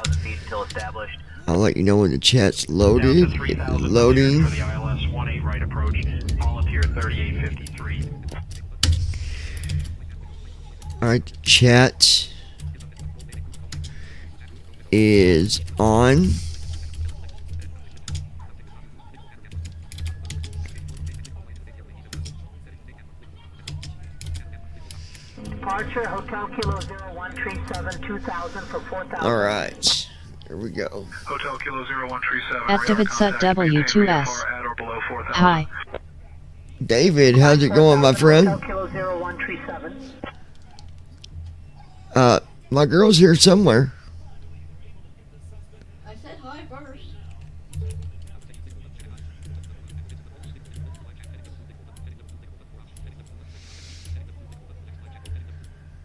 4,000 feet until established. I'll let you know when the chat's loaded. Loading. For the ILS 18 right approach. Volunteer 3853. Alright, chat is on. Departure Hotel Kilo 0137 2000 for 4,000. Alright, here we go. Hotel Kilo 0137. At David set W2S. Hi. David, how's it going, my friend? Hotel Kilo 0137. My girl's here somewhere. I said hi first.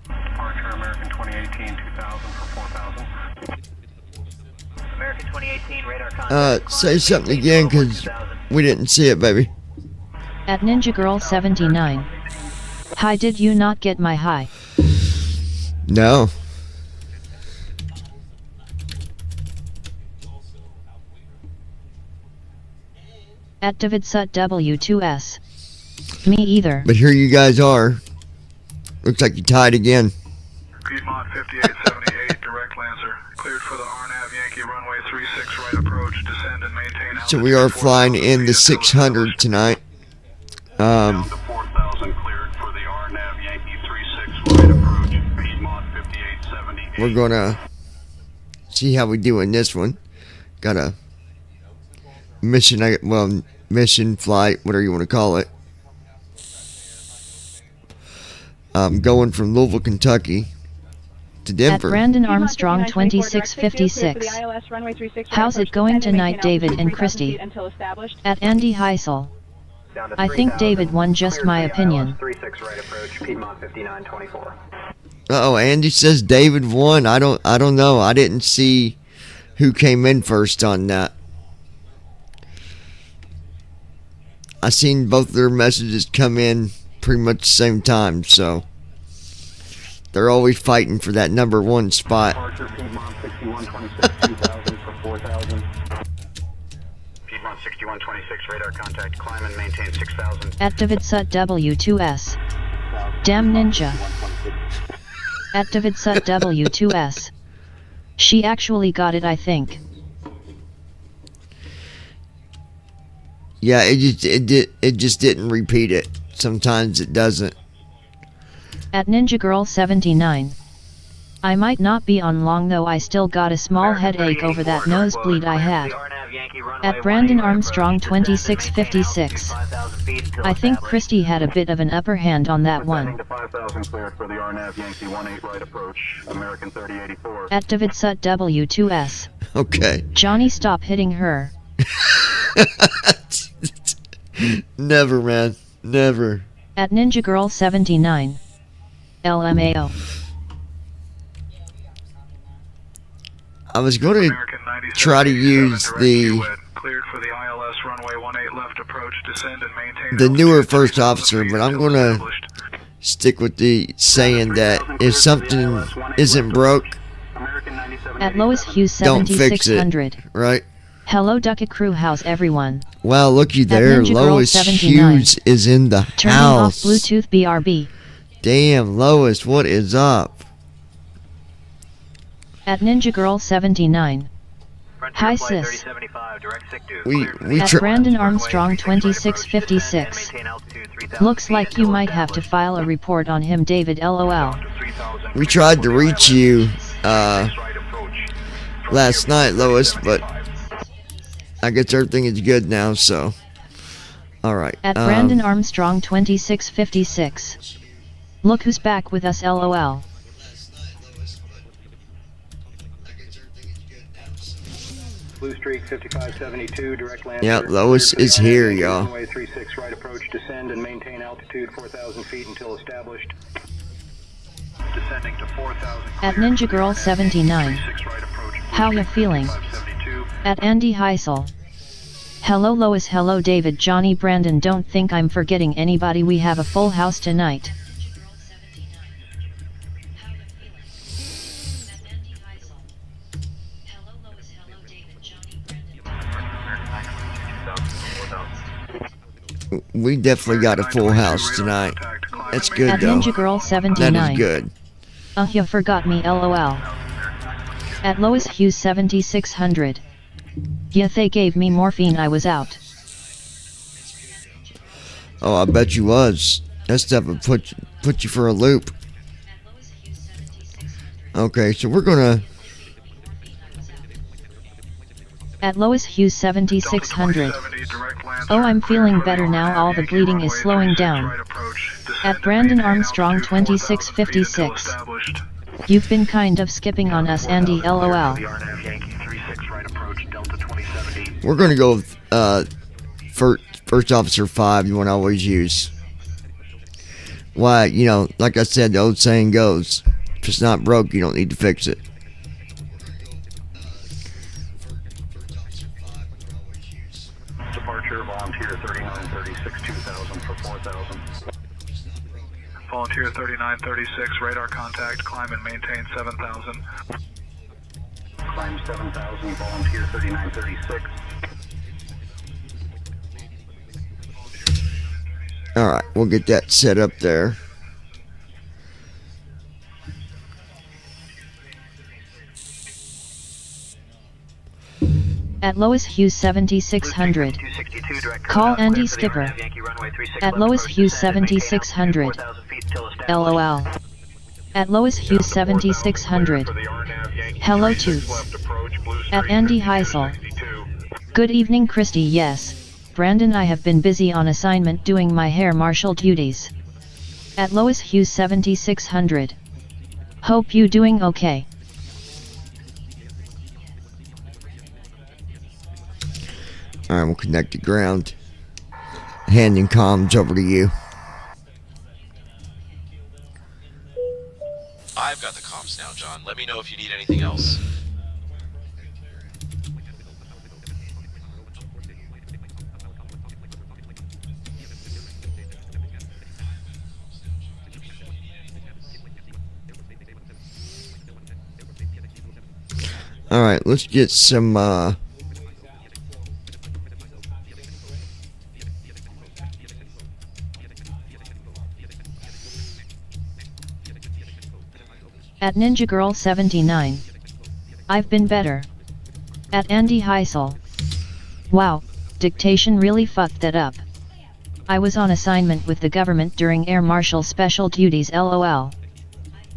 Departure American 2018 2000 for 4,000. American 2018 radar contact. Say something again, because we didn't see it, baby. At Ninja Girl 79. Hi, did you not get my hi? No. At David set W2S. Me either. But here you guys are. Looks like you tied again. Piedmont 5878, direct Lancer. Cleared for the RNAV Yankee runway 36 right approach. Descend and maintain altitude. So we are flying in the 600 tonight. Down to 4,000, cleared for the RNAV Yankee 36 right approach. Piedmont 5878. We're gonna see how we do in this one. Got a mission flight, whatever you want to call it. Going from Louisville, Kentucky to At Denver. Brandon Armstrong 2656. How's it going tonight, David and Christy? At Andy Heisel. I think David won, just my opinion. 36 right approach. Piedmont 5924. Uh-oh, Andy says David won. I don't know. I didn't see who came in first on that. I seen both their messages come in pretty much the same time, so they're always fighting for that number one spot. Departure Piedmont 6126 2000 for 4,000. Piedmont 6126, radar contact. Climb and maintain 6,000. At David set W2S. Damn Ninja. At David set W2S. She actually got it, I think. Yeah, it just didn't repeat it. Sometimes it doesn't. At Ninja Girl 79. I might not be on long though, I still got a small headache over that nosebleed I had. At Brandon Armstrong 2656. I think Christy had a bit of an upper hand on that one. To 5,000, cleared for the RNAV Yankee 18 right approach. American 3084. At David Sut W2S. Okay. Johnny, stop hitting her. Never, man. Never. At Ninja Girl 79. LMAO. I was going to try to use the newer first officer, but I'm going to stick with the saying that if something isn't broke, At Lois Hughes don't fix it, 7600. right? Hello Ducky Crew, how's everyone? Wow, looky there. Ninja Girl Lois 79. Hughes is in the Turning off house. Bluetooth BRB. Damn, Lois, what is up? At Ninja Girl 79. Hi sis. We At Brandon Armstrong 2656. Looks like you might have to file a report on him, David, LOL. we tried to reach you last night, Lois, but I guess everything is good now, so alright. At Brandon Armstrong 2656. Look who's back with us, LOL. Blue Streak 5572, direct Lancer. Yeah, Lois is here, y'all. Runway 36 right approach, descend and maintain altitude 4,000 feet until established. Descending to 4,000. At Ninja Girl 79. How ya feeling? At Andy Heisel. Hello Lois, hello David, Johnny, Brandon, don't think I'm forgetting anybody, we have a full house tonight. We definitely got a full house tonight. That's good At though. Ninja Girl That 79. is good. You forgot me lol. At Lois Hughes 7600. Yeah, they gave me morphine, I was out. Oh, I bet you was. That stuff would put you for a loop. Okay, so we're gonna. At Lois Hughes 7600. Oh, I'm feeling better now, all the bleeding is slowing down. At Brandon Armstrong 2656. You've been kind of skipping on us, Andy lol. We're gonna go with first officer 5. You want to always use. Why? You know, like I said, the old saying goes, if it's not broke, you don't need to fix it. Departure, volunteer 3936, 2000 for 4000. Volunteer 3936, radar contact, climb and maintain 7000. Climb 7000, volunteer 3936. Alright, we'll get that set up there. At Lois Hughes 7600. Call Andy Skipper. At Lois Hughes 7600. LOL. At Lois Hughes 7600. Hello Toots. At Andy Heisel. Good evening Christy. Yes, Brandon, I have been busy on assignment doing my hair marshal duties. At Lois Hughes 7600. Hope you doing okay. Alright, we'll connect to ground. Handing comms over to you. I've got the comms now, John. Let me know if you need anything else. Alright, let's get some At Ninja Girl 79. I've been better. At Andy Heisel. Wow, dictation really fucked that up. I was on assignment with the government during Air Marshal Special Duties LOL.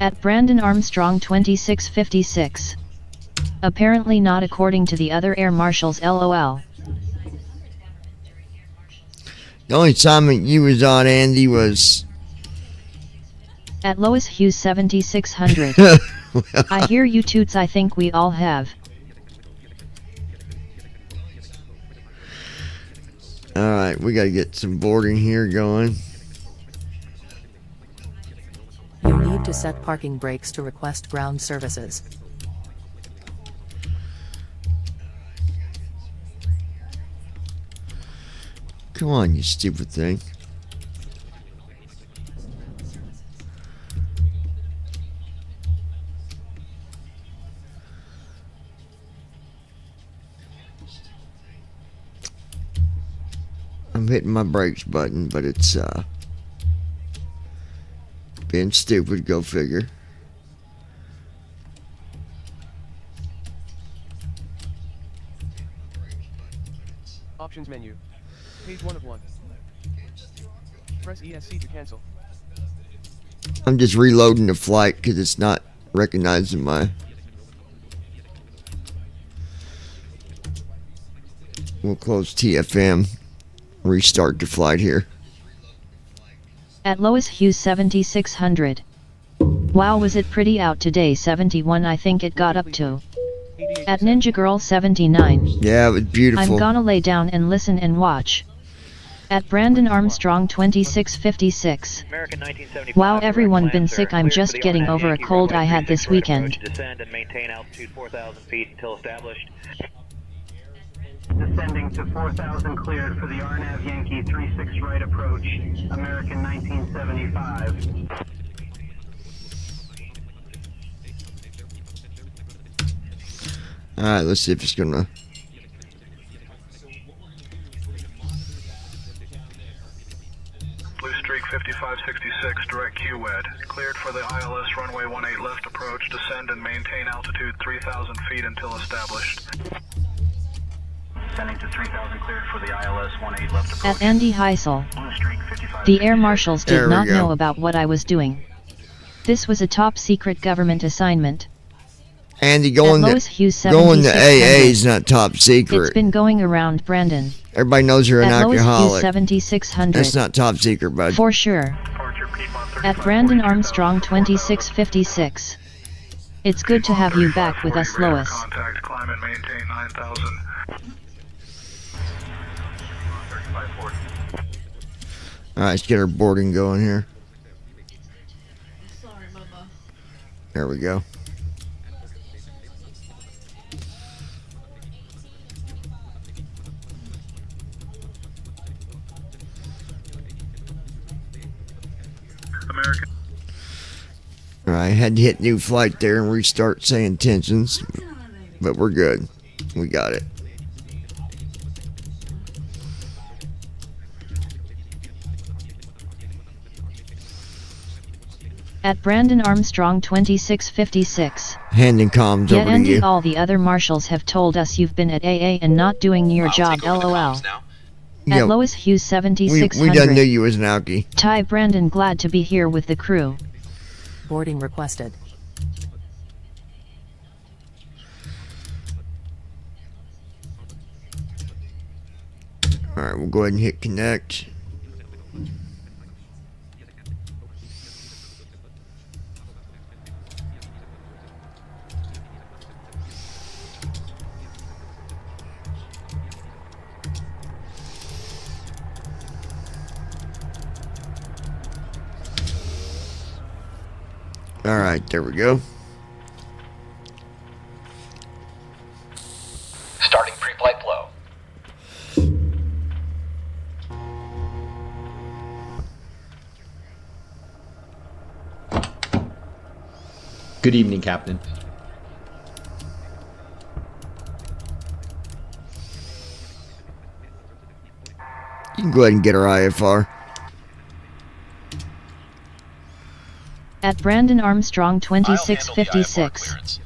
At Brandon Armstrong 2656. Apparently not according to the other Air Marshals LOL. the only assignment you was on, Andy, was At Lois Hughes 7600. I hear you Toots, I think we all have. Alright, we gotta get some boarding here going. You need to set parking brakes to request ground services. Come on, you stupid thing. I'm hitting my brakes button, but it's being stupid, go figure. Options menu. Page 1 of 1. Press ESC to cancel. I'm just reloading the flight because it's not recognizing my... We'll close TFM. Restart the flight here. At Lois Hughes 7600. Wow, was it pretty out today? 71 I think it got up to. At Ninja Girl 79. Yeah, it was beautiful. I'm gonna lay down and listen and watch. At Brandon Armstrong 2656. Wow, everyone been sick, I'm just getting over a cold I had this weekend. Descend and maintain altitude 4,000 feet until established. Descending to 4,000 cleared for the RNAV Yankee 36 right approach, American 1975. Alright, let's see if it's gonna... WED. Cleared for the ILS runway 18 left approach. Descend and maintain altitude 3,000 feet until established. Descending to 3,000, cleared for the ILS 18 left approach. At Andy Heisel. Blue streak 55. The air marshals There did we not go. know about what I was doing. This was a top secret government assignment. Andy, At going Lois Hughes to 7600. AA is not top It's secret. been going around Brandon. Everybody knows you're an At Lois Hughes alcoholic. 7600. That's not top secret, bud. For sure. Departure Piedmont At Brandon Armstrong 2656. It's good to have you back with us, Lois. Contact, climb and maintain 9,000. 3540. Alright, let's get our boarding going here. There we go. American. Alright, had to hit new flight there and restart saying tensions. But we're good. We got it. At Brandon Armstrong 2656. Handing comms Yet over to Andy, you. all the other marshals have told us you've been at AA and not doing your I'll job, take over the lol. comms now. Yeah, At Lois Hughes we 7600. done knew you was an alkie. Ty Brandon, glad to be here with the crew. Boarding requested. Alright, we'll go ahead and hit connect. Alright, there we go. Starting pre-flight flow. Good evening, Captain. You can go ahead and get our IFR. At Brandon Armstrong I'll handle the IFR 2656. clearance.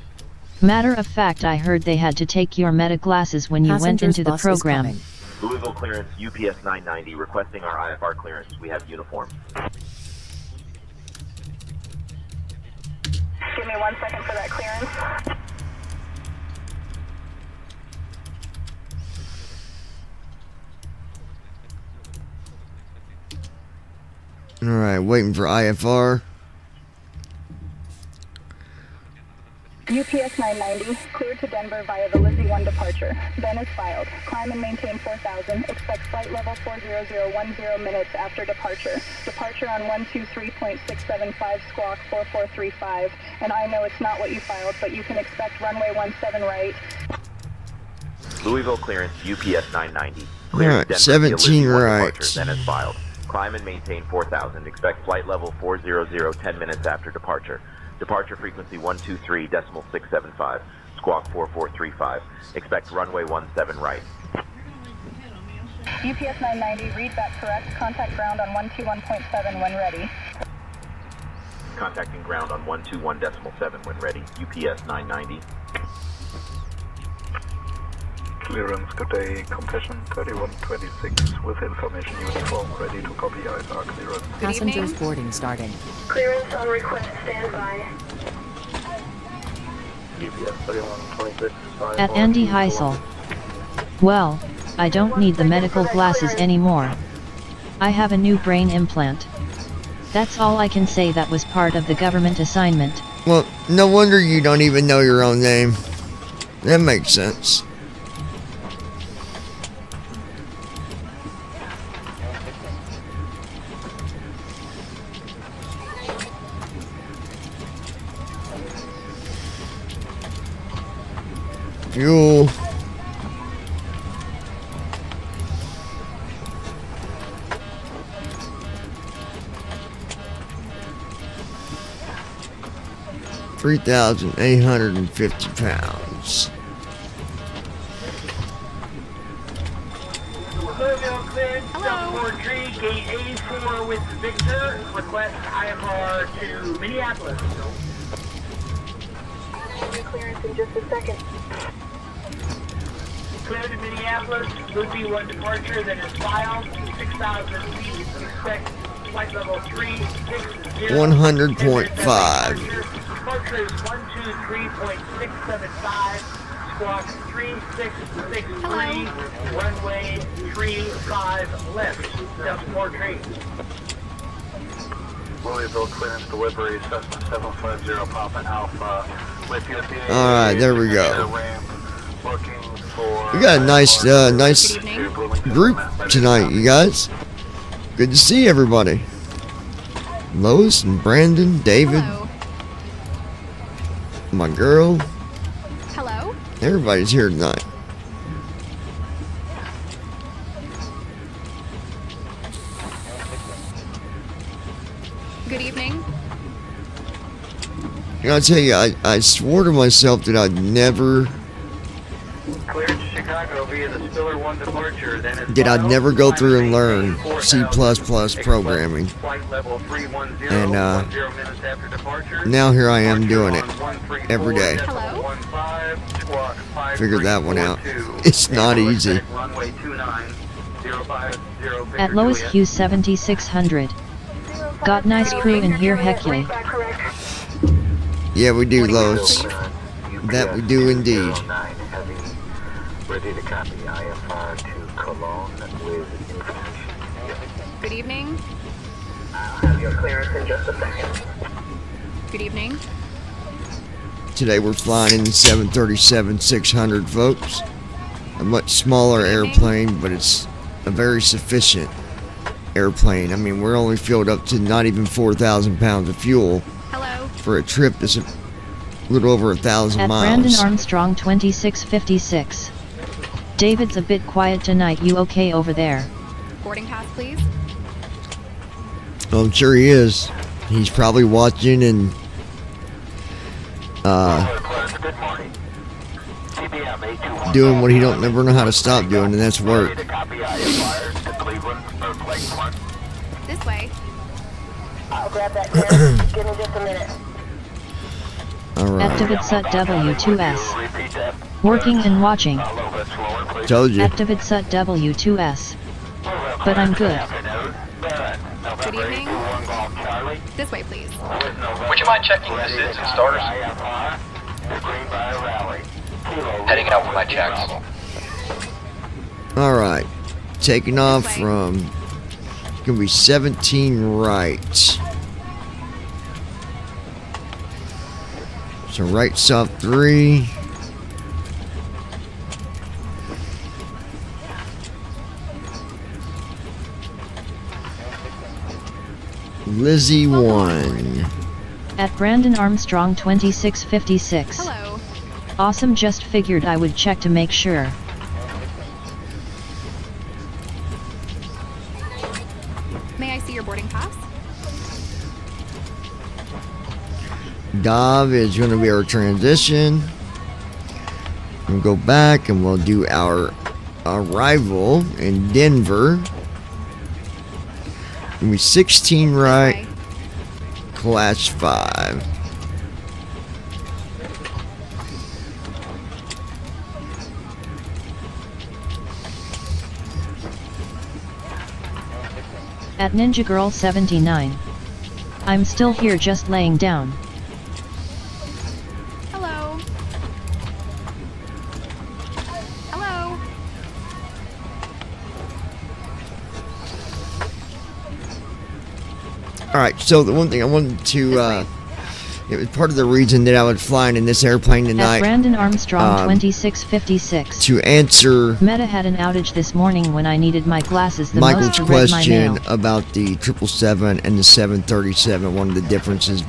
Matter of fact, I heard they had to take your meta classes when you went Passengers into the bus is program. coming. Louisville clearance, UPS 990, requesting our IFR clearance. We have uniform. Give me 1 second for that clearance. Alright, waiting for IFR. UPS 990, cleared to Denver via the Lizzie 1 departure. Then is filed. Climb and maintain 4,000. Expect flight level 40010 minutes after departure. Departure on 123.675 squawk 4435. And I know it's not what you filed, but you can expect runway 17 right. Louisville clearance, UPS 990. Alright, Denver via 17 Lizzie 1 right. departure, then is filed. Climb and maintain 4,000. Expect flight level 400 10 minutes after departure. Departure frequency 123.675. Squawk 4435. Expect runway 17 right. UPS 990, read that correct. Contact ground on 121.7 when ready. Contacting ground on 121.7 when ready. UPS 990. Clearance, good day. Compassion 3126 with information uniform ready to copy IFR clearance. Passengers boarding starting. Clearance on request, stand by. UPS 3126. At Andy Heisel. Well, I don't need the medical glasses anymore. I have a new brain implant. That's all I can say. That was part of the government assignment. Well, no wonder you don't even know your own name. That makes sense. Fuel. £3,850. clearance, Delta Tree, gate 84 with Victor. Request IFR to Minneapolis. Clearance in just a second. Cleared to Minneapolis, Loopy 1 departure, then is filed, 6,000 feet, expect flight level 360. 100.5. Departure is 123.675, squawk 3663, runway 35 left, Delta Tree. Louisville clearance delivery, Cessna 750 Papa Alpha with you at the Alright, there we go. Looking for We got a nice group tonight, you guys. Good to see everybody. Lois and Brandon, David, my girl. Hello. Everybody's here tonight. Good evening. I gotta tell you, I swore to myself that I'd never Cleared to Chicago via the Spiller 1 departure, then is that I'd filed, never go through and learn C++ 4000, programming. Flight level 310, And 10 minutes after departure. now here I am doing it every day. Hello. Figured that one out. It's not easy. At Lois Hughes 7600. Got nice crew in here, heck yeah. Yeah, we do, Lois. That we do indeed. Ready to copy IFR to Cologne with information. Good evening. I'll have your clearance in just a second. Good evening. Today we're flying in the 737-600, folks. A much smaller airplane, but it's a very sufficient airplane. I mean, we're only filled up to not even 4,000 pounds of fuel Hello. for a trip that's a little over 1,000 At miles. Brandon Armstrong 2656. David's a bit quiet tonight, you okay over there? Boarding pass, please. I'm sure he is. He's probably watching and doing what he don't never know how to stop doing, and that's work. This way. I'll grab that clearance. Give me just a minute. Alright. At David Sut W2S. Working and watching. Told you. At David Sut W2S. But I'm good. Good evening. This way, please. Would you mind checking the SIDS and starters? Heading out for my checks. Alright. Taking off from, it's gonna be 17 right. So right soft 3. Lizzie 1. At Brandon Armstrong 2656. Hello. Awesome, just figured I would check to make sure. May I see your boarding pass? Dov is going to be our transition. We'll go back and we'll do our arrival in Denver. It'll be 16 right, class 5. At Ninja Girl 79. I'm still here, just laying down. Hello. Hello. Alright, so the one thing I wanted to, it was part of the reason that I was flying in this airplane tonight. At Brandon Armstrong 2656. To answer Meta had an outage this morning when I needed my glasses the Michael's most to read my question mail. about the 777 and the 737. One of the differences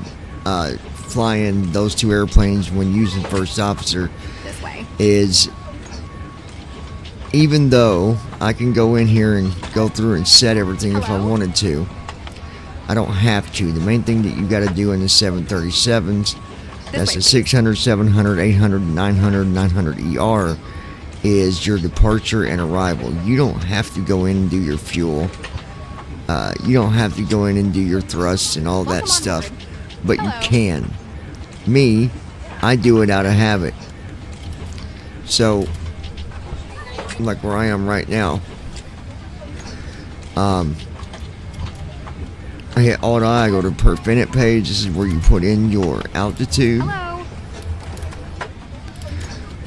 flying those two airplanes when using first officer This way. is, even though I can go in here and go through and set everything if I wanted to, I don't have to. The main thing that you got to do in the 737s, that's the 600, 700, 800, 900, 900 ER, is your departure and arrival. You don't have to go in and do your fuel. You don't have to go in and do your thrusts and all that stuff, but you can. Me, I do it out of habit. So, like where I am right now, I hit Alt I, go to per minute page. This is where you put in your altitude,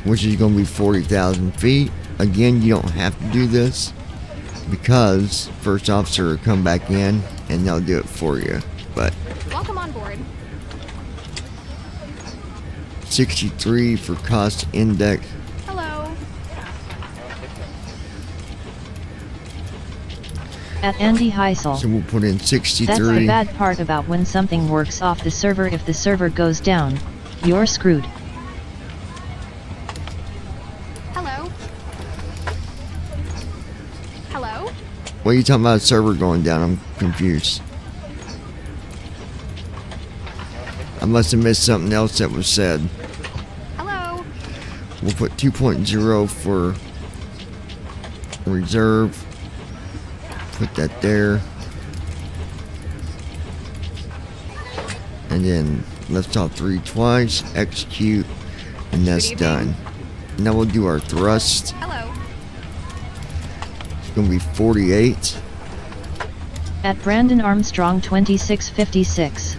which is going to be 40,000 feet. Again, you don't have to do this, because first officer will come back in and they'll do it for you. But Welcome on board. 63 for cost index. Hello. At Andy Heisel. So we'll put in 63. That's the bad part about when something works off the server. If the server goes down, you're screwed. Hello. Hello. What are you talking about, server going down? I'm confused. I must have missed something else that was said. Hello. We'll put 2.0 for reserve. Put that there. And then lift off 3 twice, execute, and that's done. Now we'll do our thrust. Hello. It's going to be 48. At Brandon Armstrong 2656.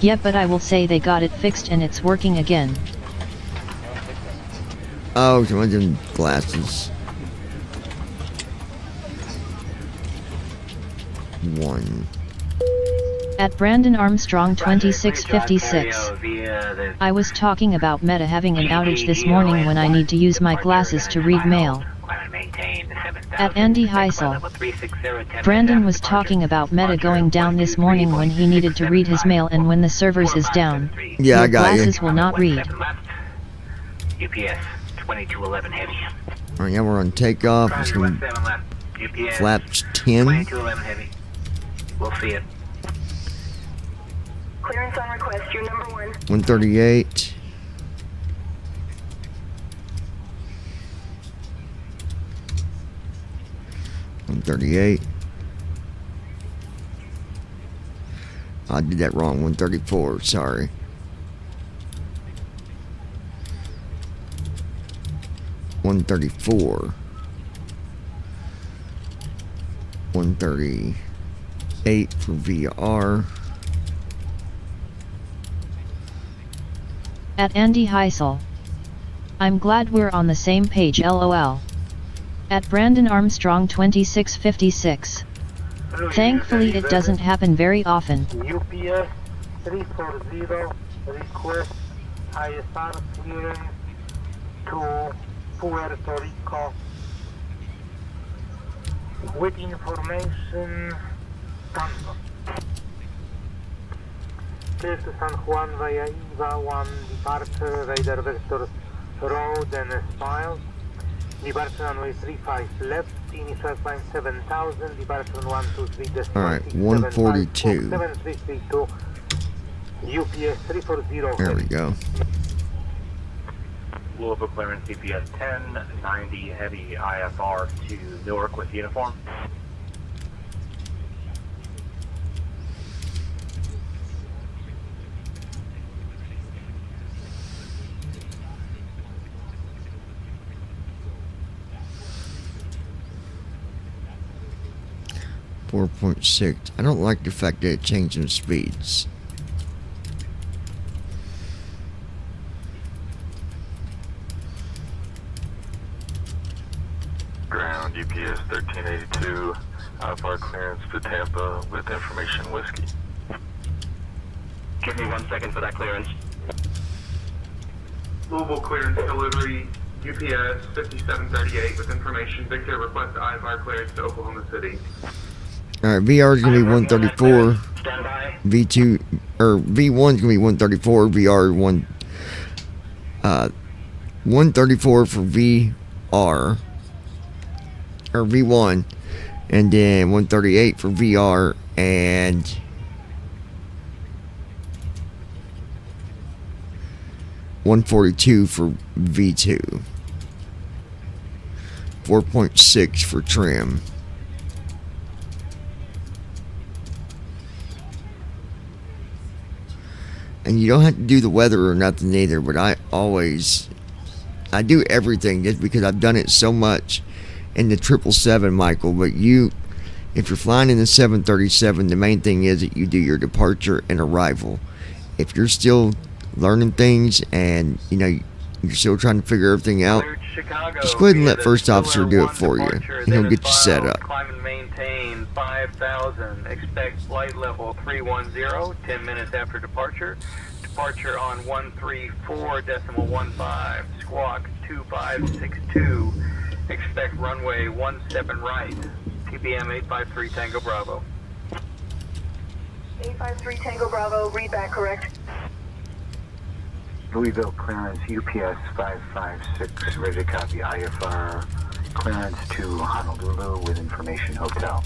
Yep, but I will say they got it fixed and it's working again. Oh, some of them glasses. 1. At Brandon Armstrong 2656. I was talking about Meta having an outage this morning when I need to use my glasses to read mail. At Andy Heisel. Brandon was talking about Meta going down this morning when he needed to read his mail and when the servers is down. Yeah, your I got glasses you. will not read. UPS 2211 heavy. Alright, now we're on takeoff. It's going to UPS flaps 10. 2211 heavy. We'll see it. Clearance on request, you're number 1. 138. I did that wrong. 134. Sorry. $134. 138 for VR. At Andy Heisel. I'm glad we're on the same page, LOL. At Brandon Armstrong 2656. Thankfully it doesn't happen very often. UPS 340 request ISR clearance to Puerto Rico with information Tampa. Clear to San Juan via EVA 1 departure, radar vector road and filed. Departure runway 35 left, initial climb 7000, departure on 123 destination. Alright, 142. 7332, UPS 340. There we go. Louisville clearance CPS 1090 heavy IFR to Newark with uniform. .6. I don't like the fact that it changed some speeds. Ground UPS 1382, IFR clearance to Tampa with information whiskey. Give me 1 second for that clearance. Louisville clearance delivery, UPS 5738 with information. Victor request IFR clearance to Oklahoma City. Alright, VR is going to be 134. V2, or V1 is going to be 134. VR 134 for VR, or V1, and then 138 for VR, and $142 for V2. 4.6 for trim. And you don't have to do the weather or nothing either, but I do everything just because I've done it so much in the 777, Michael. But if you're flying in the 737, the main thing is that you do your departure and arrival. If you're still learning things and you're still trying to figure everything out, just go ahead and let first officer do it for you, and he'll get you set up. Climb and maintain 5,000. Expect flight level 310, 10 minutes after departure. Departure on 134.15. Squawk 2562. Expect runway 17 right. TPM 853 Tango Bravo. 853 Tango Bravo, read back correct. Louisville clearance UPS 556, ready to copy IFR clearance to Honolulu with information hotel.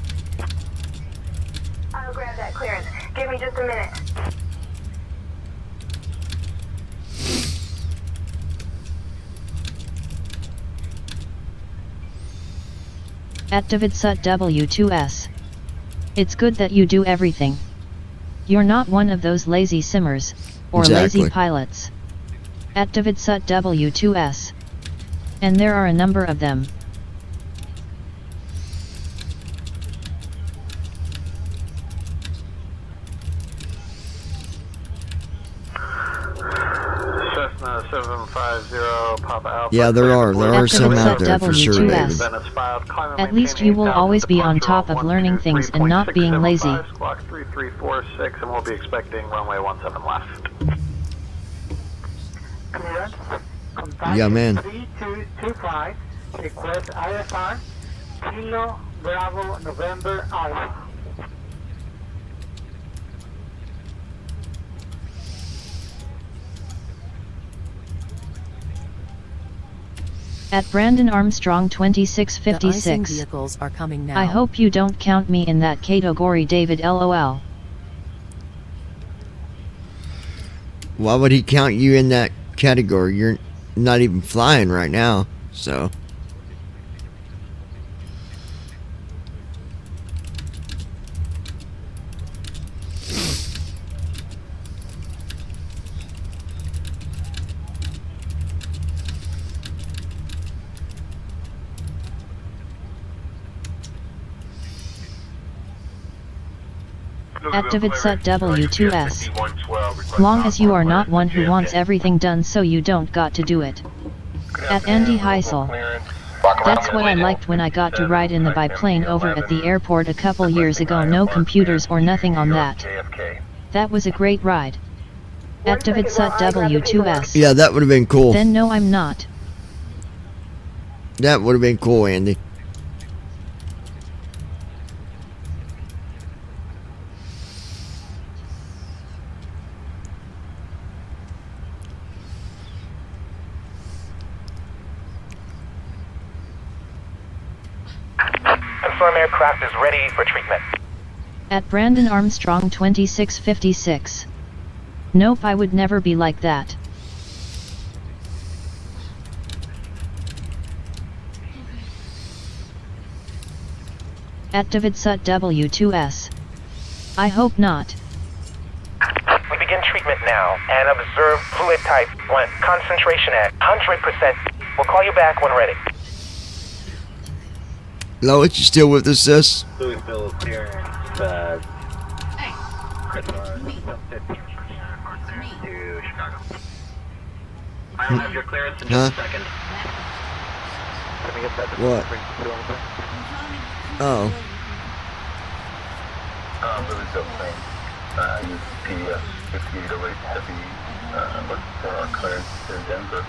I'll grab that clearance. Give me just a minute. At Davidsut W2S. It's good that you do everything. You're not one of those lazy simmers, or lazy pilots. At Davidsut W2S. And there are a number of them. Cessna 750 Papa Alpha. Yeah, there are some out there for sure, David. At least you will always be on top of learning things and not being lazy. Squawk 3346, and we'll be expecting runway 17 left. Clearance. Yeah, man. 3225. Request IFR. Kilo Bravo November Alpha. At Brandon Armstrong The icing 2656. vehicles are coming now. I hope you don't count me in that category, David, LOL. Why would he count you in that category? You're not even flying right now, so. At Davidsut W2S. Long as you are not one who wants everything done so you don't got to do it. At Andy Heisel. That's what I liked when I got to ride in the biplane over at the airport a couple years ago. No computers or nothing on that. That was a great ride. At Davidsut W2S. Yeah, that would have been cool. Then no, I'm not. That would have been cool, Andy. Confirm aircraft is ready for treatment. At Brandon Armstrong 2656. Nope, I would never be like that. At Davidsut W2S. I hope not. We begin treatment now and observe fluid type 1. Concentration at 100%. We'll call you back when ready. Lois, you still with us, sis? Louisville clearance. To Chicago. I'll have your clearance in just a second. Can we get that? What? Oh. Louisville plane. PDS 5808 Heavy, looking for our clearance in Denver.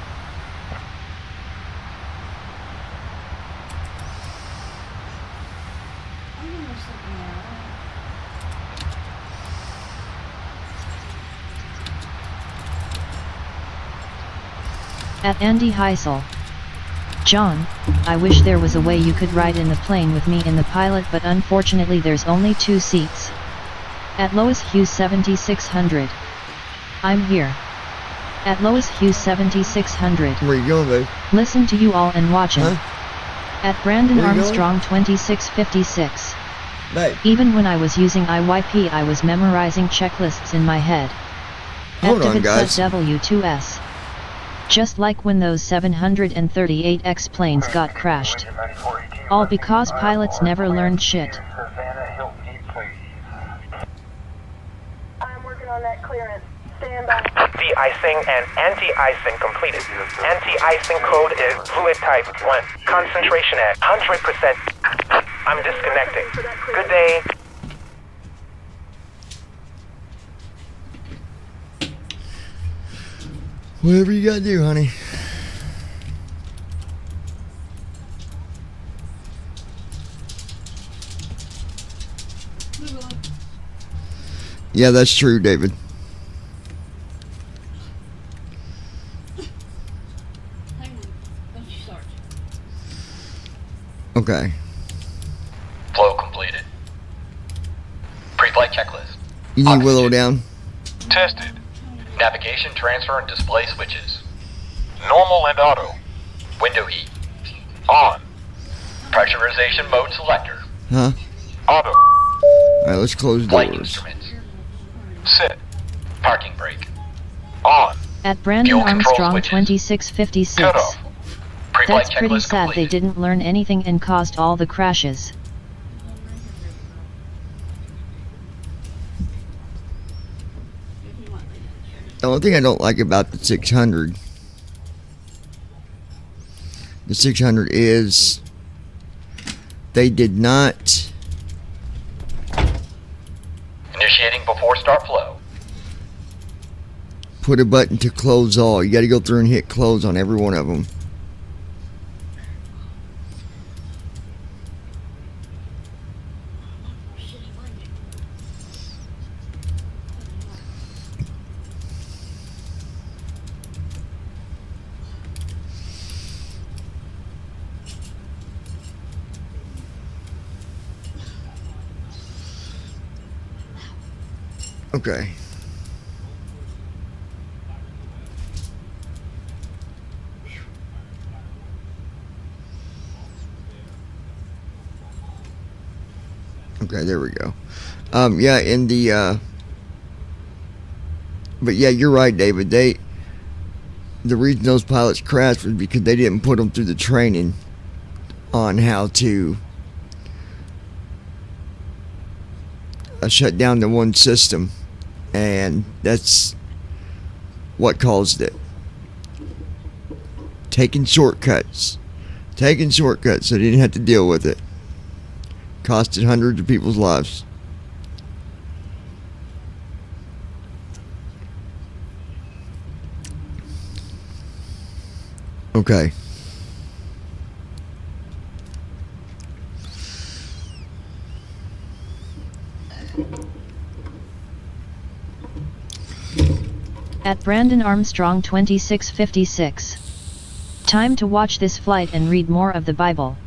At Andy Heisel. John, I wish there was a way you could ride in the plane with me in the pilot, but unfortunately there's only 2 seats. At Lois Hughes 7600. I'm here. At Lois Hughes 7600. Where you going, babe? Listen to you all and watching. At Brandon Where you Armstrong 2656. Babe. Even when I was using IYP, I was memorizing checklists in my head. Hold At on, guys. W2S. Just like when those 738X planes got crashed. All because pilots never learned shit. I'm working on that clearance. Stand by. De-icing and anti-icing completed. Anti-icing code is fluid type 1. Concentration at 100%. I'm disconnecting. Good day. Whatever you gotta do, honey. Yeah, that's true, David. Okay. Flow completed. Pre-flight checklist. You need Willow down? Tested. Navigation, transfer, and display switches. Normal and auto. Window heat. On. Pressurization mode selector. Huh? Auto. Alright, let's close Flight doors. instruments. Set. Parking brake. On. At Brandon Fuel control Armstrong switches. 2656. Cut off. Pre-flight That's pretty checklist sad completed. they didn't learn anything and caused all the crashes. The only thing I don't like about the 600, is they did not Initiating before start flow. put a button to close all. You got to go through and hit close on every one of them. Okay. Okay, there we go. Yeah, in the but yeah, you're right, David. The reason those pilots crashed was because they didn't put them through the training on how to shut down the one system, and that's what caused it. Taking shortcuts so they didn't have to deal with it. Costed hundreds of people's lives. Okay. At Brandon Armstrong 2656. Time to watch this flight and read more of the Bible.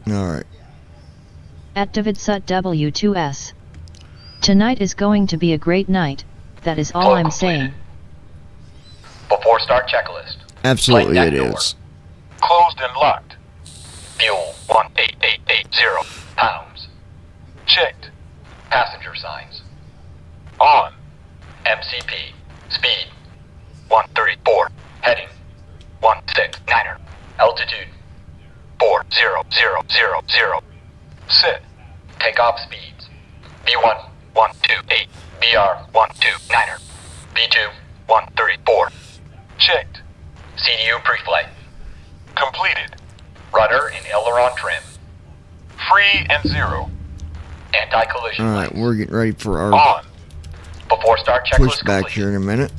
Alright. At Davidsut W2S. Tonight is going to be a great night, that is all I'm saying. Before start checklist. Absolutely Flight it deck door. is. Closed and locked. Fuel 18880 pounds. Checked. Passenger signs. On. MCP. Speed 134. Heading 169er. Altitude 40000. Set. Takeoff speeds. B1 128. BR 129er. B2 134. Checked. CDU pre-flight. Completed. Rudder and aileron trim. Free and zero. Anti-collision Alright, we're getting ready for our on. Before start checklist pushback complete. here in a minute.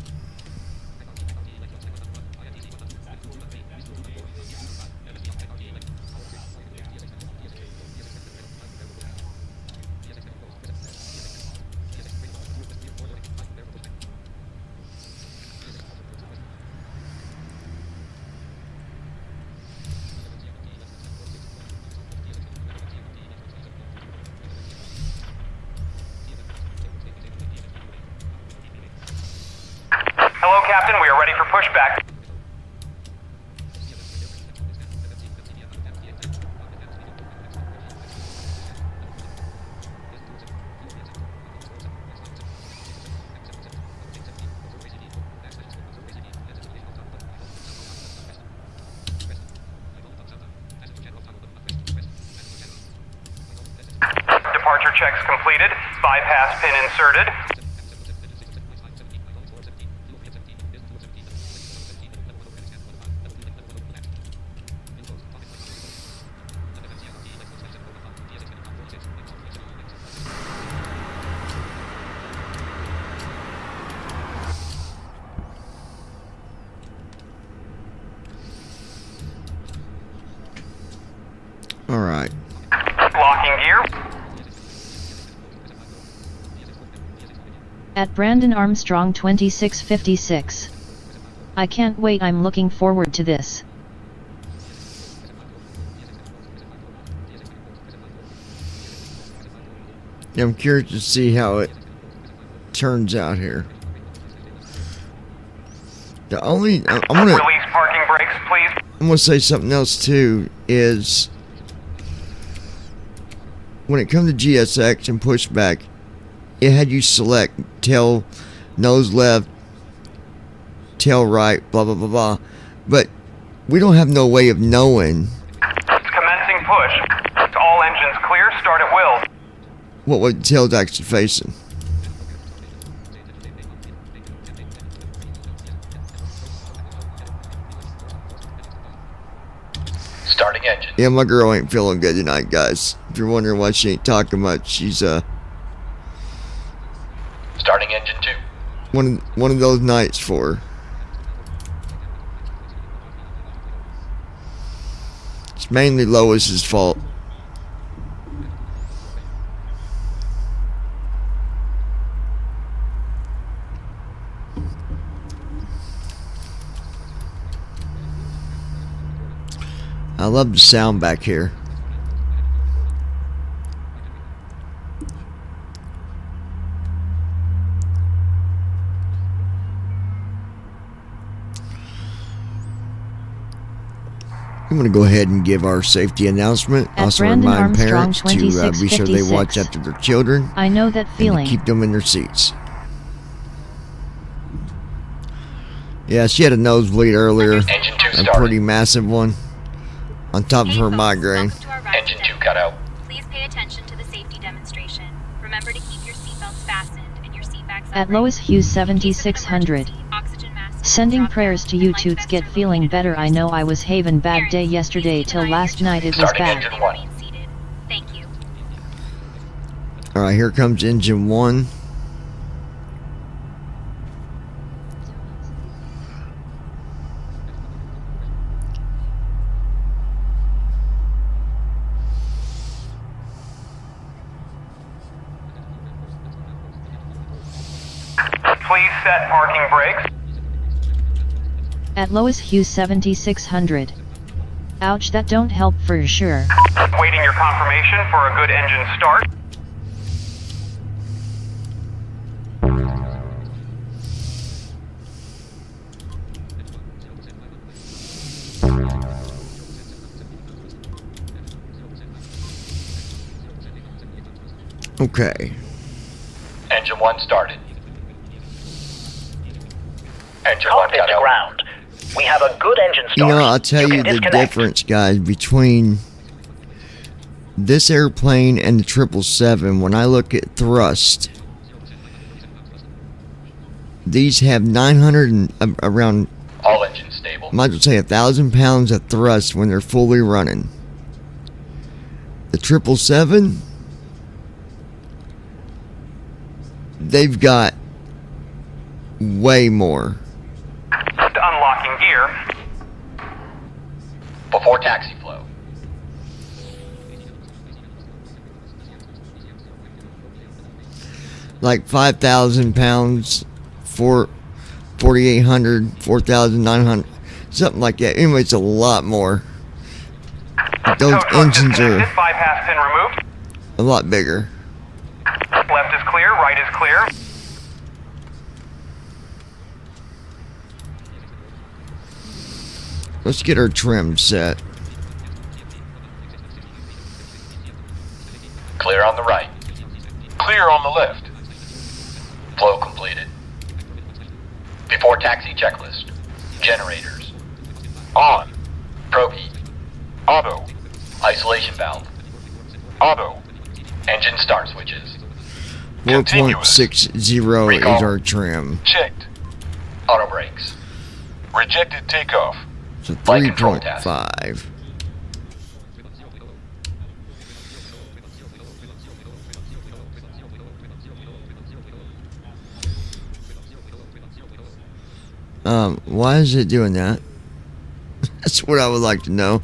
Captain. We are ready for pushback. Departure checks completed. Bypass pin inserted. All right. Locking gear. At Brandon Armstrong 2656. I can't wait, I'm looking forward to this. I'm curious to see how it turns out here. The only I'm gonna Release parking brakes, please. I'm gonna say something else too is when it comes to GSX and pushback, it had you select tail, nose left, tail right, blah blah blah blah. But we don't have no way of knowing Commencing push. All engines clear. Start at will. what way the tail's actually facing. Starting engine. Yeah, my girl ain't feeling good tonight, guys. If you're wondering why she ain't talking much, she's Starting engine 2. one of those nights for her. It's mainly Lois's fault. I love the sound back here. I'm going to go ahead and give our safety announcement. At Also Brandon remind Armstrong parents to be sure they watch 2656. after their children I know that and feeling. to keep them in their seats. Yeah, she had a nosebleed earlier, Engine 2 a started. pretty massive one, on top of her migraine. Engine 2 cut out. Please pay attention to the safety demonstration. Remember to keep your seatbelts fastened and your seat backs At upright. Lois Hughes 7600. Oxygen mask. Sending prayers to you toots get feeling better. I know I was having bad day yesterday till last night it was Starting bad. engine 1. Thank you. Alright, here comes engine 1. Please set parking brakes. At Lois Hughes 7600. Ouch, that don't help for sure. Waiting your confirmation for a good engine start. Okay. Engine 1 started. Engine 1 cut out. Ground. We have a good engine start. You know, I'll tell you can the disconnect. difference, guys, between this airplane and the 777. When I look at thrust, these have 900 and around, All engines stable. might as well say 1,000 pounds of thrust when they're fully running. The 777, they've got way more. Unlocking gear. Before taxi flow. Like 5,000 pounds, 4,800, 4,900, something like that. Anyway, it's a lot more. Those Tow truck engines are disconnected. Bypass pin removed. a lot bigger. Left is clear. Right is clear. Let's get our trim set. Clear on the right. Clear on the left. Flow completed. Before taxi checklist. Generators. On. Probe heat. Auto. Isolation valve. Auto. Engine start switches. 4.60 is our trim. Checked. Auto brakes. Rejected takeoff. So Flight control task. 3.5. Why is it doing that? That's what I would like to know.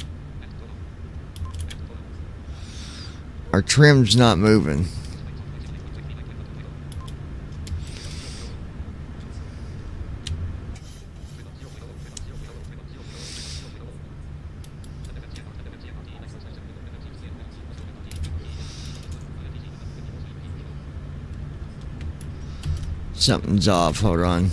Our trim's not moving. Something's off. Hold on.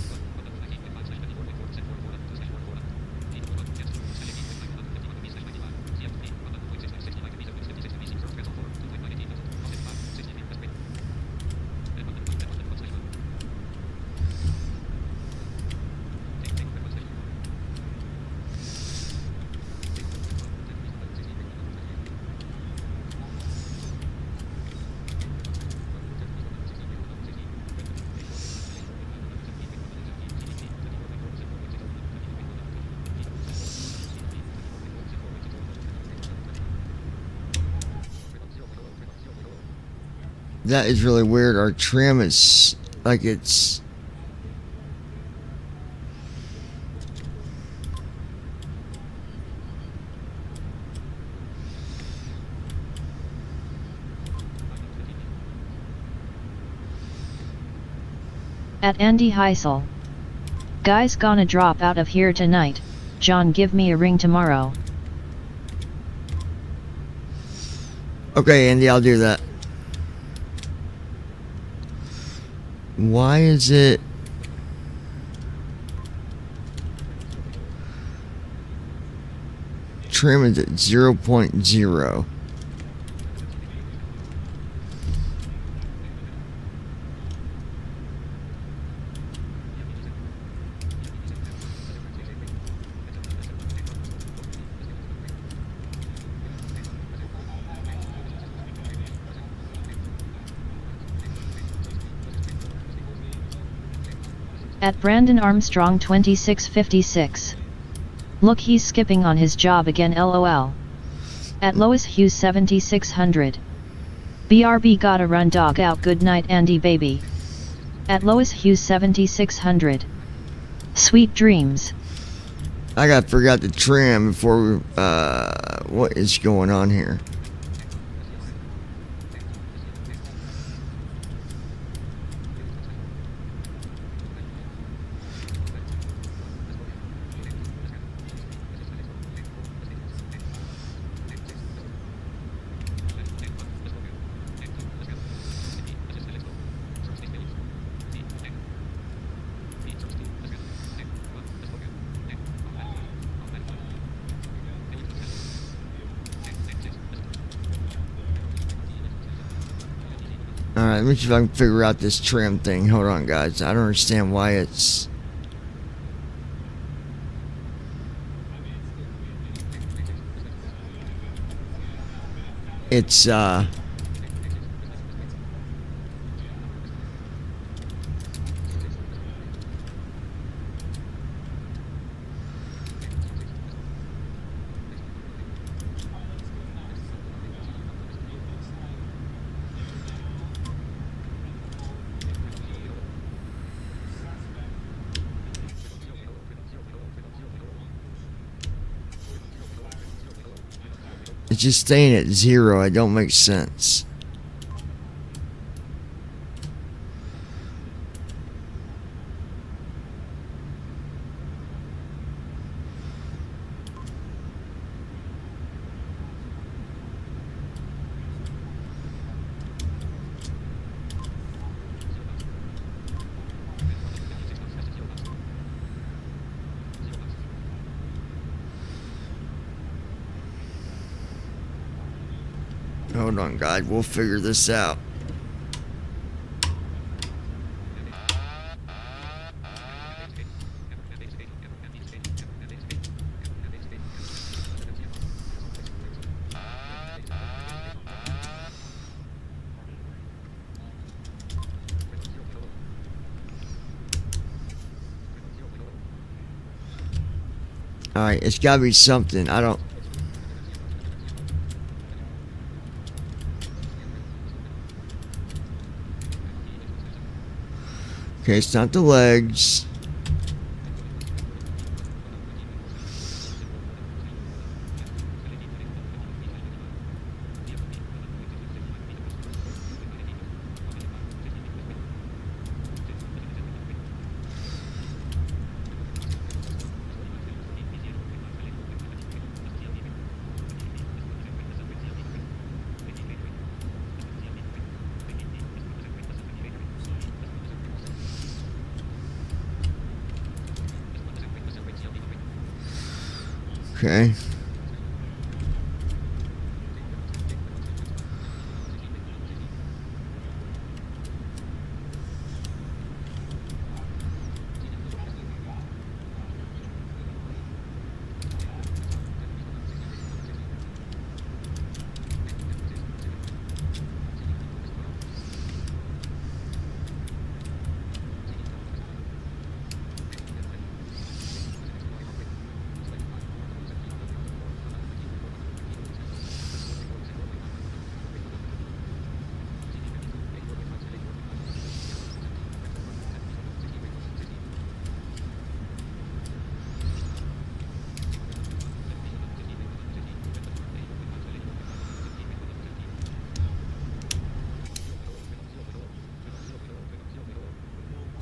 That is really weird. Our trim is like it's At Andy Heisel. Guys gonna drop out of here tonight. John, give me a ring tomorrow. okay, Andy, I'll do that. Why is it trim is at 0.0? At Brandon Armstrong 2656. Look, he's skipping on his job again, lol. At Lois Hughes 7600. BRB gotta run, dog out, good night Andy baby. At Lois Hughes 7600. Sweet dreams. I forgot to trim before we, what is going on here? Alright, let me see if I can figure out this trim thing. Hold on, guys. I don't understand why it's... It's, it's just staying at 0. It don't make sense. Hold on, guys. We'll figure this out. Alright, it's gotta be something. I don't... Okay, it's not the legs. Okay.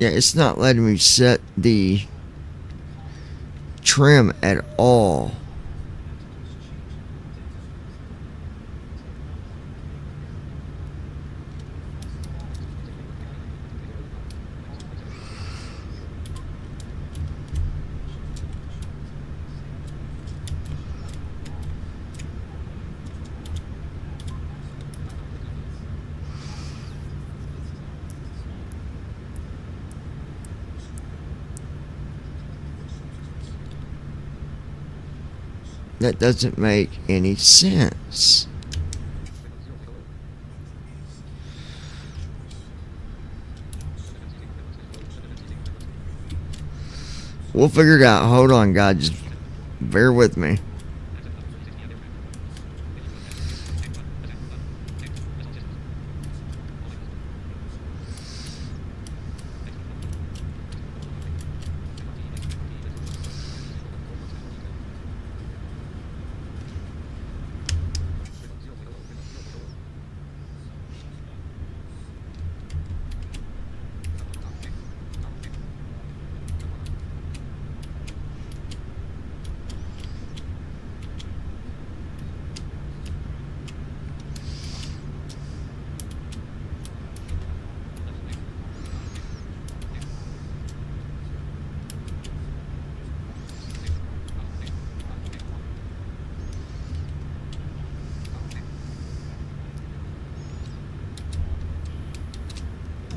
Yeah, it's not letting me set the trim at all. That doesn't make any sense. We'll figure it out. Hold on, guys. Just bear with me.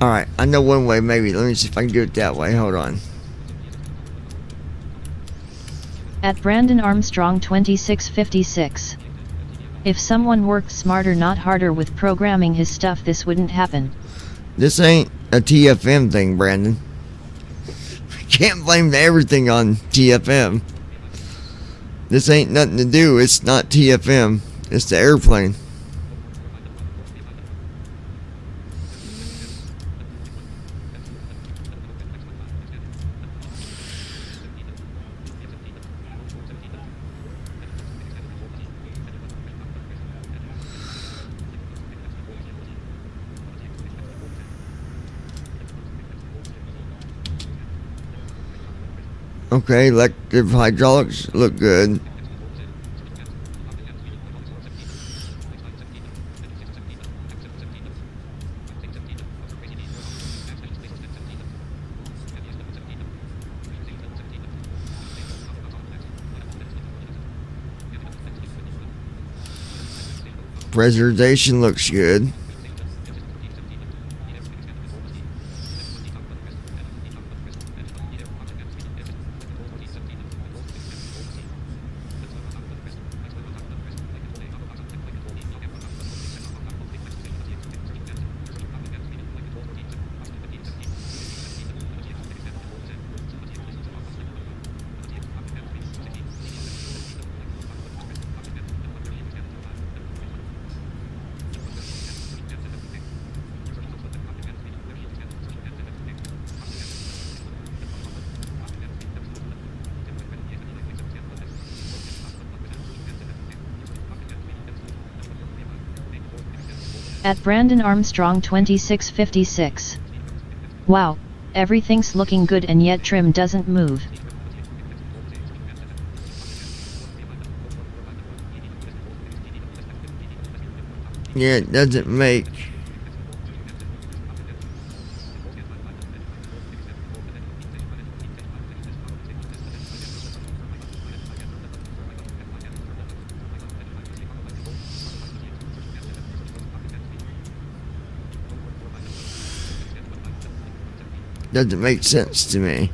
Alright, I know one way maybe. Let me see if I can do it that way. Hold on. At Brandon Armstrong 2656. If someone worked smarter not harder with programming his stuff, this wouldn't happen. This ain't a TFM thing, Brandon. Can't blame everything on TFM. This ain't nothing to do. It's not TFM. It's the airplane. Okay, electric hydraulics look good. Pressurization looks good. At Brandon Armstrong 2656. Wow, everything's looking good and yet trim doesn't move. Yeah, it doesn't make. Doesn't make sense to me.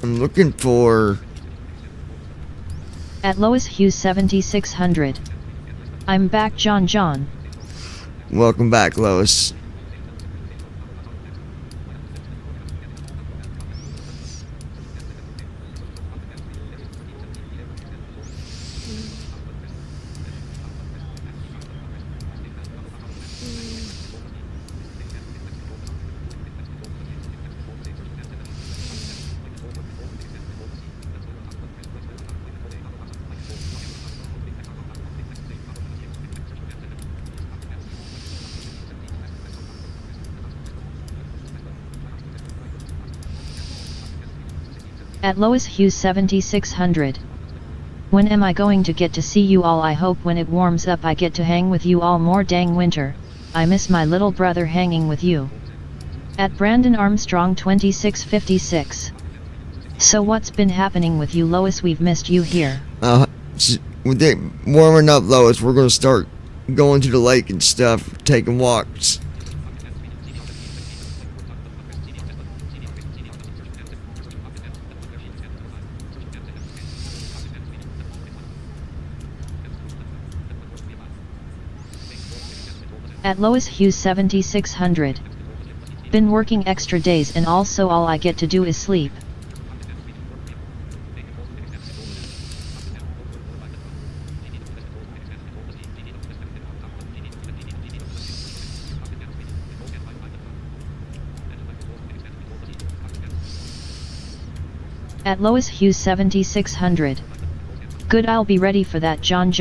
I'm looking for... At Lois Hughes 7600. I'm back, John. Welcome back, Lois. At Lois Hughes 7600. When am I going to get to see you all? I hope when it warms up I get to hang with you all more. Dang winter, I miss my little brother hanging with you. At Brandon Armstrong 2656. So what's been happening with you, Lois? We've missed you here. With it warming up, Lois, we're going to start going to the lake and stuff, taking walks. At Lois Hughes 7600. Been working extra days and also all I get to do is sleep. At Lois Hughes 7600. Good, I'll be ready for that, John.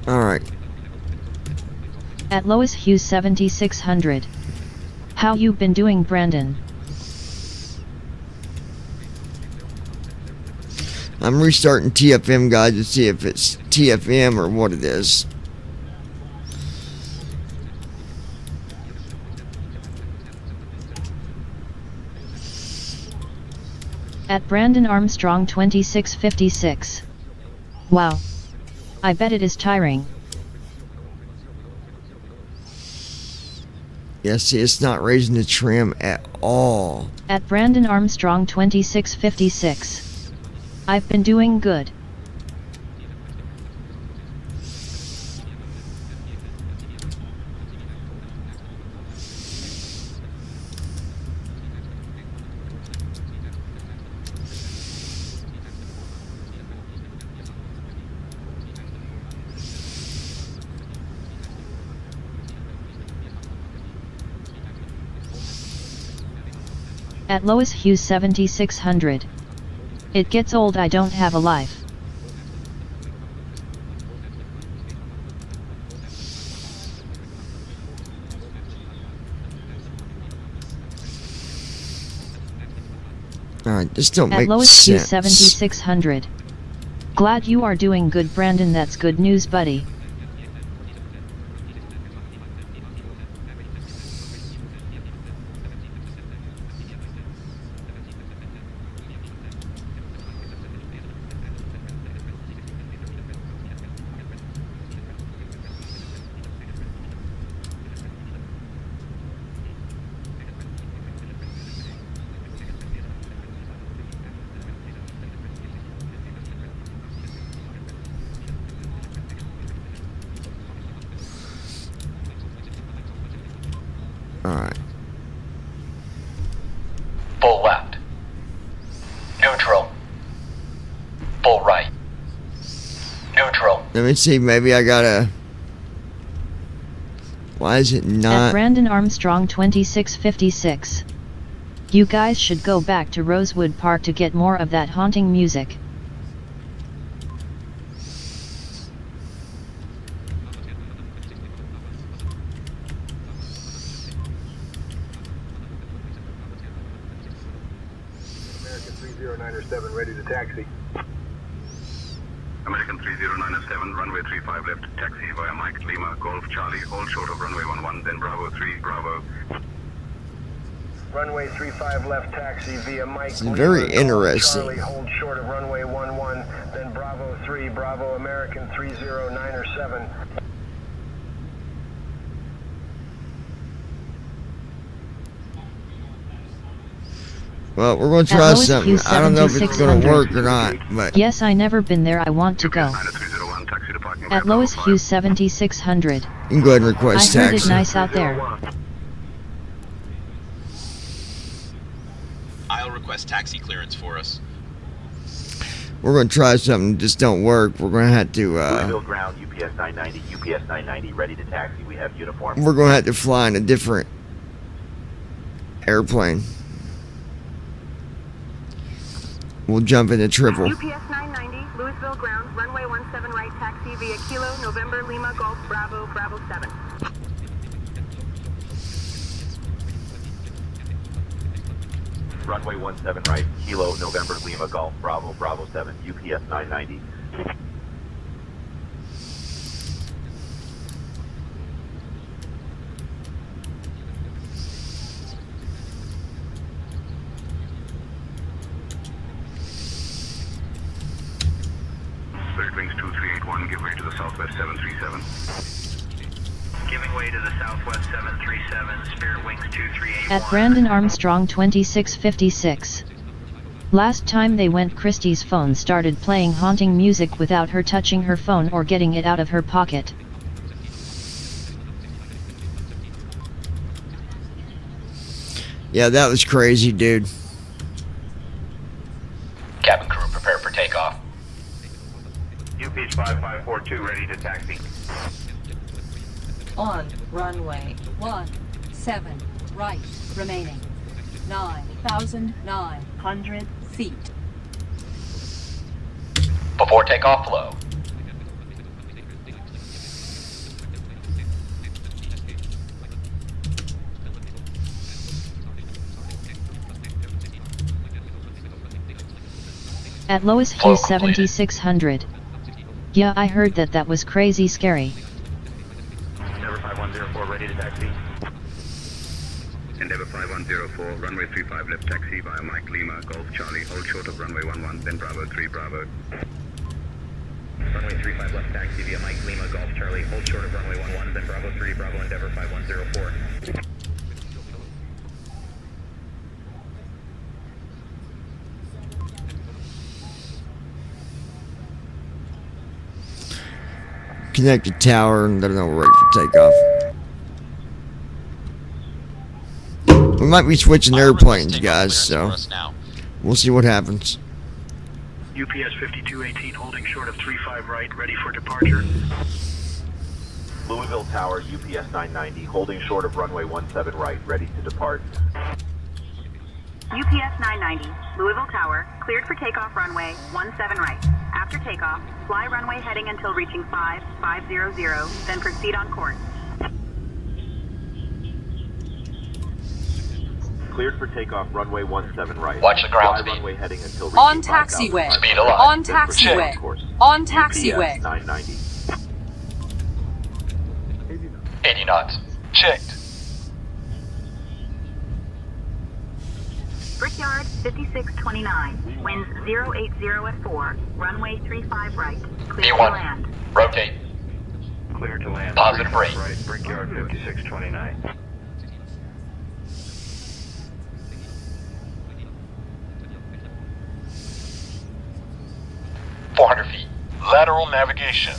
Alright. At Lois Hughes 7600. How you been doing, Brandon? I'm restarting TFM, guys, to see if it's TFM or what it is. At Brandon Armstrong 2656. Wow. I bet it is tiring. Yes, see, it's not raising the trim at all. At Brandon Armstrong 2656. I've been doing good. At Lois Hughes 7600. It gets old, I don't have a life. Alright, this don't At make lowest sense. Q7600. Glad you are doing good, Brandon. That's good news, buddy. Alright. Full left. Neutral. Full right. Neutral. Let me see, maybe I gotta... Why is it At not... Brandon Armstrong 2656. You guys should go back to Rosewood Park to get more of that haunting music. American 30907, ready to taxi. American 30907, runway 35 left, taxi via Mike Lima, Golf Charlie, hold short of runway 11, then Bravo 3, Bravo. Runway 35 left, taxi via Mike It's Lima, very Golf interesting. Charlie, hold short of runway 11, then Bravo 3, Bravo American 30907. Well, we're going to At try lowest something. I don't know if it's going to Q7600. work or not, but... Yes, I never been there. I want to go. At lowest Q7600. You can go ahead and request I heard taxi. it nice out there. I'll request taxi clearance for us. We're going to try something. Just don't work. We're going to have to... Louisville ground, UPS 990, UPS 990, ready to taxi. We have uniform. we're going to have to fly in a different airplane. We'll jump into triple. UPS 990, Louisville ground, runway 17 right, taxi via Kilo, November, Lima, Golf, Bravo, Bravo 7. Runway 17 right, Kilo, November, Lima, Golf, Bravo, Bravo 7, UPS 990. Spirit Wings 2381, give way to the southwest 737. Giving way to the southwest 737, Spirit Wings 2381. At Brandon Armstrong 2656. Last time they went, Christie's phone started playing haunting music without her touching her phone or getting it out of her pocket. Yeah, that was crazy, dude. Cabin crew, prepare for takeoff. UPH 5542, ready to taxi. On runway 17 right, remaining 9,900 feet. Before takeoff, flow. At lowest Q7600. Yeah, I heard that was crazy scary. Endeavour 5104, ready to taxi. Endeavour 5104, runway 35 left, taxi via Mike Lima, Golf Charlie, hold short of runway 11, then Bravo 3, Bravo. Runway 35 left, taxi via Mike Lima, Golf Charlie, hold short of runway 11, then Bravo 3, Bravo Endeavour 5104. Connected tower, and they're not ready for takeoff. We might be switching airplanes, guys, so we'll see what happens. UPS 5218, holding short of 35 right, ready for departure. Louisville Tower, UPS 990, holding short of runway 17 right, ready to depart. UPS 990, Louisville Tower, cleared for takeoff runway 17 right. After takeoff, fly runway heading until reaching 5500, then proceed on course. Cleared for takeoff, runway 17 right. Watch the ground Fly speed. runway heading until On reaching 5,000. taxiway. Speed alive. On Good for taxiway. takeoff course. On UPS taxiway. 990. 80 knots. Checked. Brickyard 5629. Winds 080 at 4. Runway 35 right. Clear to B1. land. Rotate. Clear to land. Positive rate. Right, Brickyard 5629. feet. Lateral navigation.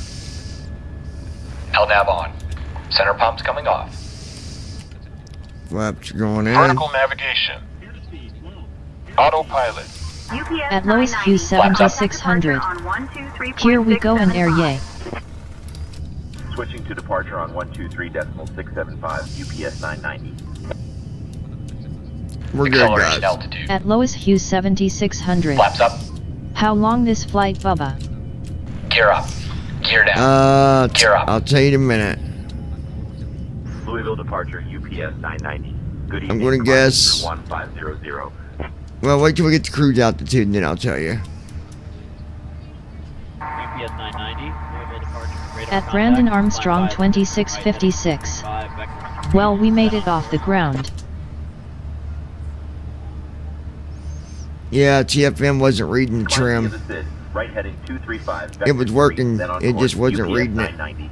LNAV on. Center pumps coming off. Flaps going in. Vertical navigation. Autopilot. At lowest Q 7600. Here we go in air yay. Switching to departure on 123.675, UPS 990. We're good, Acceleration guys. altitude. At lowest Q 7600. Flaps up. How long this flight, Bubba? Gear up. Gear down. Gear up. I'll tell you in a minute. Louisville departure, UPS 990. Good I'm evening. gonna guess. 1500. Well, wait till we get to cruise altitude and then I'll tell you. UPS 990, Louisville departure. Radar At Brandon Armstrong 2656. Well, we made it off the ground. Yeah, TFM wasn't reading the trim. Right heading 235. It was working, then on it course, just wasn't UPS reading it. 990.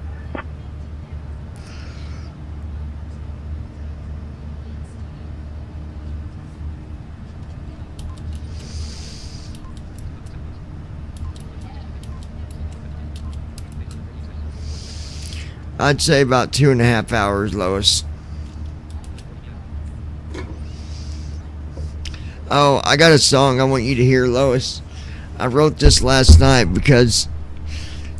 I'd say about 2.5 hours, Lois. Oh, I got a song I want you to hear, Lois. I wrote this last night because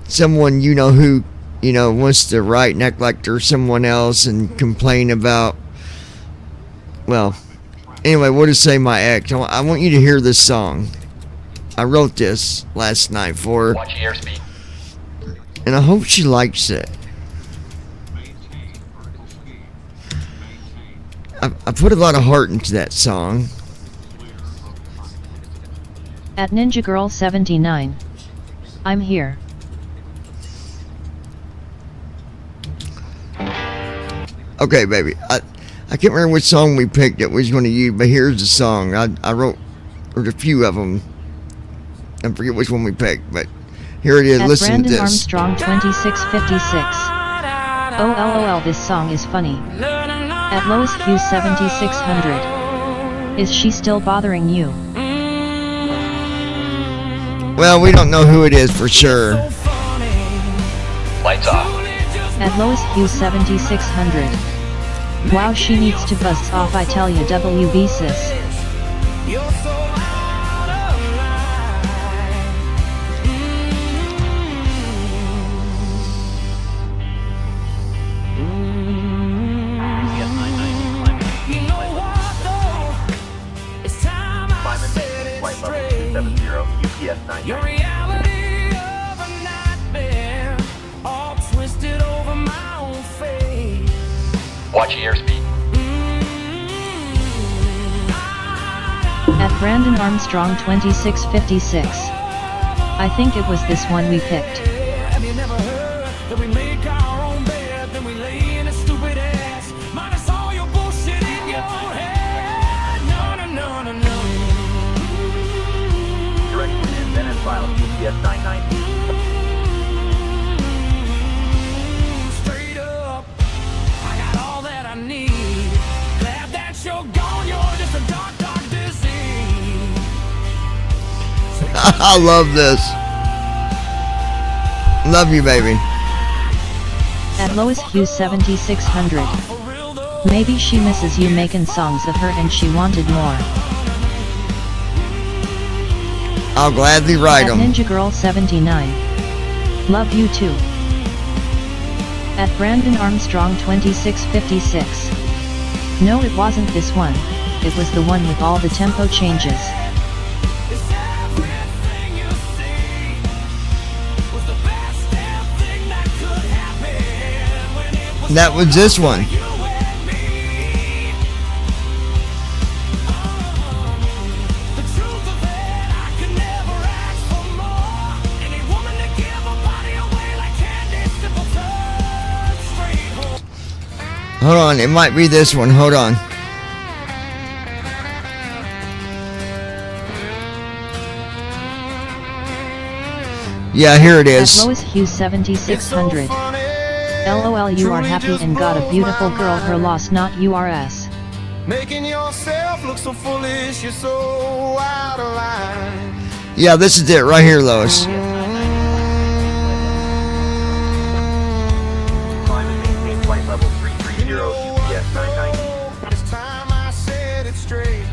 someone who, wants to write and act like they're someone else and complain about, well, anyway, we'll just say my ex. I want you to hear this song. I wrote this last night for her. Watch your airspeed. And I hope she likes it. I put a lot of heart into that song. At Ninja Girl 79. I'm here. Okay, baby. I can't remember which song we picked that we was going to use, but here's the song. I wrote, there's a few of them. I forget which one we picked, but here it is. At Listen Brandon to this. Armstrong 2656. Oh lol, this song is funny. At lowest Q 7600. Is she still bothering you? Well, we don't know who it is for sure. Lights off. At lowest Q 7600. Wow, she needs to bust off, I tell you, WB sis. UPS 990. Your reality of a nightmare, all twisted over my own face. Watch your airspeed. At Brandon Armstrong 2656. I think it was this one we picked. Have you never heard that we make our own bed, then we lay in a stupid ass, minus all your bullshit in your head? No, no, no, no, no. Direction is then as filed, UPS 990. Straight up, I got all that I need. Glad that you're gone, you're just a dark, dark disease. I love this. Love you, baby. At lowest Q 7600. Maybe she misses you making songs of her and she wanted more. I'll gladly write At them. Ninja Girl 79. Love you too. At Brandon Armstrong 2656. No, it wasn't this one. It was the one with all the tempo changes. That was this one. Hold on, it might be this one. Hold on. Yeah, here it is. At Lois Hughes 7600. LOL, you are happy and got a beautiful girl. Her loss, not yours. Making yourself look so foolish, you're so out of line. Yeah, this is it right here, Lois. Climb and maintain flight level 330, UPS 990. It's time I said it straight.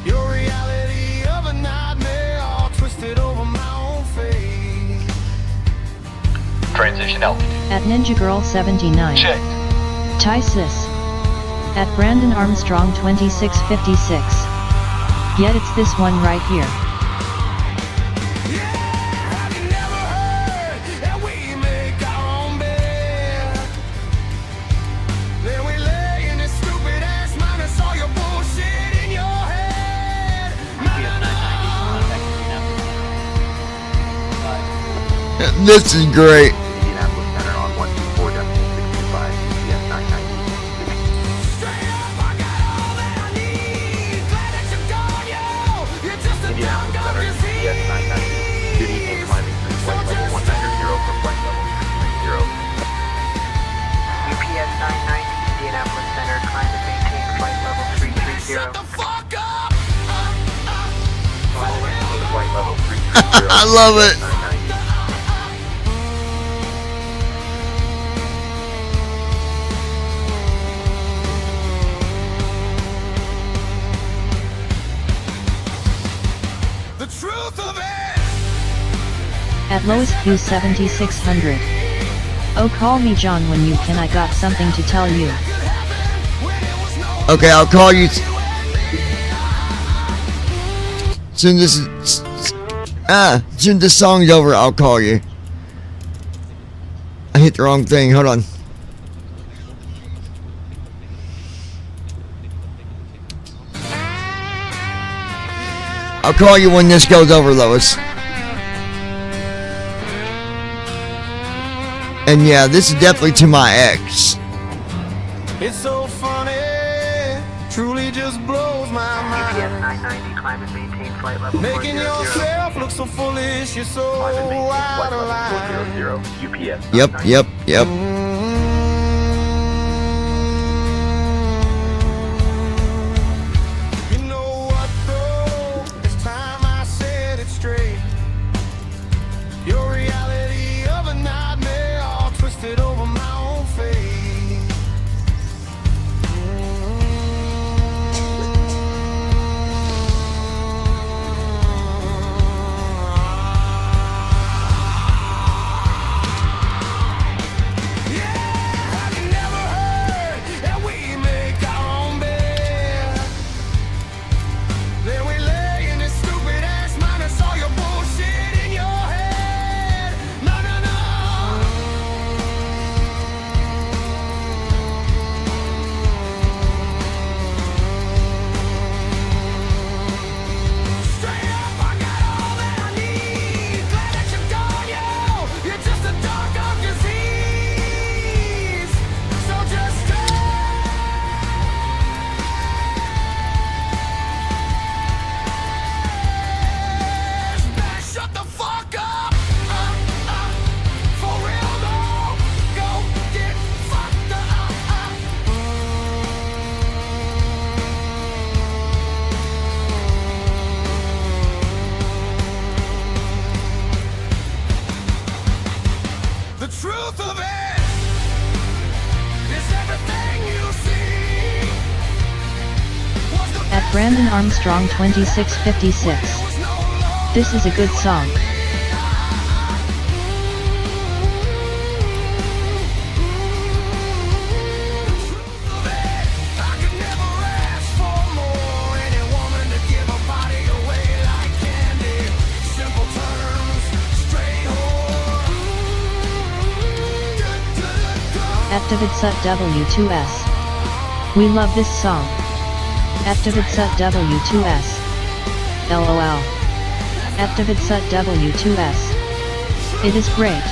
Your reality of a nightmare, all twisted over my own face. Transition altitude. At Ninja Girl 79. Checked. Tysis. At Brandon Armstrong 2656. Yet it's this one right here. This is great. Indianapolis Center on 124.625, UPS 990. Indianapolis Center, UPS 990. Good evening, climbing through flight level 190 for flight level 330. UPS 990, Indianapolis Center, climb and maintain flight level 330. Flight level 330. I love it. At Lois Hughes 7600. Oh, call me John when you can. I got something to tell you. Okay, I'll call you. Soon this song's over, I'll call you. I hit the wrong thing. Hold on. I'll call you when this goes over, Lois. And yeah, this is definitely to my ex. It's so funny, truly just blows my mind. UPS 990, climb and maintain flight level 400. Making yourself look so foolish, you're so out of line. 400, UPS. Yep. You know what though, it's time I said it straight. Your reality of a nightmare, all twisted over my own face. At Brandon Armstrong 2656. This is a good song. At David Sut W2S. We love this song. At David Sut W2S. LOL. At David Sut W2S. It is great.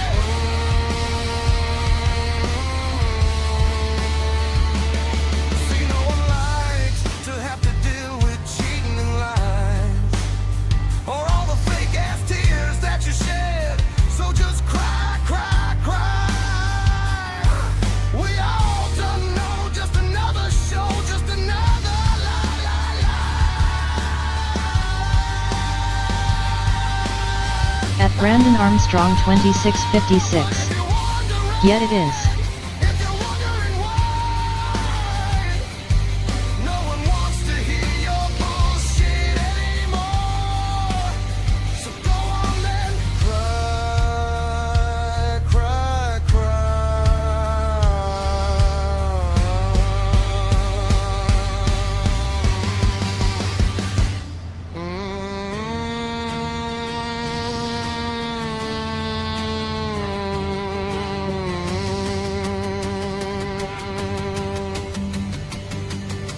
Brandon Armstrong 2656. Yet it is.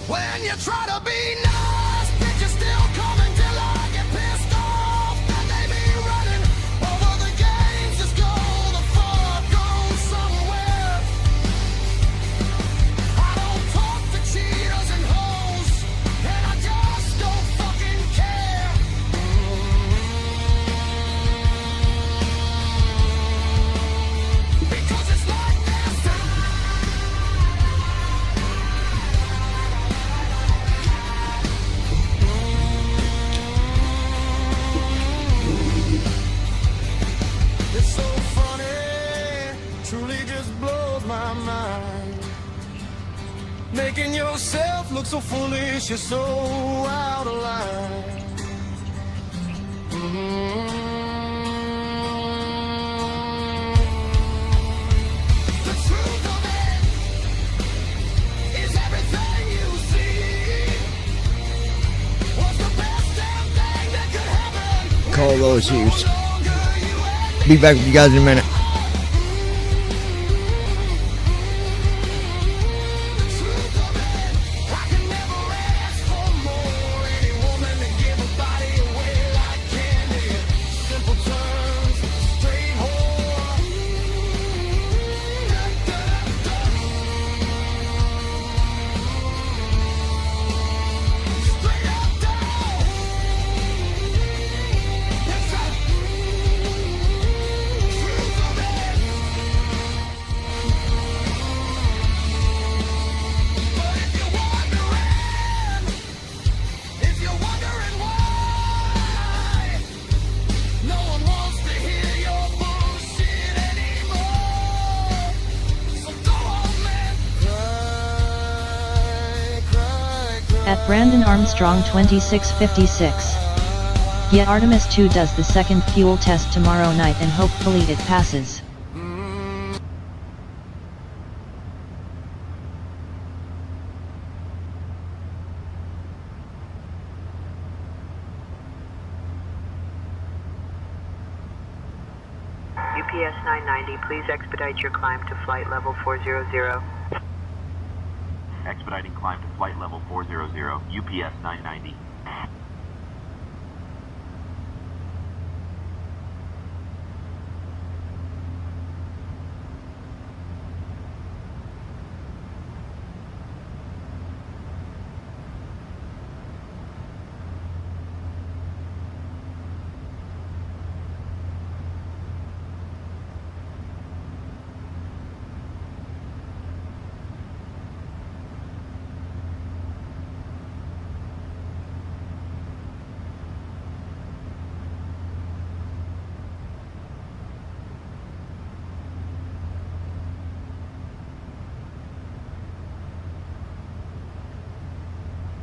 When you try to be nice, pictures still coming till I get pissed off. Then they be running over the games. Just go the fuck on somewhere. I don't talk to cheaters and hoes, and I just don't fucking care. Because it's like this. It's so funny, truly just blows my mind. Making yourself look so foolish, you're so out of line. The truth of it is everything you see was the best damn thing that could happen. Call those Hughes. Be back with you guys in a minute. At Brandon Armstrong 2656. Yet Artemis 2 does the second fuel test tomorrow night and hopefully it passes. UPS 990, please expedite your climb to flight level 400. Expediting climb to flight level 400, UPS 990.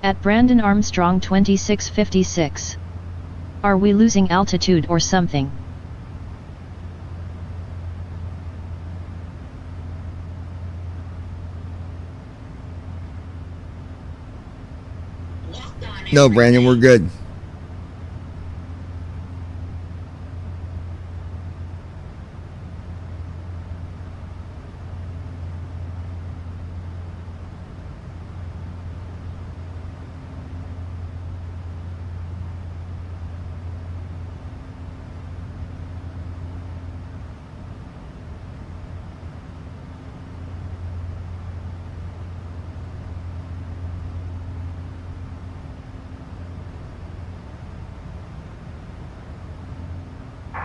At Brandon Armstrong 2656. Are we losing altitude or something? No, Brandon, we're good.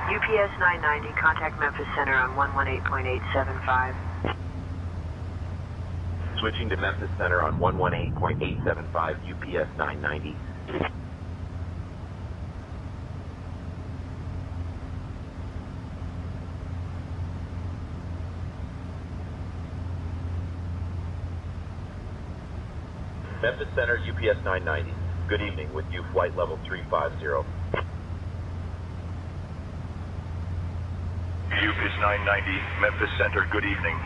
UPS 990, contact Memphis Center on 118.875. Switching to Memphis Center on 118.875, UPS 990. Memphis Center, UPS 990. Good evening, with you flight level 350. UPS 990, Memphis Center, good evening.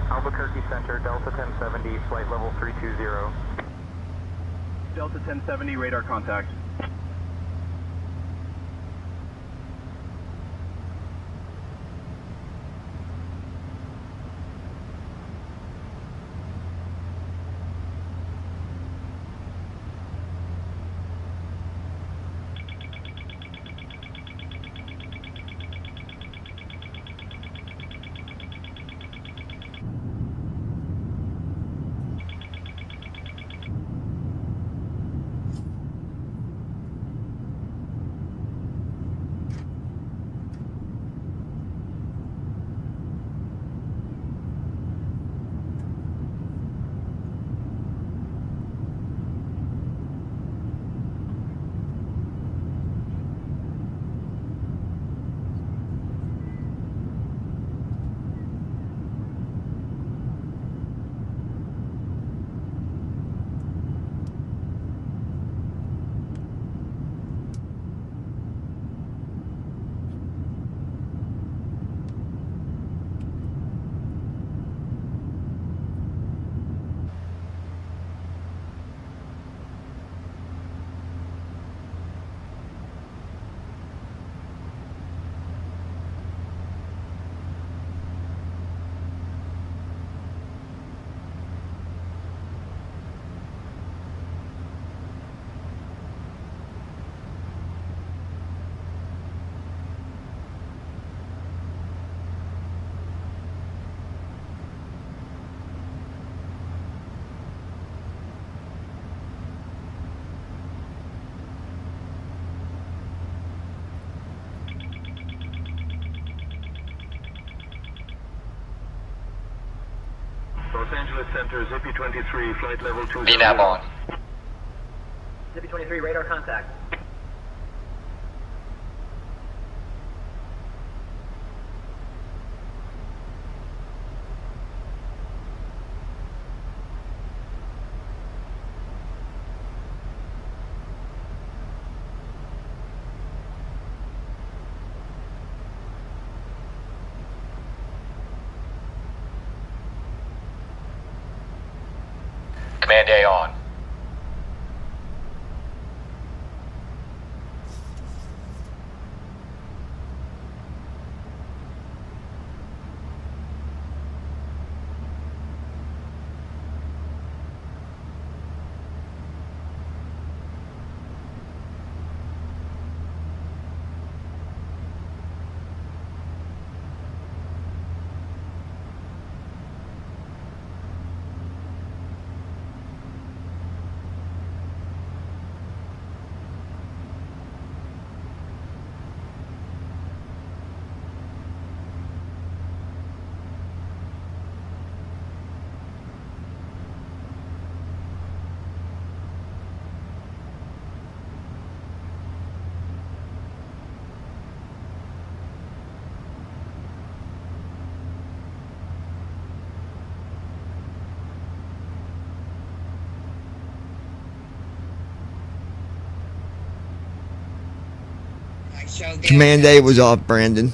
Albuquerque Center, Delta 1070, flight level 320. Delta 1070, radar contact. Los Angeles Center, Zippy 23, flight level 200. VNAV on. Zippy 23, radar contact. Command A on. Command A was off, Brandon.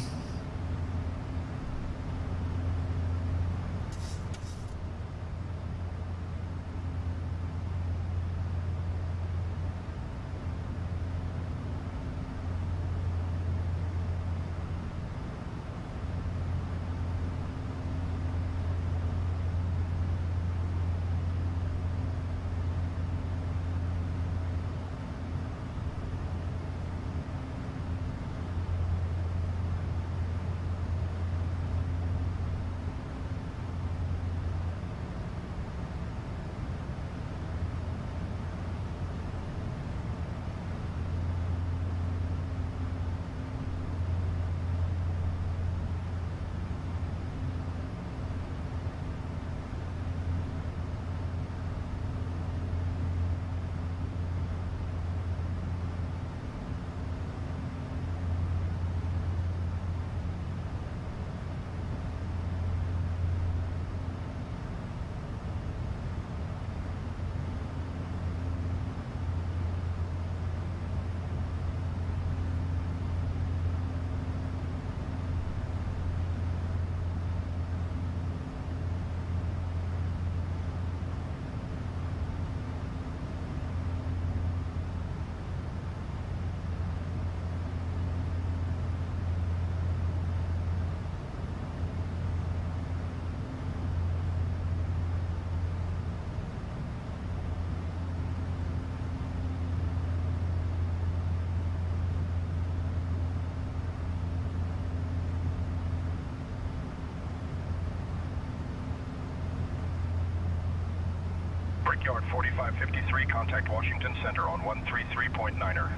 Brickyard 4553, contact Washington Center on 133.9er.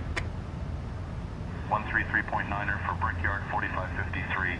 133.9er for Brickyard 4553.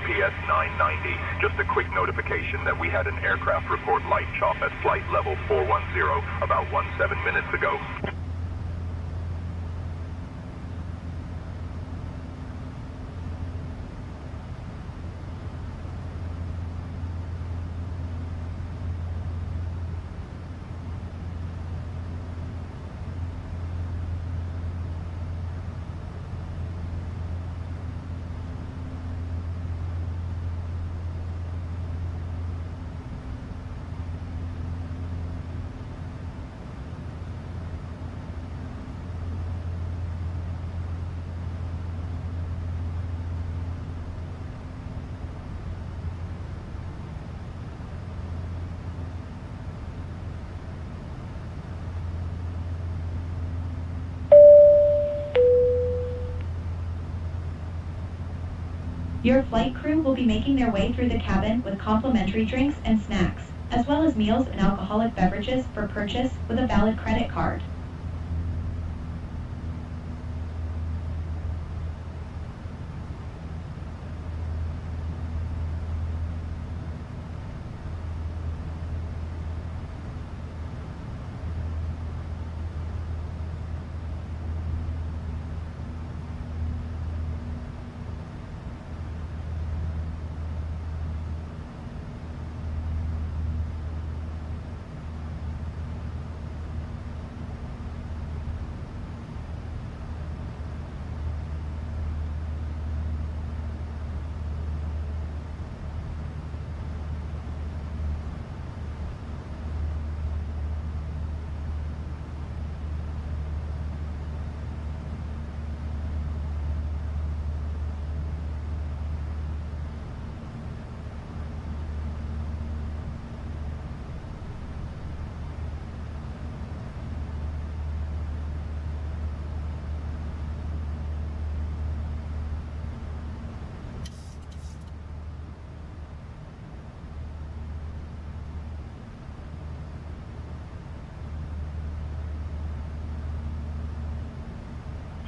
UPS 990, just a quick notification that we had an aircraft report light chop at flight level 410 about 17 minutes ago. Your flight crew will be making their way through the cabin with complimentary drinks and snacks, as well as meals and alcoholic beverages for purchase with a valid credit card.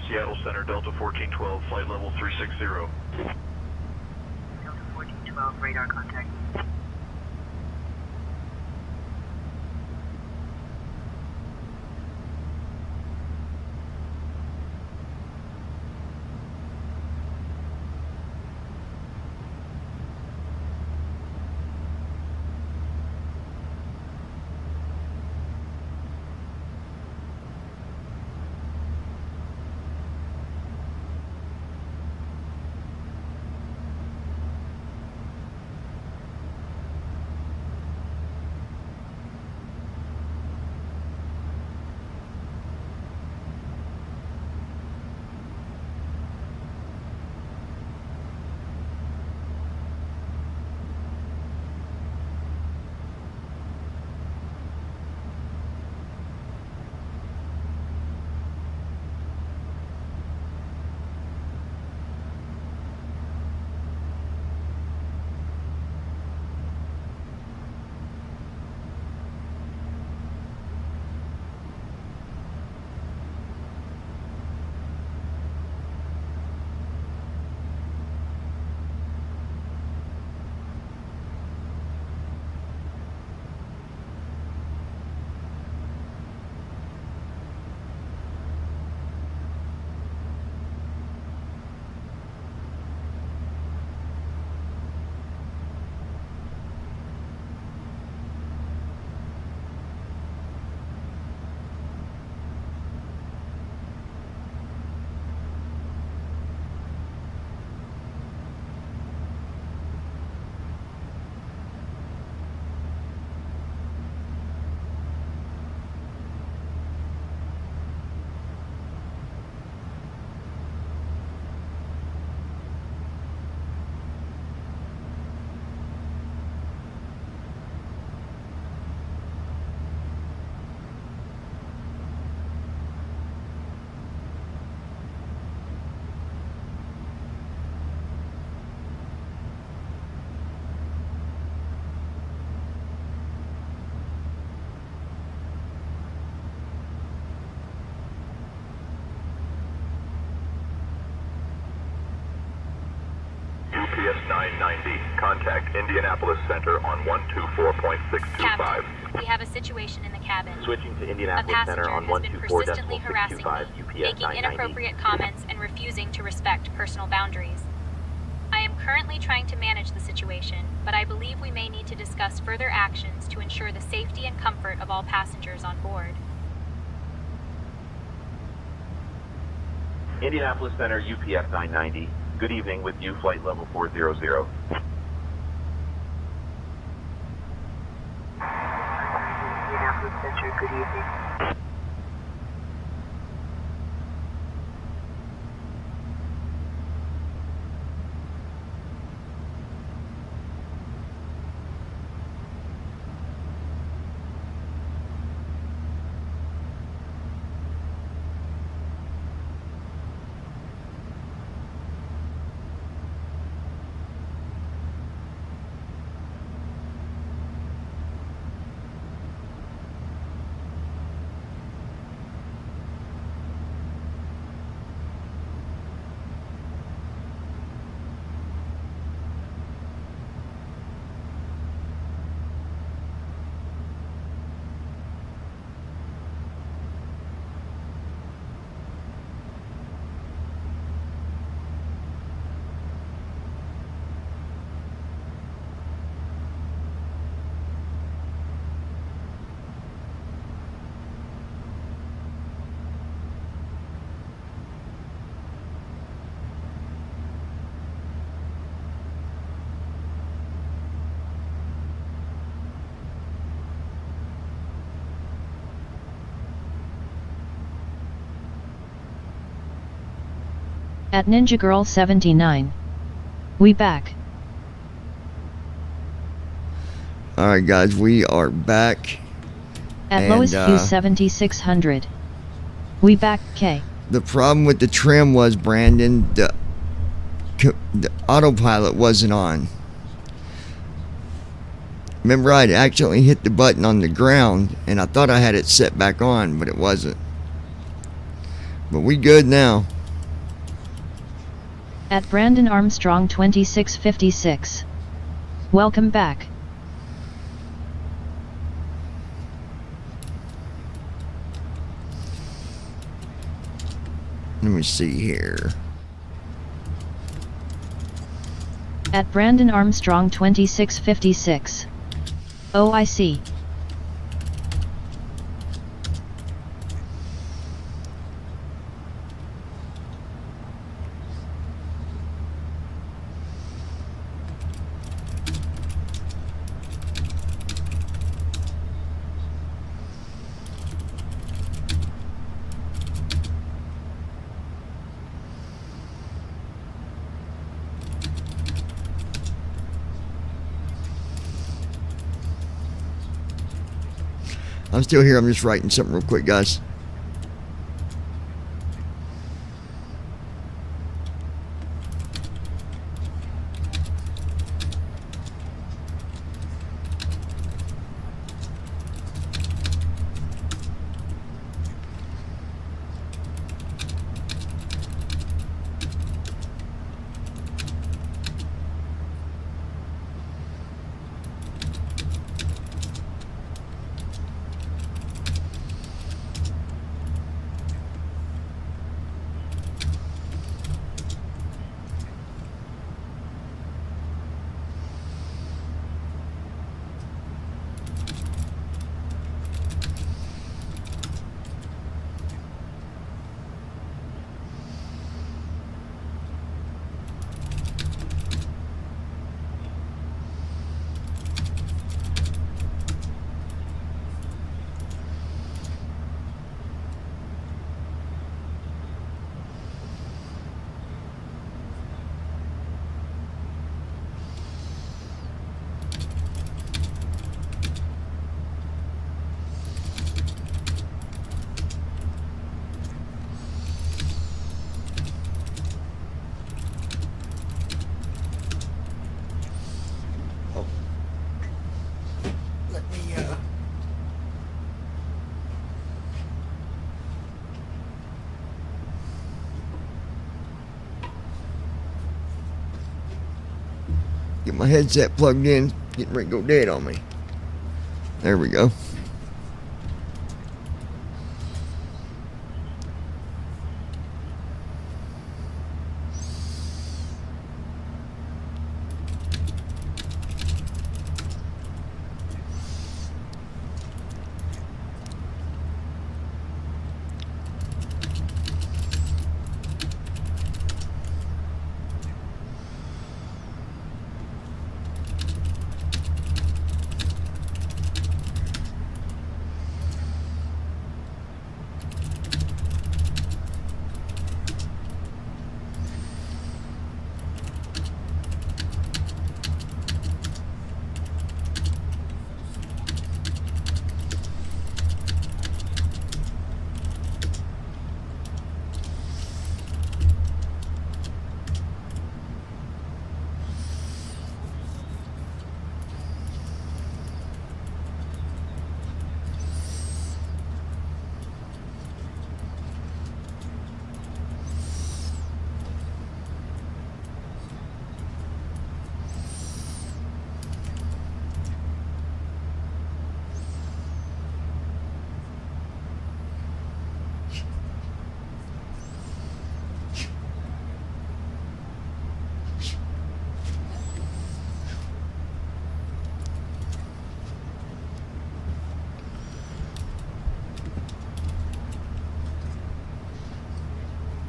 Seattle Center, Delta 1412, flight level 360. Delta 1412, radar contact. 990. Contact Indianapolis Center on 124.625. Captain, we have a situation in the cabin. Switching to A Indianapolis Center passenger on has been persistently 124.625 harassing me, UPS making 990. inappropriate comments and refusing to respect personal boundaries. I am currently trying to manage the situation, but I believe we may need to discuss further actions to ensure the safety and comfort of all passengers on board. Indianapolis Center, UPS 990. Good evening, with you, flight level 400. Indianapolis Center, good evening. At Ninja Girl 79. We back. Alright guys, we are back. At lowest Q 7600. We back, K. The problem with the trim was, Brandon, the autopilot wasn't on. Remember, I'd actually hit the button on the ground, and I thought I had it set back on, but it wasn't. But we good now. At Brandon Armstrong 2656. Welcome back. Let me see here. At Brandon Armstrong 2656. Oh, I see. I'm still here. I'm just writing something real quick, guys. Get my headset plugged in. Getting ready to go dead on me. There we go.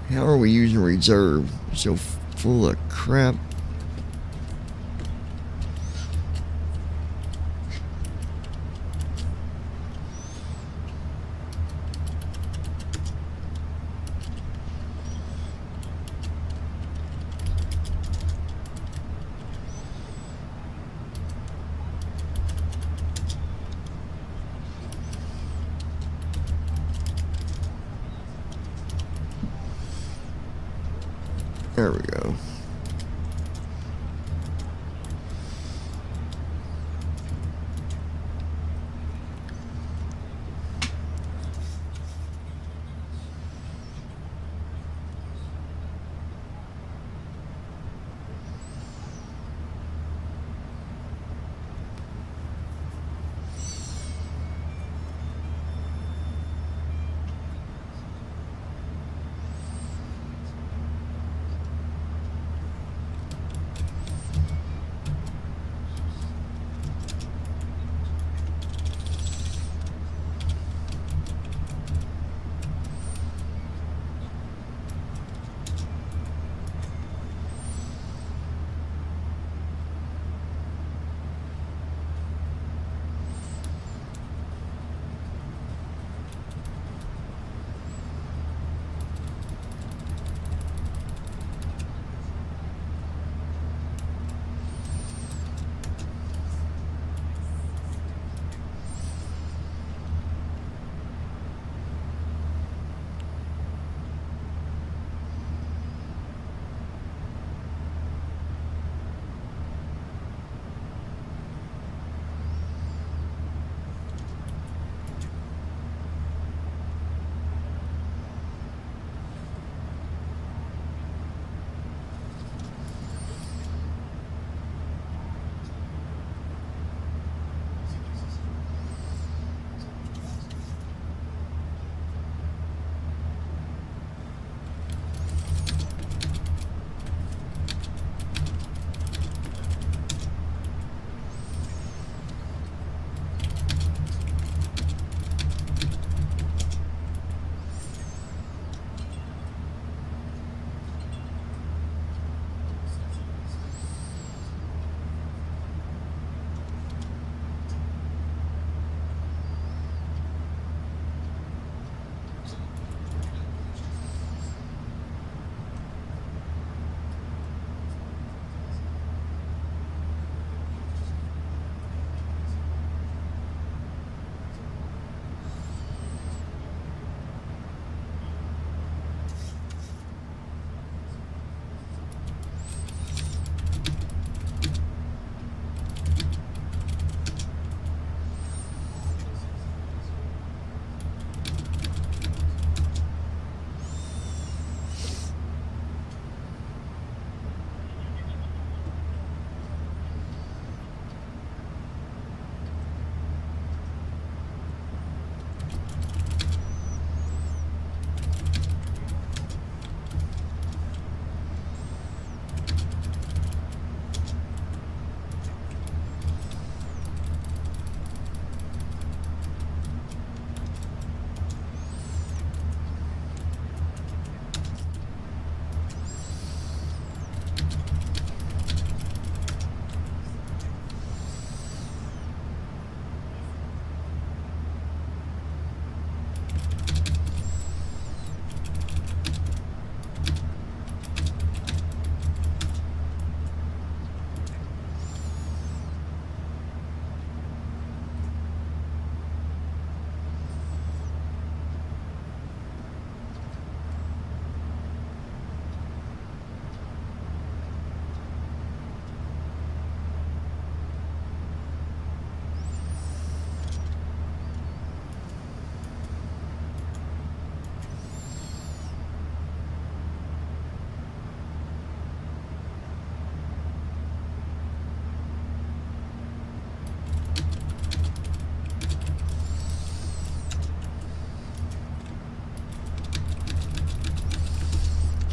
How are we using reserve? So full of crap. There we go.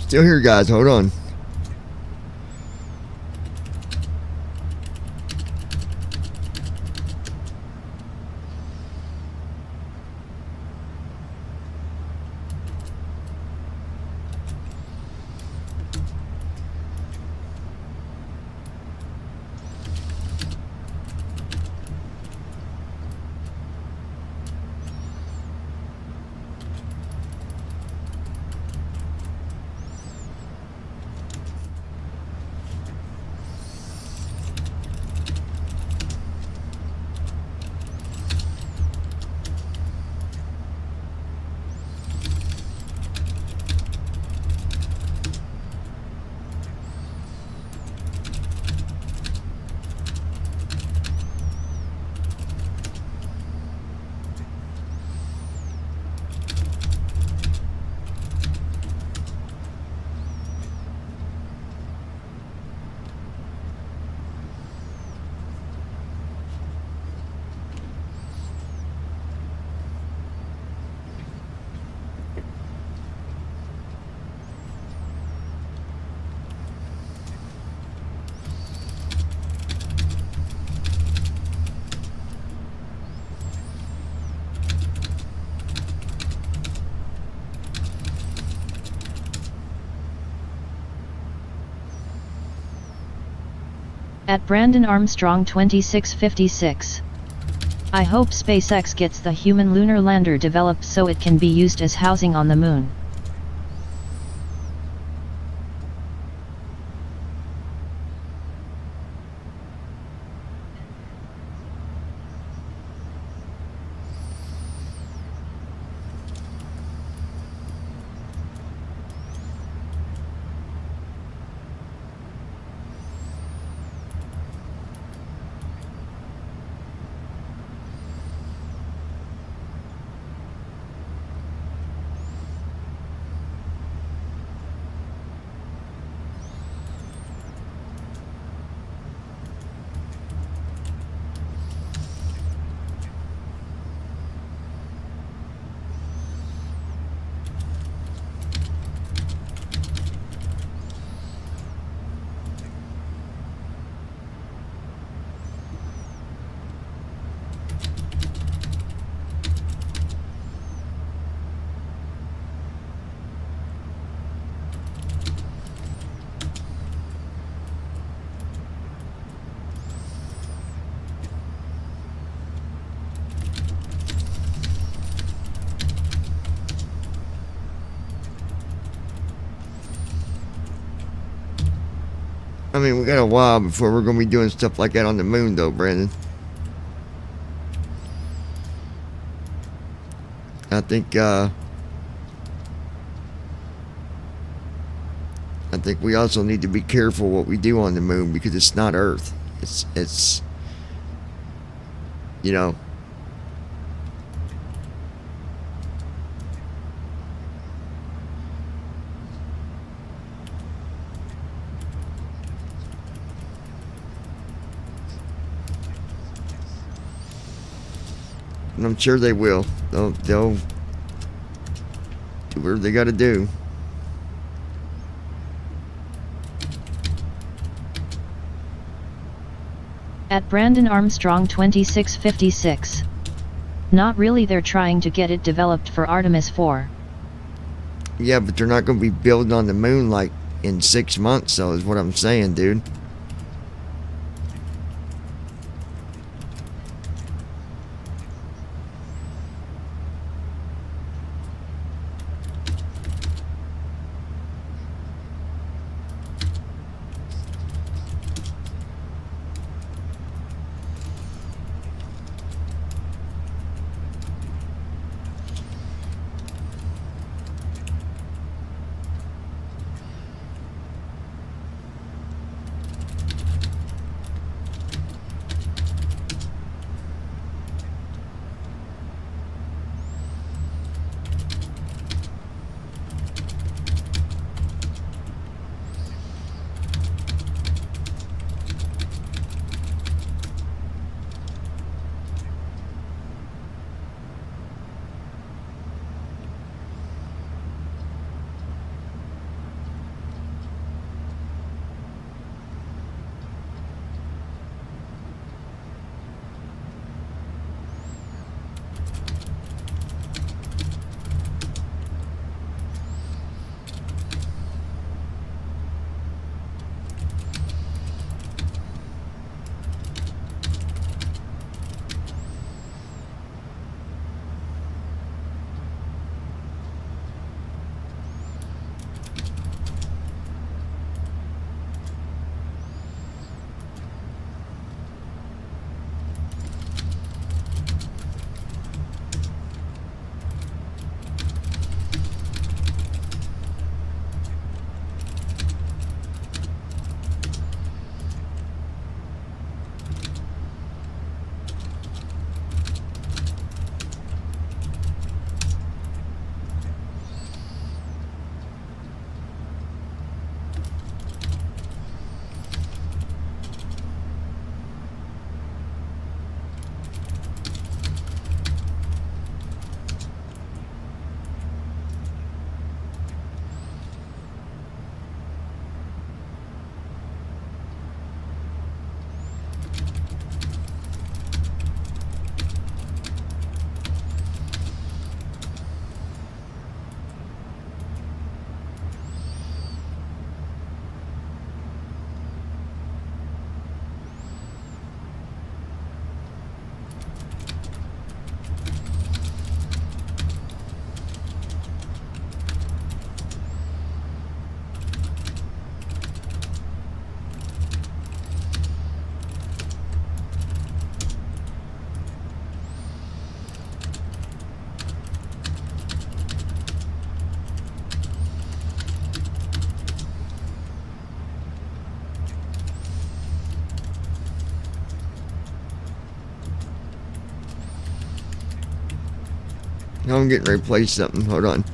Still here, guys. Hold on. At Brandon Armstrong 2656. I hope SpaceX gets the human lunar lander developed so it can be used as housing on the moon. I mean, we got a while before we're going to be doing stuff like that on the moon, though, Brandon. I think we also need to be careful what we do on the moon because it's not Earth. It's you know. And I'm sure they will. They'll do whatever they got to do. At Brandon Armstrong 2656. Not really, they're trying to get it developed for Artemis 4. Yeah, but they're not going to be building on the moon like in 6 months, so is what I'm saying, dude. I'm getting ready to play something. Hold on.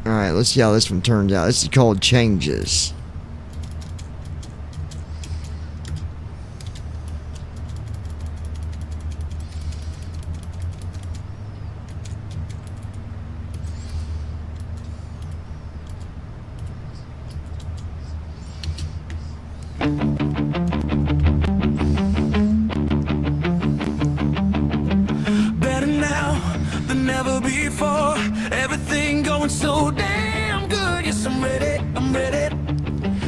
Alright, let's see how this one turns out. This is called Changes. Better now than never before. Everything going so damn good. Yes, I'm ready. I'm ready.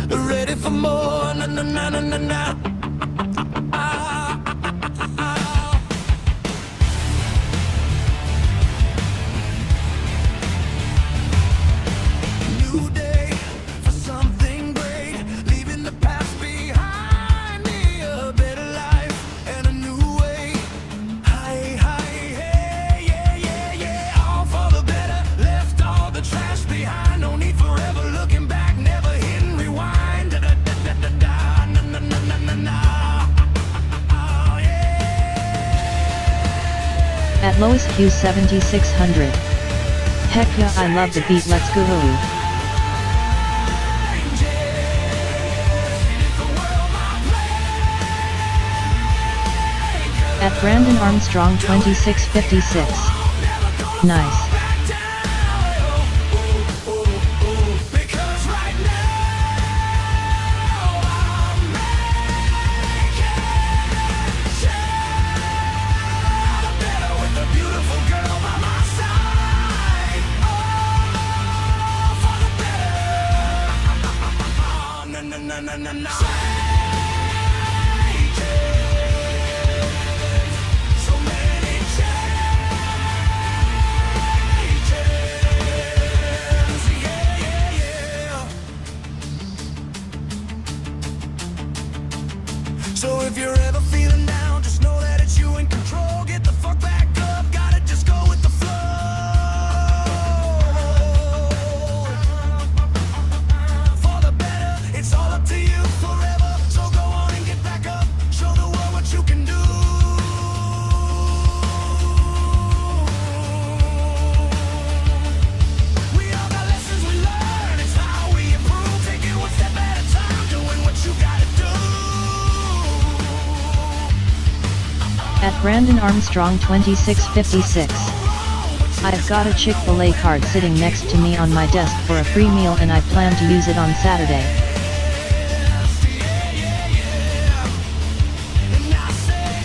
Ready for more. Na na na na na na. New day for something great. Leaving the past behind me. A better life and a new way. Hi, hi, hey, yeah, yeah, yeah. All for the better. Left all the trash behind. No need for ever looking back. Never hitting rewind. Da da da da da da. Na na na na na na. Oh, yeah. At Lois Q 7600. Heck yeah, I love the beat, let's go. At Brandon Armstrong 2656. Nice. Na na na na. So many changes. Yeah, yeah, yeah. So if you're ever feeling down, just know that it's you in control. Get the fuck back up. Gotta just go with the flow. For the better, it's all up to you forever. So go on and get back up. Show the world what you can do. We all got lessons we learn. It's how we improve. Take it one step at a time. Doing what you gotta do. At Brandon Armstrong 2656. I've got a Chick-fil-A card sitting next to me on my desk for a free meal and I plan to use it on Saturday. And I say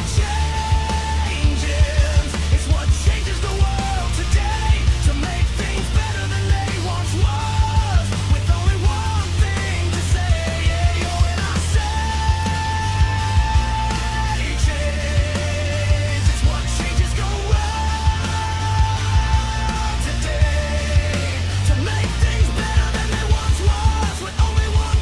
changes. It's what changes the world today. To make things better than they once was. With only one thing to say. Yeah, yo, and I say change. It's what changes the world today. To make things better than they once was. With only one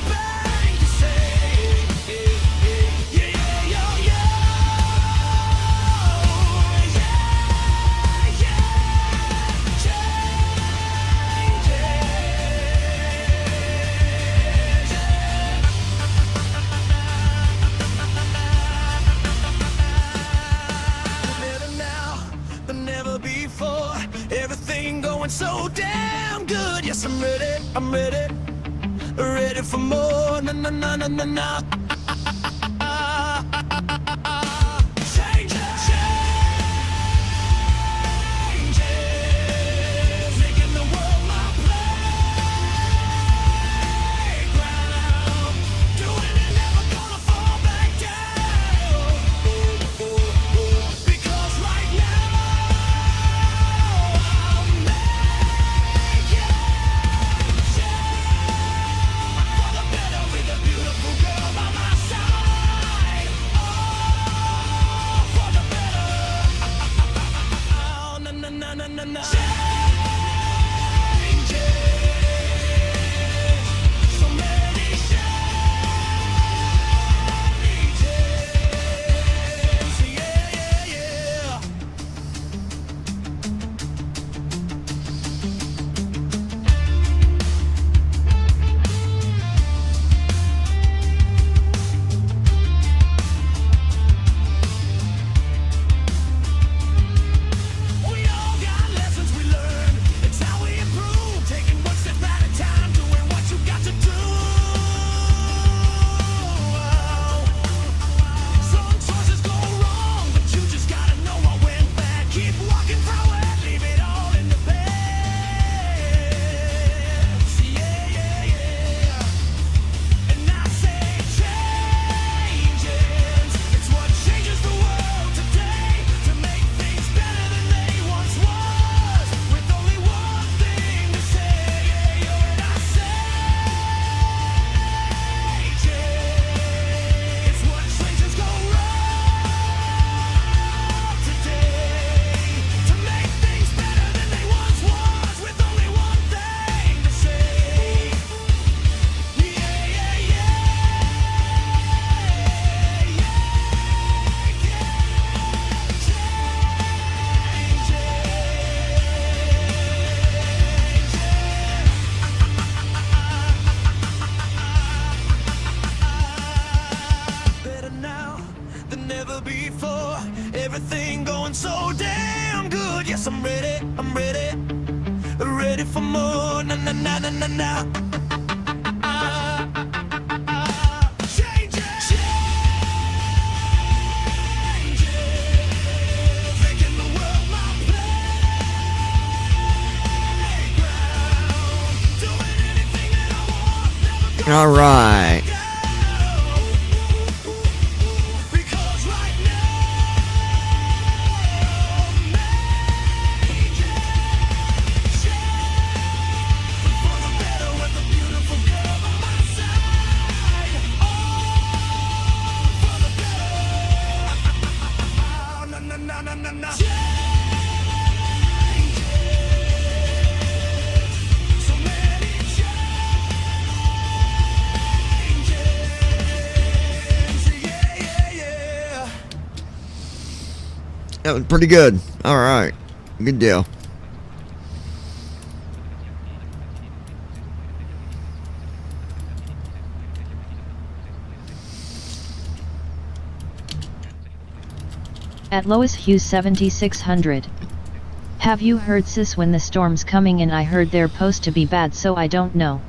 going so damn good. Yes, I'm ready, ready for more. Na na na na na na. Changes, changes, making the world my playground. Doing it, never gonna fall back down. Because right now I'm making change for the better with a beautiful girl by my side. Oh, for the better. Oh, na na na na na na. Changes, so many changes. Yeah, yeah, yeah. We all got lessons we learn. It's how we improve. Taking one step at a time, doing what you got to do. Some choices go wrong, but you just gotta know what went bad. Keep walking through it, leave it all in the past. Yeah, yeah, yeah. And I say changes. It's what changes the world today to make things better than they once was. With only one thing to say, yeah, yeah. And I say changes. It's what changes go wrong today to make things better than they once was. With only one thing to say, yeah, yeah, yeah. Better now than never before. Everything going so damn good. Yes, I'm ready, ready for more. Na na na na na na. Changes, changes, making the world my playground. Doing anything that I want, never All right. because right now for the better with a beautiful girl by my side. Oh, for the better. Na na na na na na. Changes, so many changes. Yeah, yeah, yeah. That was pretty good. All right. Good deal. At Lois Hughes 7600. Have you heard sis when the storm's coming in? I heard they're supposed to be bad, so I don't know.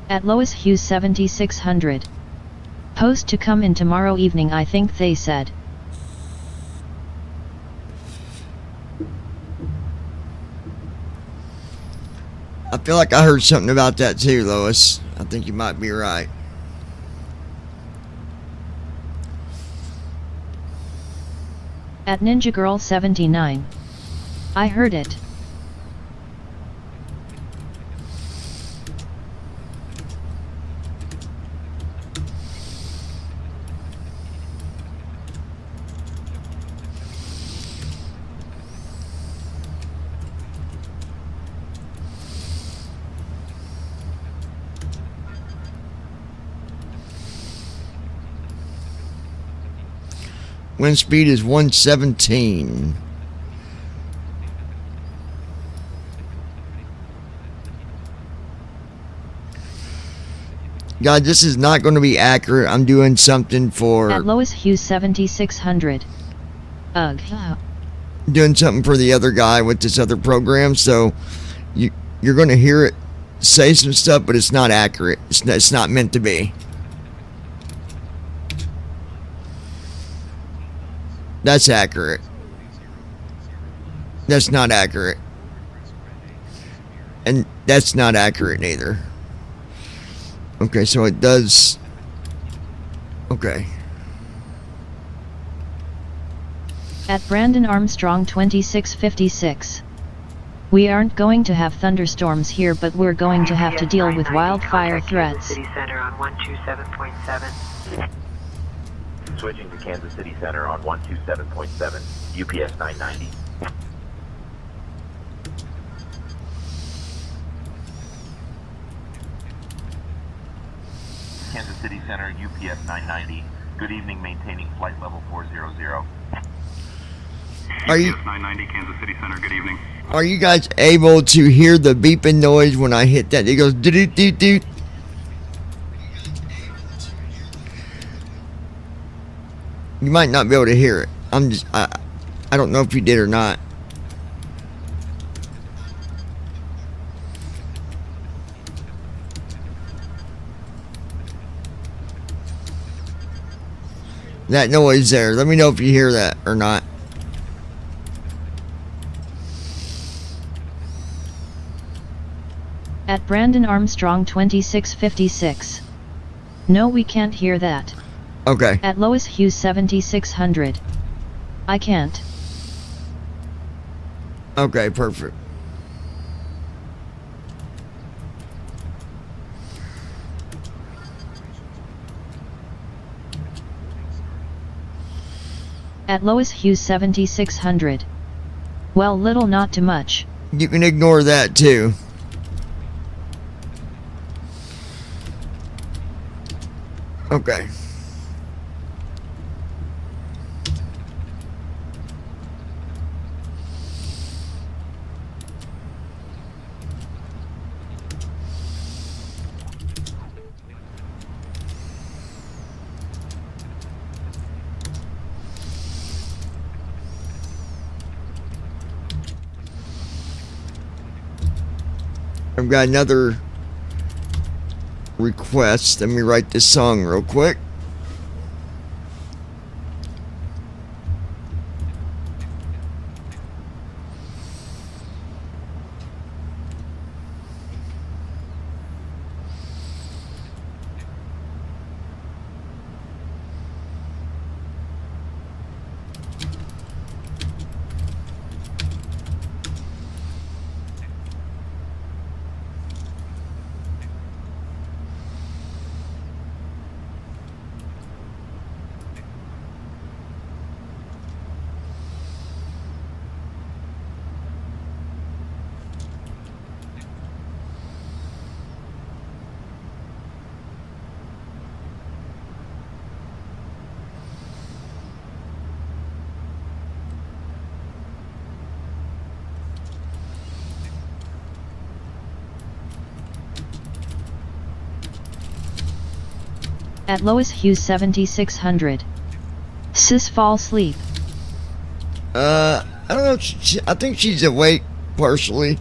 At Lois Hughes 7600. Post to come in tomorrow evening, I think they said. I feel like I heard something about that too, Lois. I think you might be right. At Ninja Girl 79. I heard it. Wind speed is 117. God, this is not going to be accurate. I'm doing something for... At Lois Hughes 7600. Ugh. Doing something for the other guy with this other program, so you're going to hear it say some stuff, but it's not accurate. It's not meant to be. That's accurate. That's not accurate. And that's not accurate neither. Okay, so it does... Okay. At Brandon Armstrong 2656. We aren't going to have thunderstorms here, but we're going to have to deal with wildfire threats. City Center on 127.7. Switching to Kansas City Center on 127.7, UPS 990. Kansas City Center, UPS 990. Good evening, maintaining flight level 400. Are you... UPS 990, Kansas City Center, good evening. Are you guys able to hear the beeping noise when I hit that? It goes doot-doot-doot-doot. You might not be able to hear it. I don't know if you did or not. That noise there. Let me know if you hear that or not. At Brandon Armstrong 2656. No, we can't hear that. Okay. At Lois Hughes 7600. I can't. Okay, perfect. At Lois Hughes 7600. Well, little not too much. You can ignore that too. Okay. I've got another request. Let me write this song real quick. At Lois Hughes 7600. Sis fall asleep. I don't know. I think she's awake partially.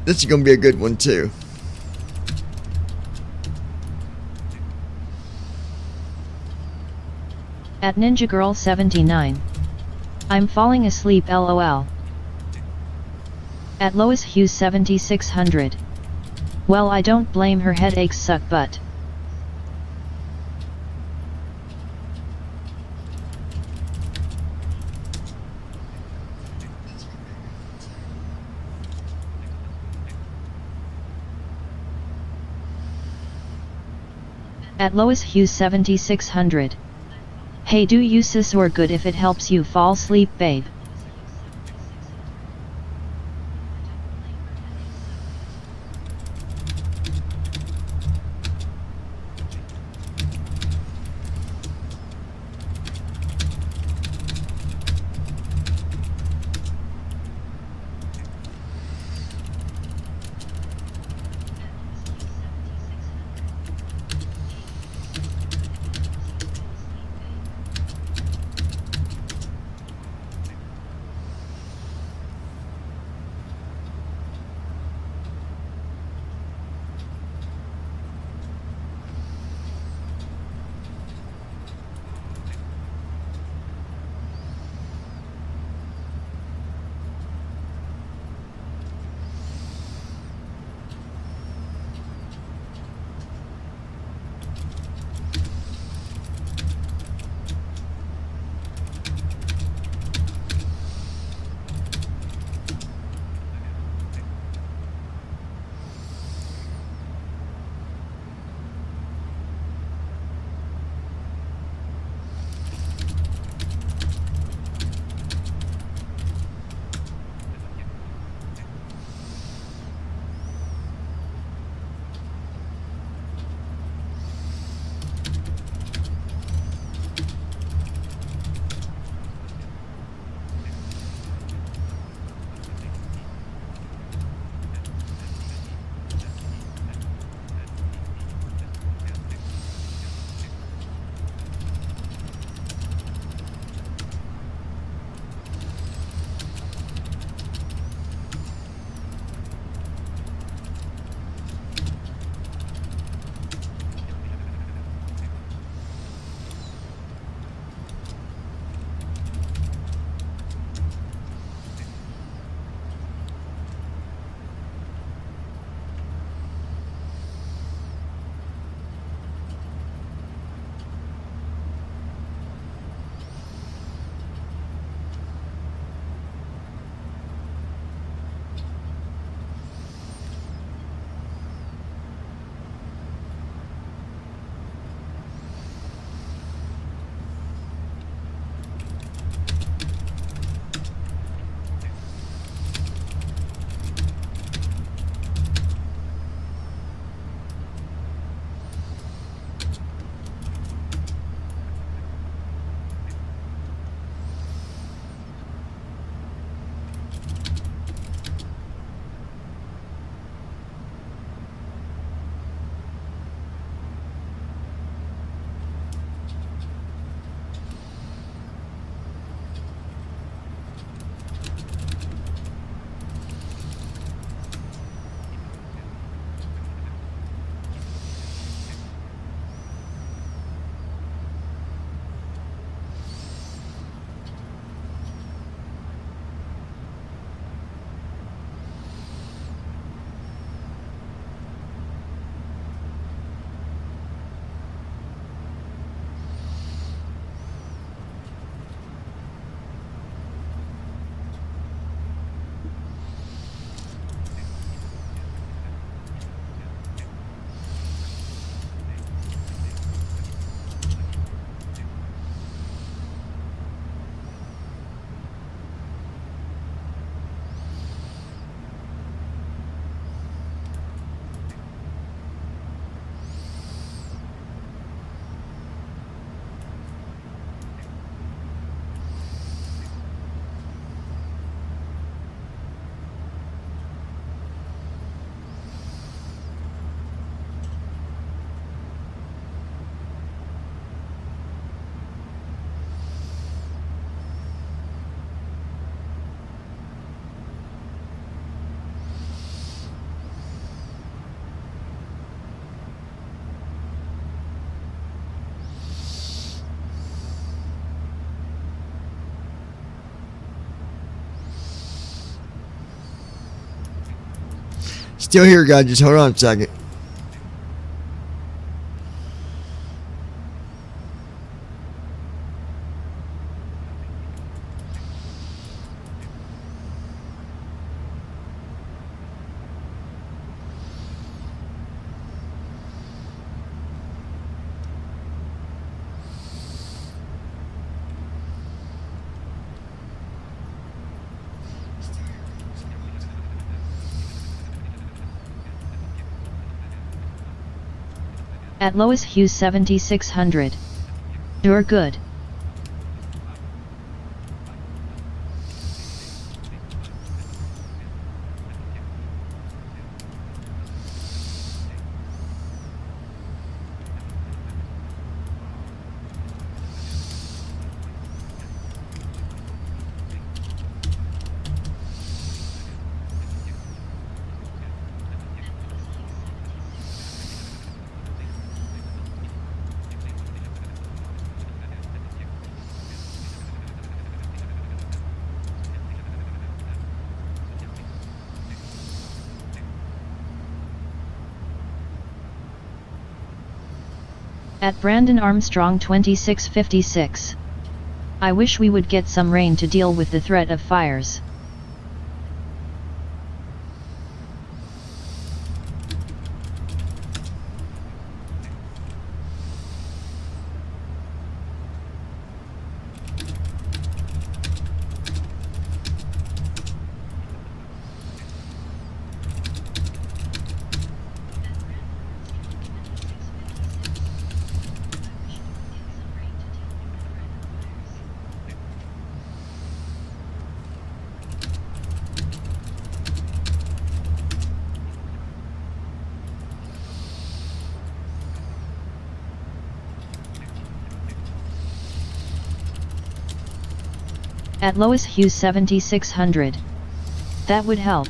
This is going to be a good one too. At Ninja Girl 79. I'm falling asleep LOL. At Lois Hughes 7600. Well, I don't blame her, headaches suck butt. At Lois Hughes 7600. Hey, do you sis or good if it helps you fall sleep, babe? Still here, guys. Just hold on a second. At Lois Hughes 7600. You're good. At Brandon Armstrong 2656. I wish we would get some rain to deal with the threat of fires. At Lois Hughes 7600. That would help.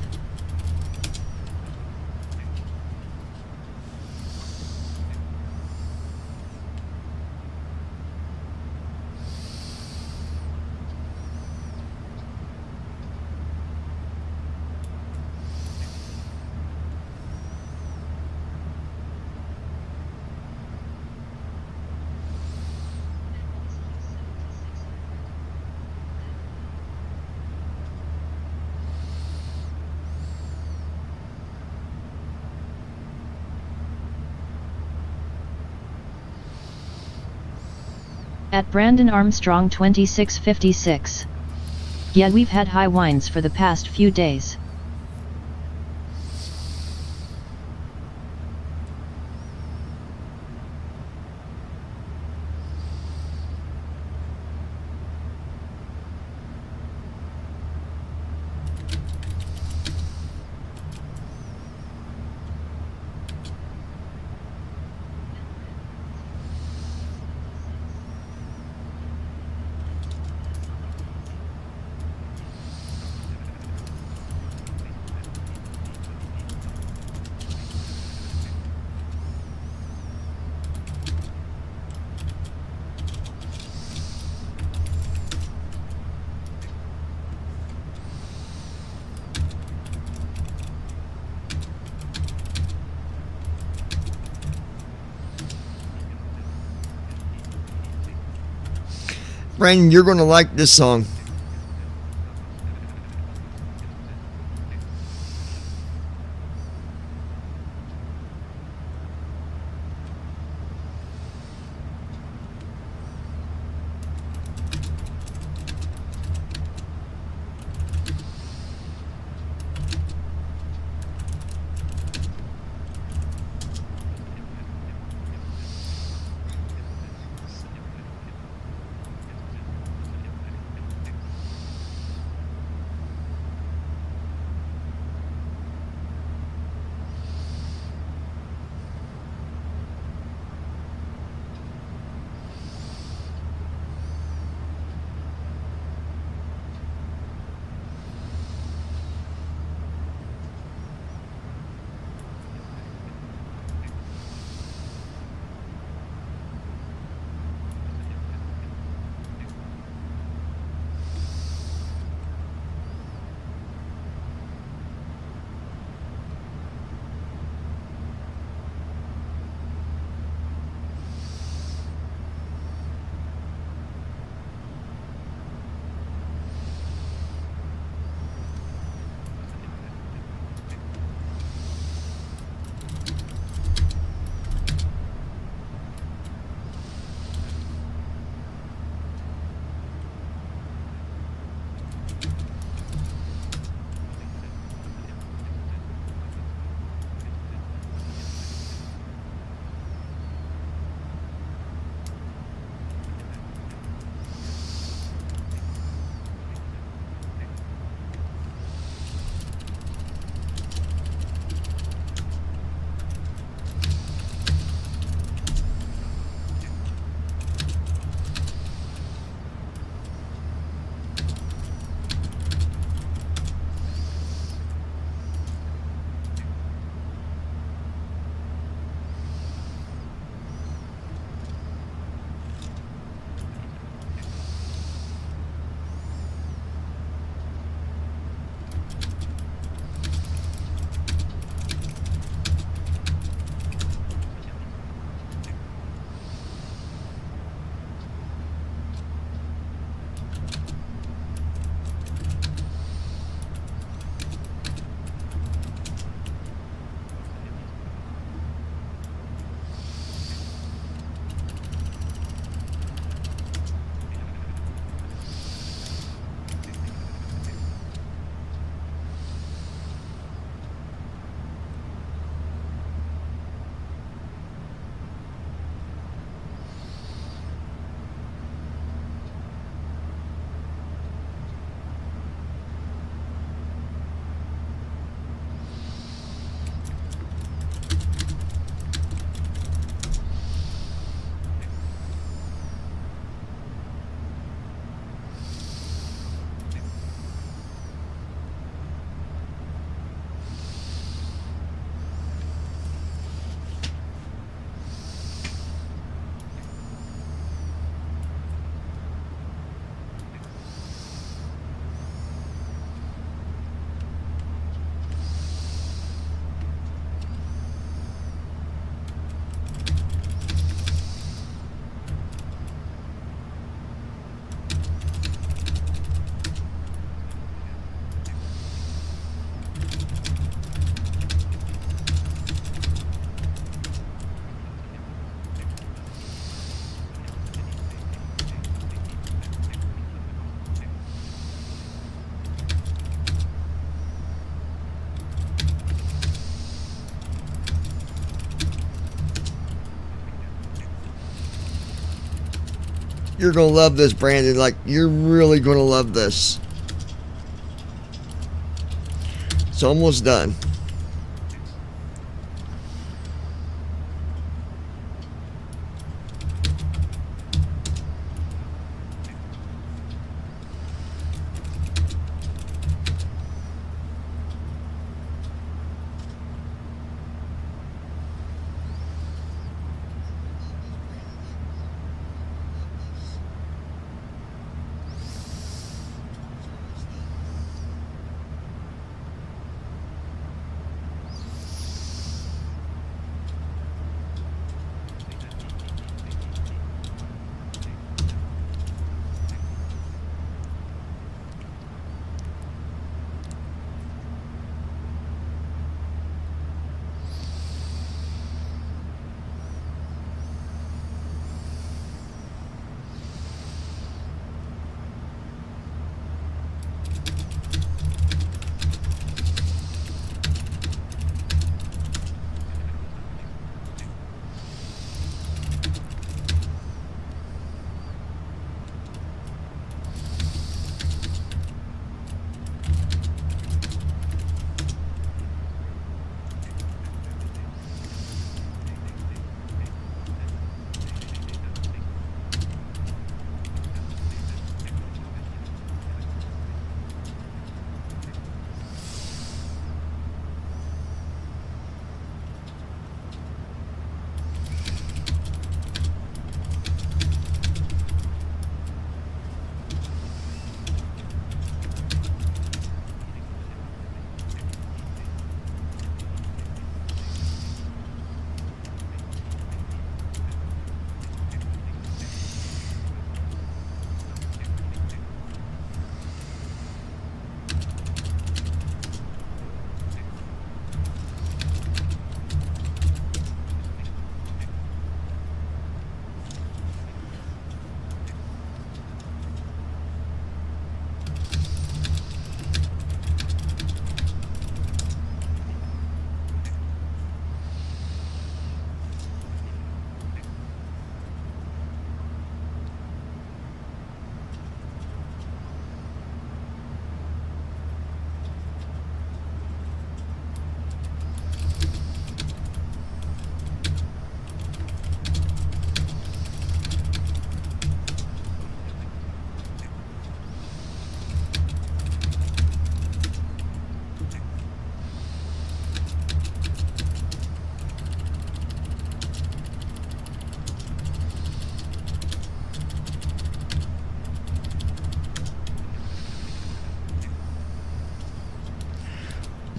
At Brandon Armstrong 2656. Yeah, we've had high winds for the past few days. Brandon, you're going to like this song. You're gonna love this, Brandon. Like, you're really gonna love this. It's almost done.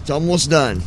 It's almost done.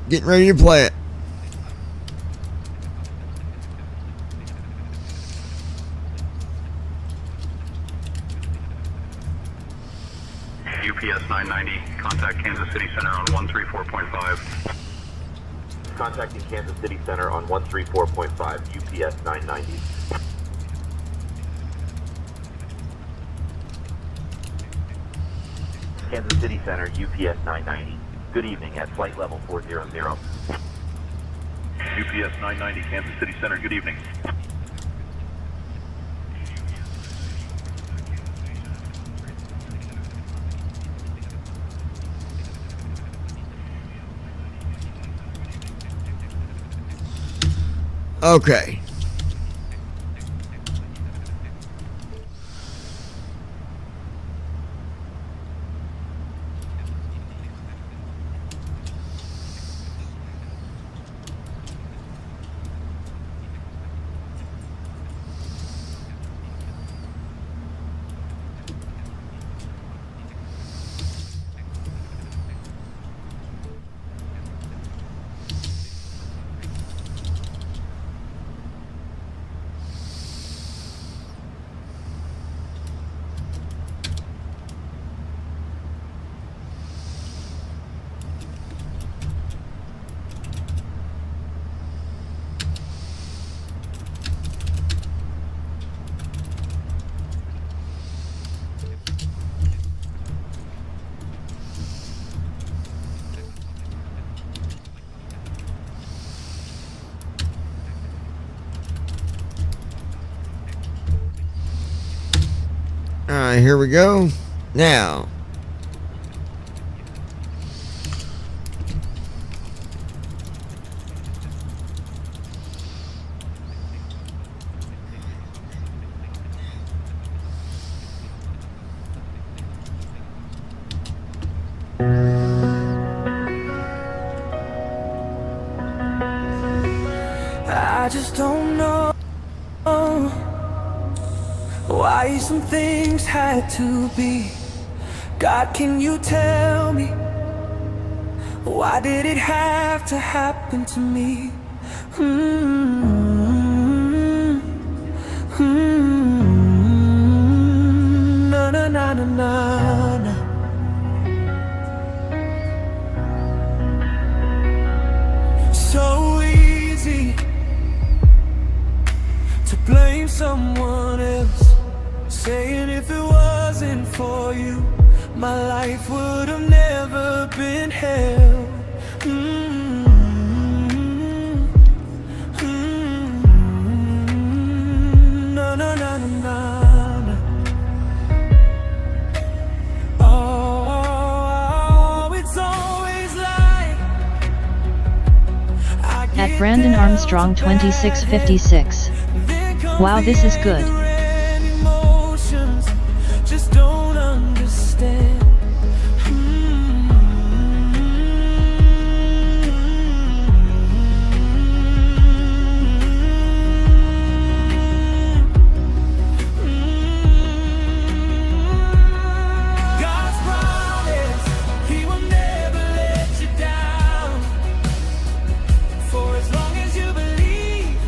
Getting ready to play it. UPS 990, contact Kansas City Center on 134.5. Contacting Kansas City Center on 134.5, UPS 990. Kansas City Center, UPS 990. Good evening at flight level 400. UPS 990, Kansas City Center, good evening. Okay. Alright, here we go. Now. I just don't know why some things had to be. God, can you tell me, why did it have to happen to me? Na na na na na na. So easy to blame someone else, saying if it wasn't for you, my life would have never been hell. No, no, no, no, no. Oh, it's always like At Brandon Armstrong 2656. Wow, this is good. emotions just don't understand. God's promise, He will never let you down. For as long as you believe,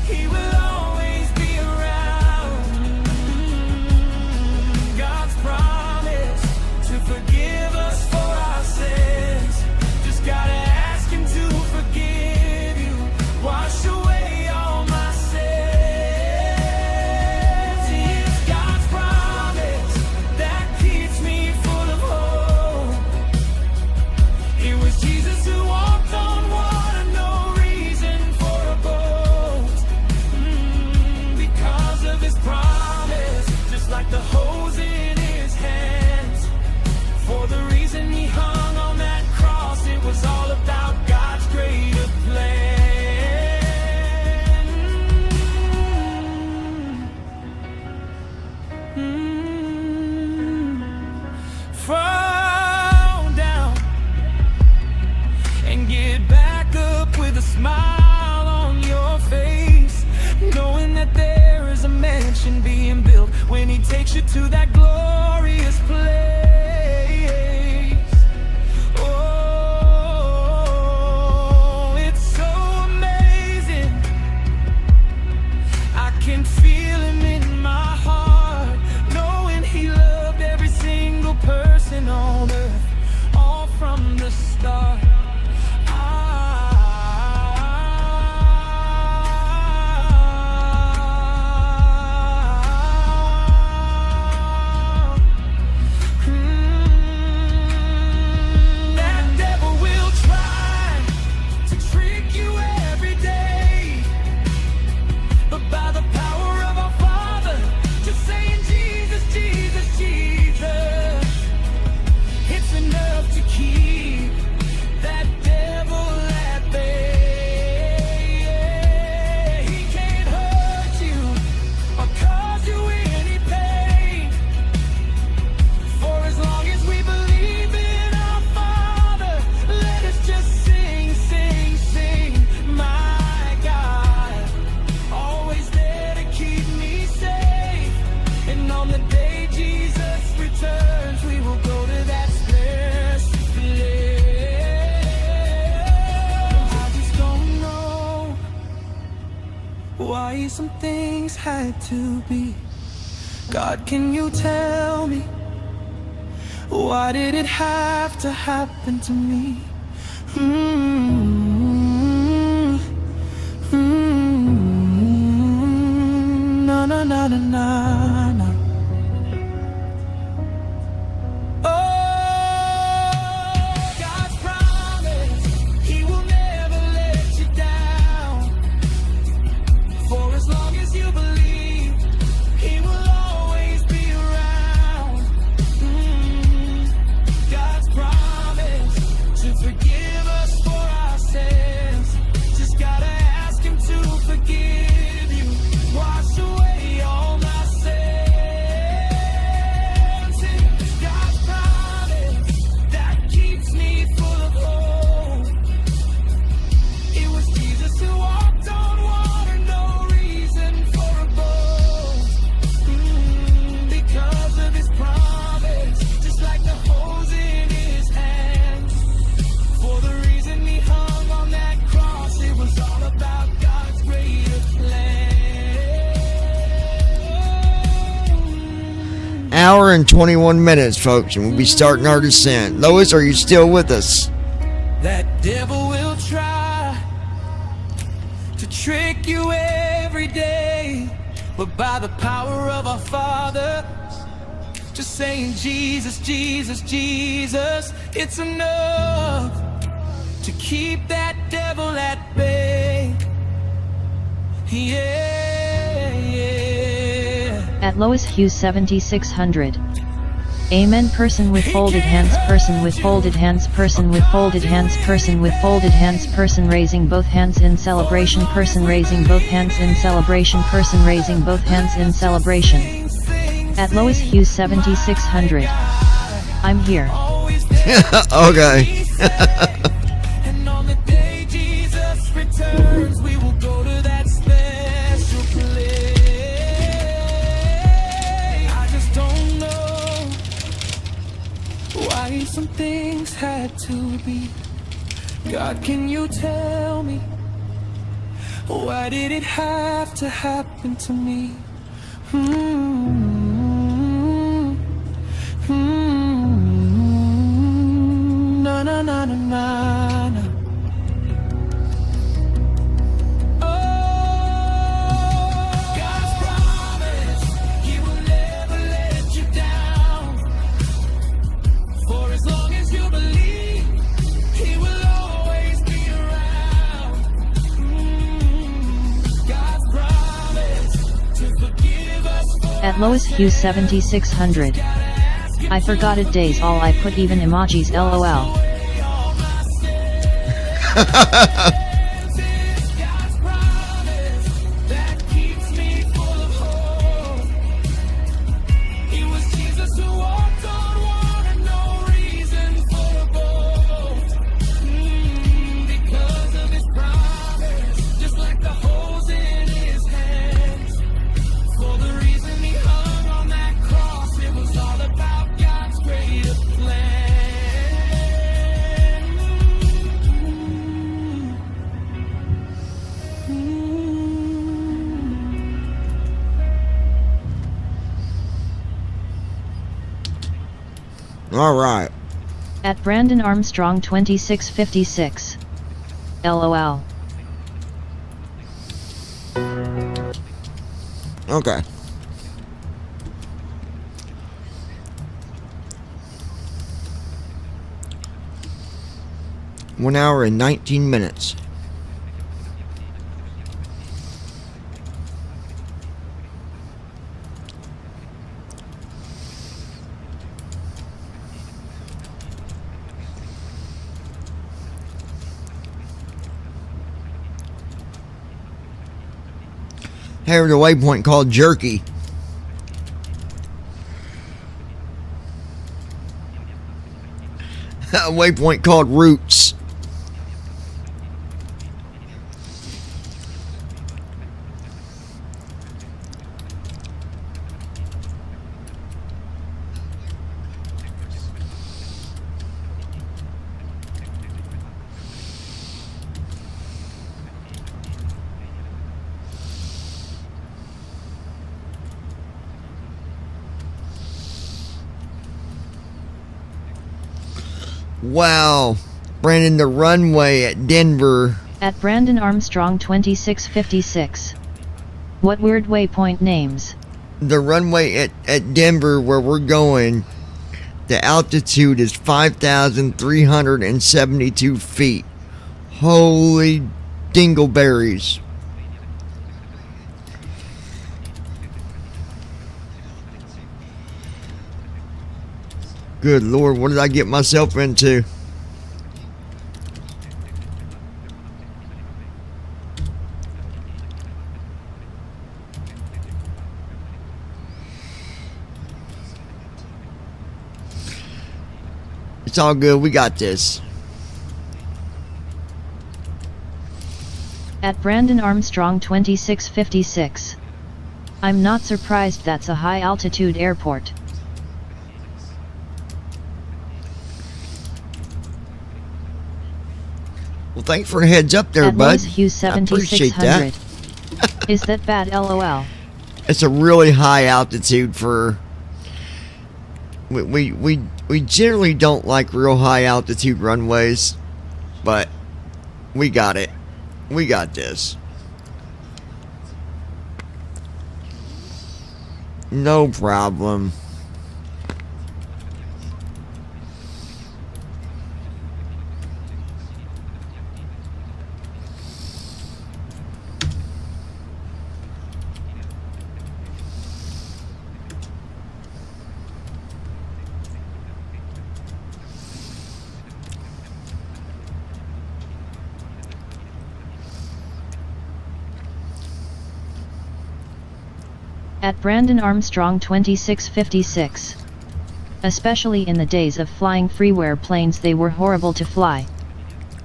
He will always be around. God's promise to forgive us for our sins. Just gotta ask Him to forgive you, wash away all my sins. It's God's promise that keeps me full of hope. It was Jesus who walked on water, no reason for a boat. Because of His promise, just like the hose in His hands. For the reason He hung on that cross, it was all about God's greater plan. Fall down and get back up with a smile on your face, knowing that there is a mansion being built when He takes you to that glorious place. Oh, start. That devil will try to trick you every day, but by the power of our Father, just saying Jesus, Jesus, Jesus, it's enough to keep that devil at bay. He can't hurt you or cause you any pain, for as long as we believe in our Father. Let us just sing, sing, sing. My God, always there to keep me safe. And on the day Jesus returns, we will go to that special place. I just don't know why some things had to be. God, can you tell me, why did it have to happen to me? No, no, no, no, no, no. Oh, God's promise, He will never let you down. For as long as you believe, He will always be around. God's promise to forgive us for our sins. Just gotta ask Him to forgive you, wash away all my sins. God's promise that keeps me full of hope. It was Jesus who walked on water, no reason for a boat. Because of His promise, just like the holes in His hands. For the reason He hung on that cross, it was all about God's greater plan. Hour and 21 minutes, folks, and we'll be starting our descent. Lois, are you still with us? That devil will try to trick you every day, but by the power of our Father, just saying Jesus, Jesus, Jesus, it's enough to keep that devil at bay. Yeah, yeah. At Lois Hughes 7600. Amen. Person with folded hands, person with folded hands, person with folded hands, person with folded hands, person raising both hands in celebration, person raising both hands in celebration, person raising both hands in celebration. At Lois Hughes 7600. I'm here. Okay. And on the day Jesus returns, we will go to that special place. I just don't know why some things had to be. God, can you tell me, why did it have to happen to me? No, no, no, no, no, no. God's promise, He will never let you down. For as long as you believe, He will always be around. God's promise to forgive us for At Lois Hughes 7600. I forgot it days all I put even emojis LOL. God's promise that keeps me full of hope. It was Jesus who walked on water, no reason for a boat. Because of His promise, just like the holes in His hands. For the reason He hung on that cross, it was all about God's greater plan. All right. At Brandon Armstrong 2656. LOL. Okay. One hour and 19 minutes. Here's a waypoint called Jerky. A waypoint called Roots. Wow. Brandon, the runway at Denver. At Brandon Armstrong 2656. What weird waypoint names? The runway at Denver where we're going, the altitude is 5,372 feet. Holy dingleberries. Good Lord, what did I get myself into? It's all good, we got this. At Brandon Armstrong 2656. I'm not surprised that's a high altitude airport. Well, thanks for the heads up there, At bud. Louis Hughes I appreciate 7600. that. Is that bad? LOL. It's a really high altitude for. We generally don't like real high altitude runways, but we got it. We got this. No problem. At Brandon Armstrong 2656. Especially in the days of flying freeware planes, they were horrible to fly.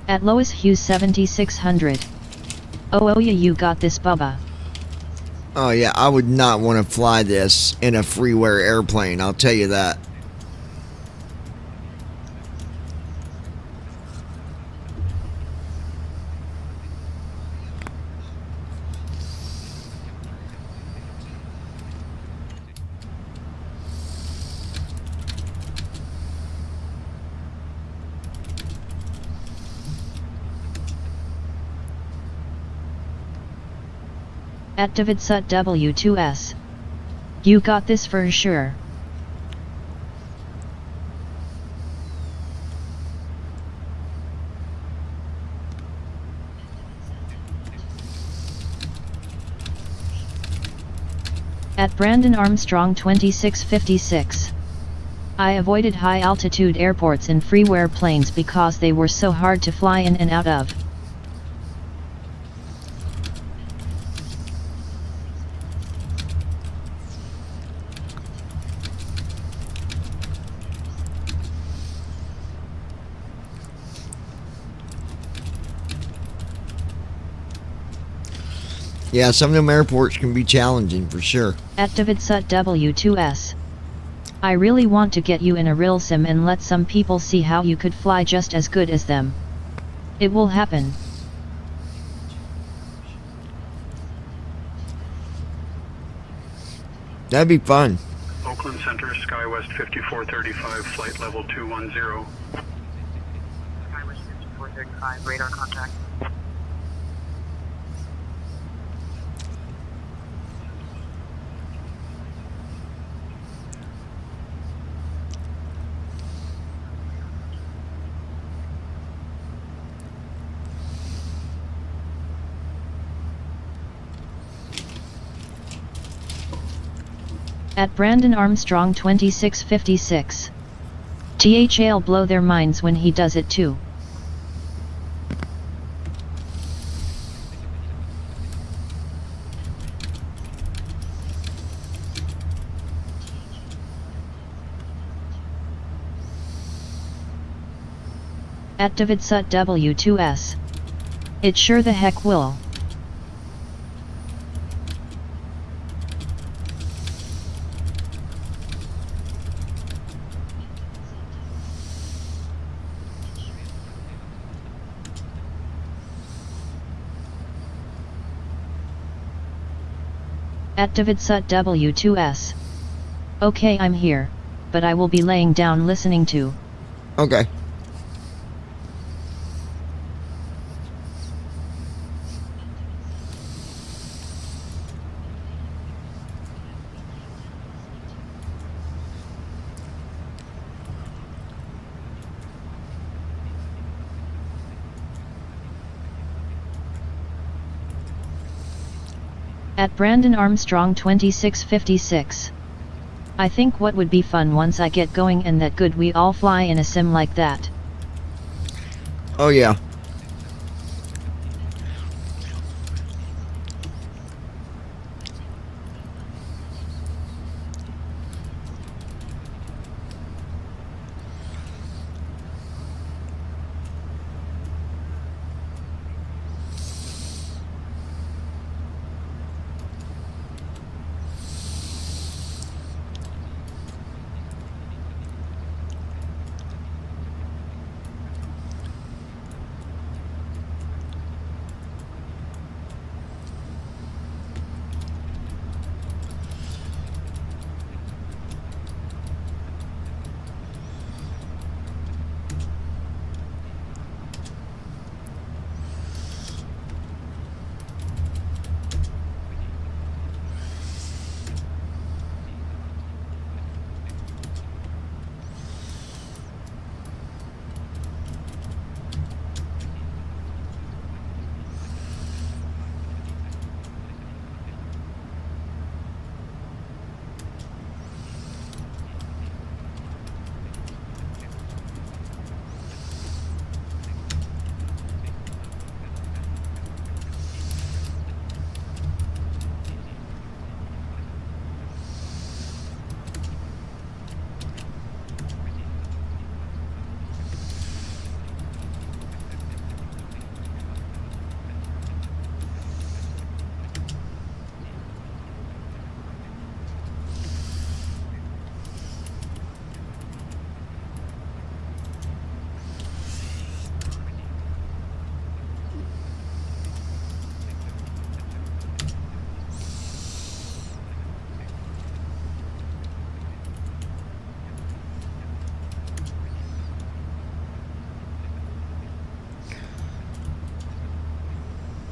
At Lois Hughes 7600. Oh yeah, you got this, Bubba. Oh yeah, I would not want to fly this in a freeware airplane, I'll tell you that. At David Sut W2S. You got this for sure. At Brandon Armstrong 2656. I avoided high altitude airports and freeware planes because they were so hard to fly in and out of. Yeah, some of them airports can be challenging for sure. At David Sut W2S. I really want to get you in a real sim and let some people see how you could fly just as good as them. It will happen. That'd be fun. Oakland Center, SkyWest 5435, flight level 210. SkyWest 5435, radar contact. At Brandon Armstrong 2656. TH'll blow their minds when he does it too. At Davidsut W2S. It sure the heck will. At Davidsut W2S. Okay, I'm here, but I will be laying down listening to. Okay. At Brandon Armstrong 2656. I think what would be fun once I get going and that good we all fly in a sim like that. Oh yeah.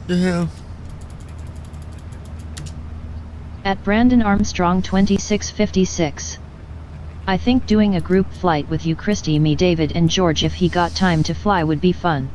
The hell? At Brandon Armstrong 2656. I think doing a group flight with you, Christy, me, David and George if he got time to fly would be fun.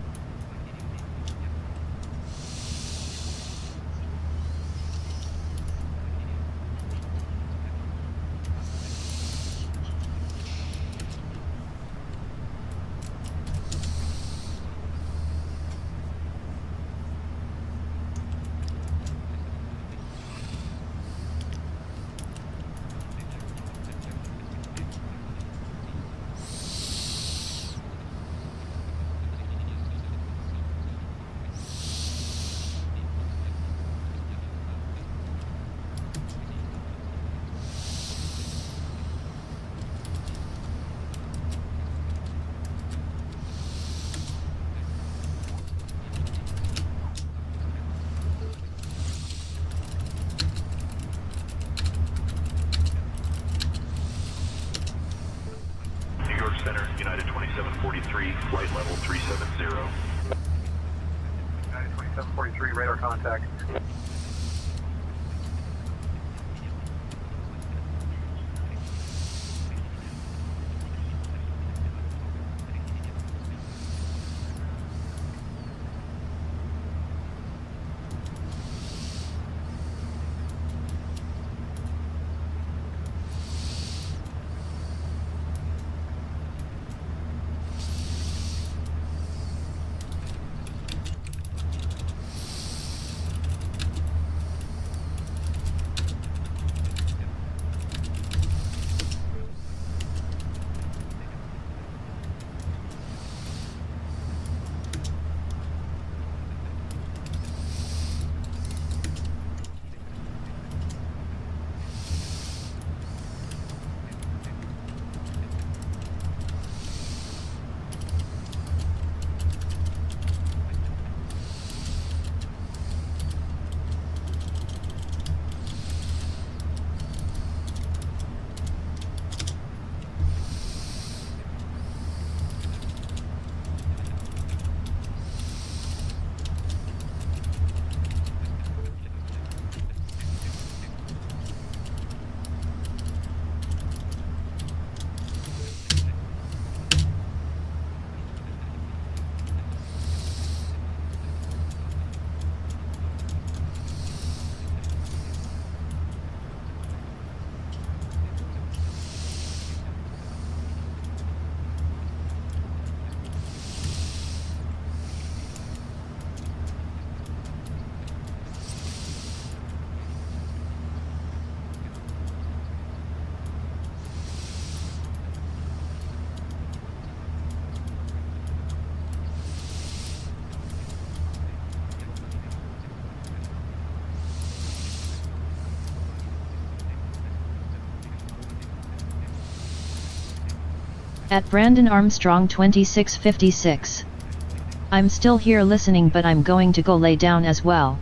2743, flight level 370. United 2743, radar contact. At Brandon Armstrong 2656. I'm still here listening, but I'm going to go lay down as well.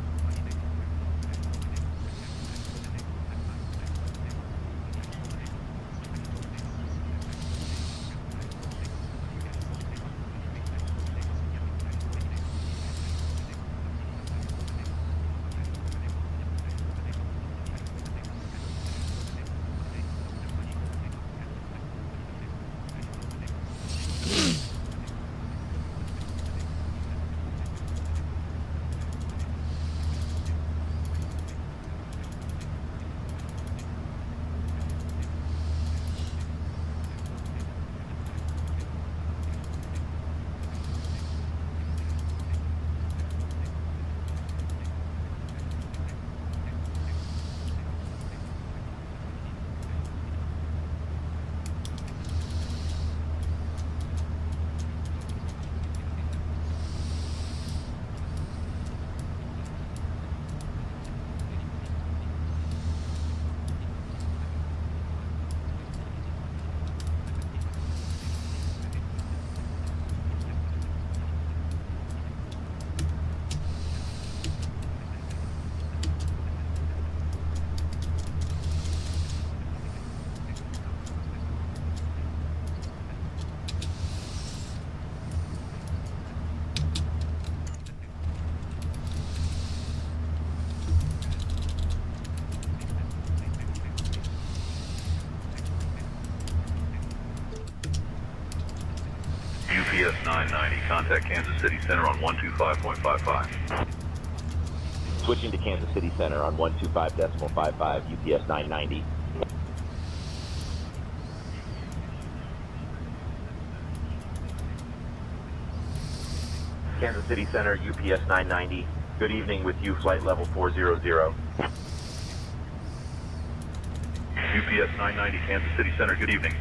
UPS 990, contact Kansas City Center on 125.55. Switching to Kansas City Center on 125.55, UPS 990. Kansas City Center, UPS 990. Good evening with you, flight level 400. UPS 990, Kansas City Center, good evening.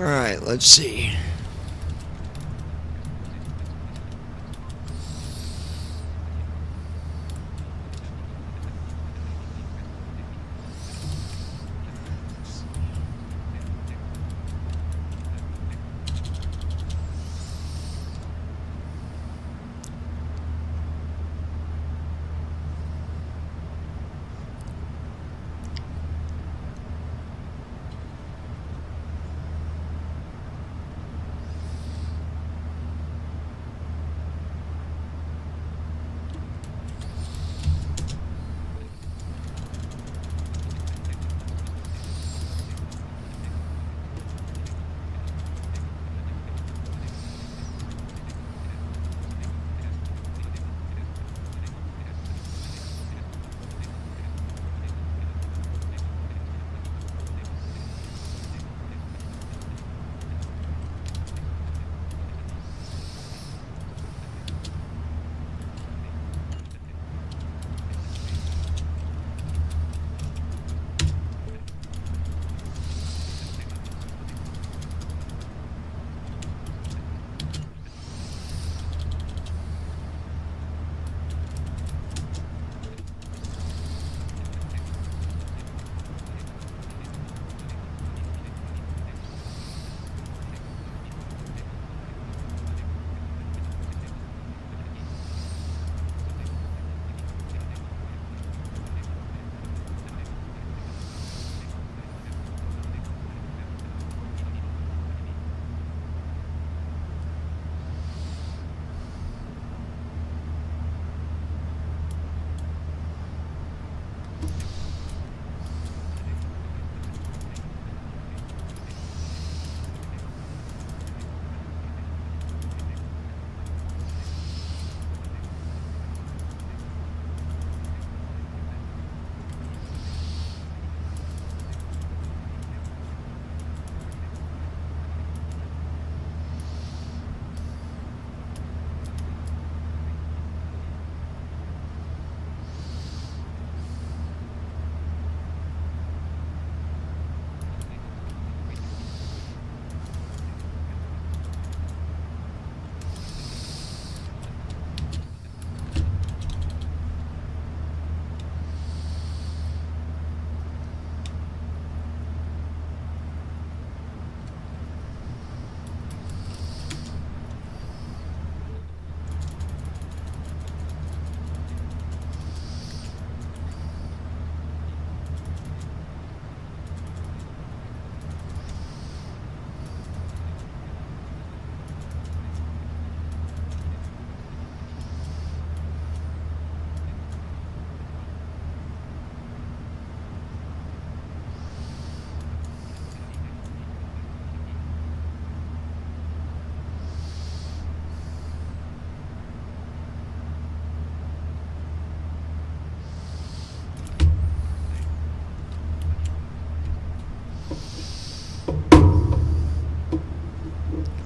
Alright, let's see.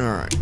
Alright.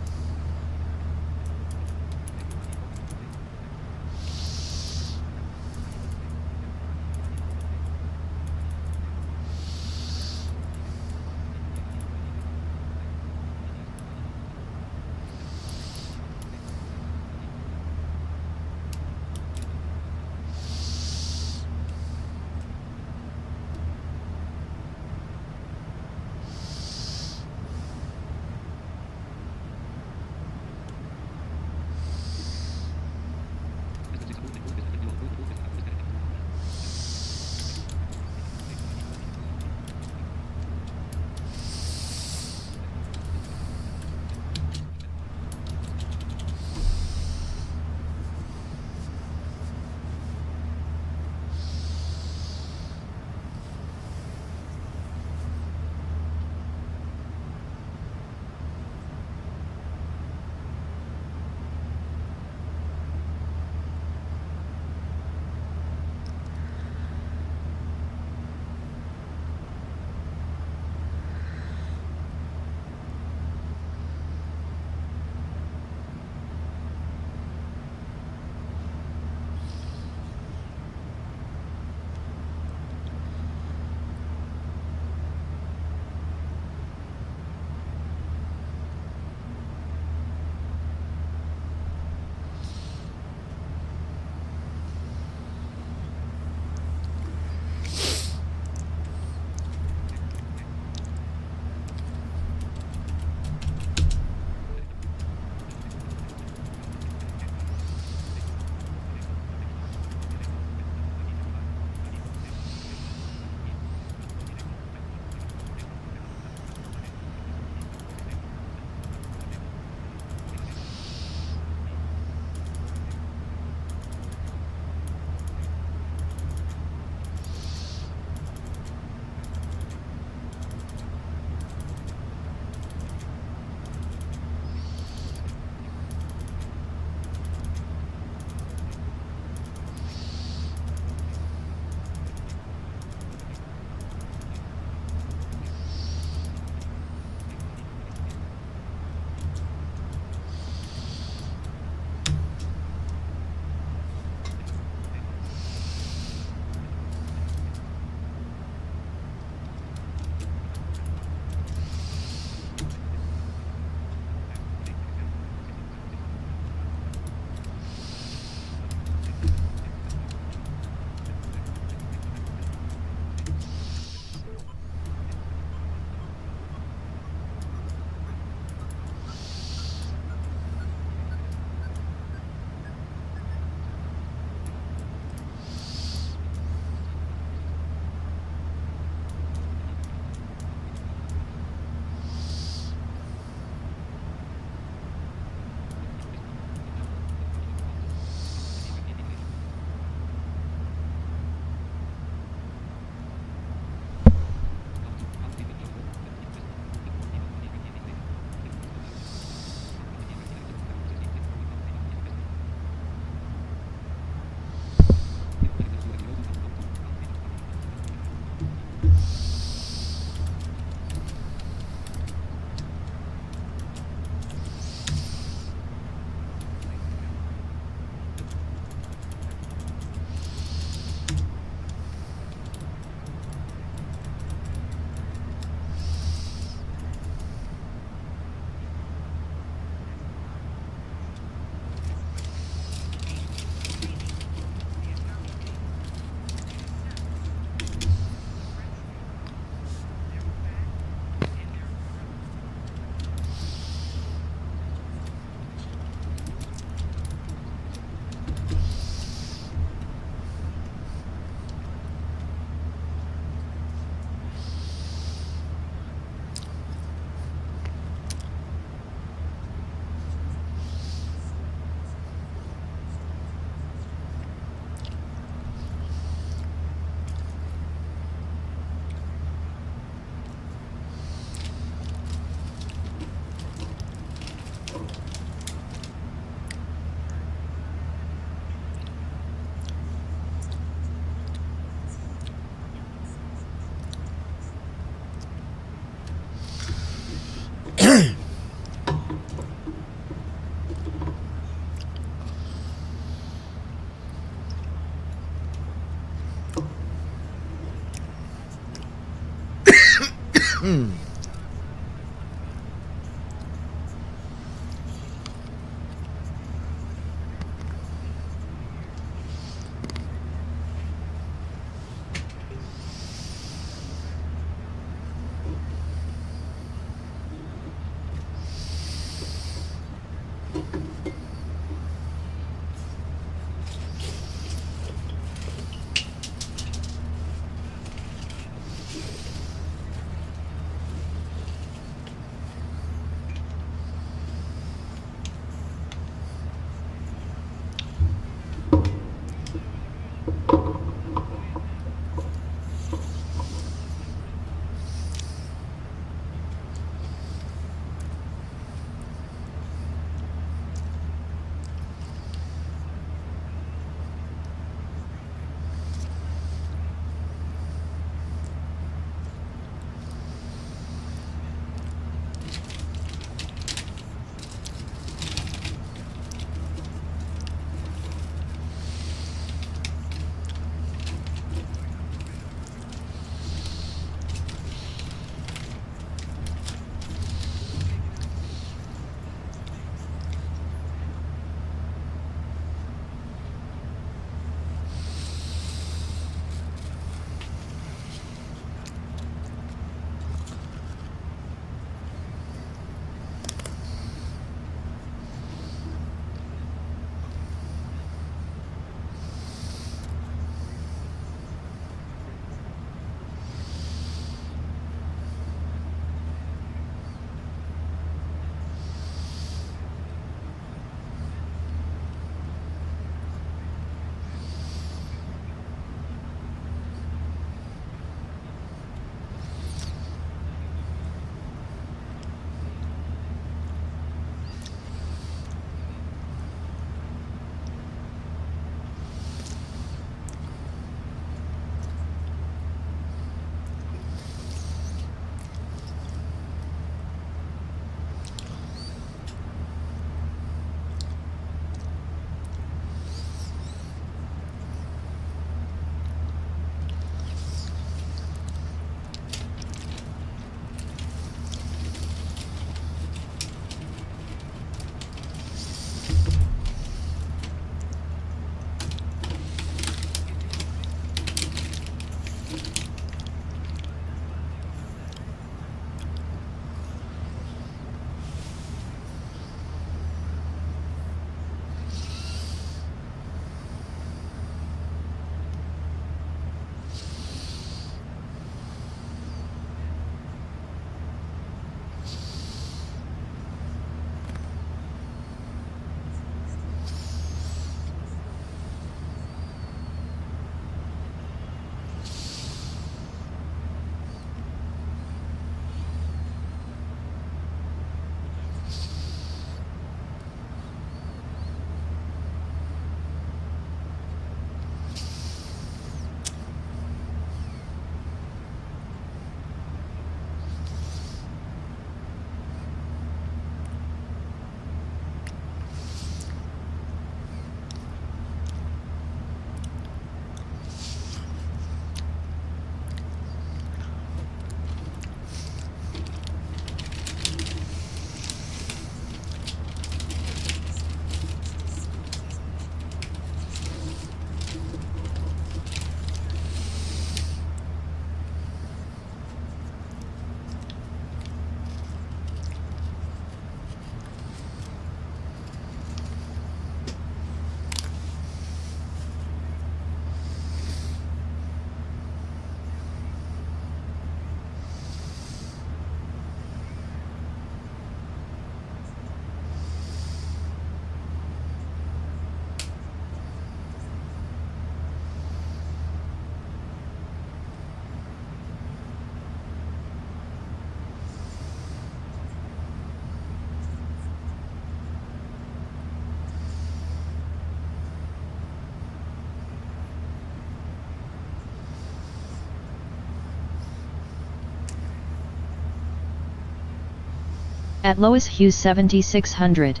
At Lois Hughes 7600.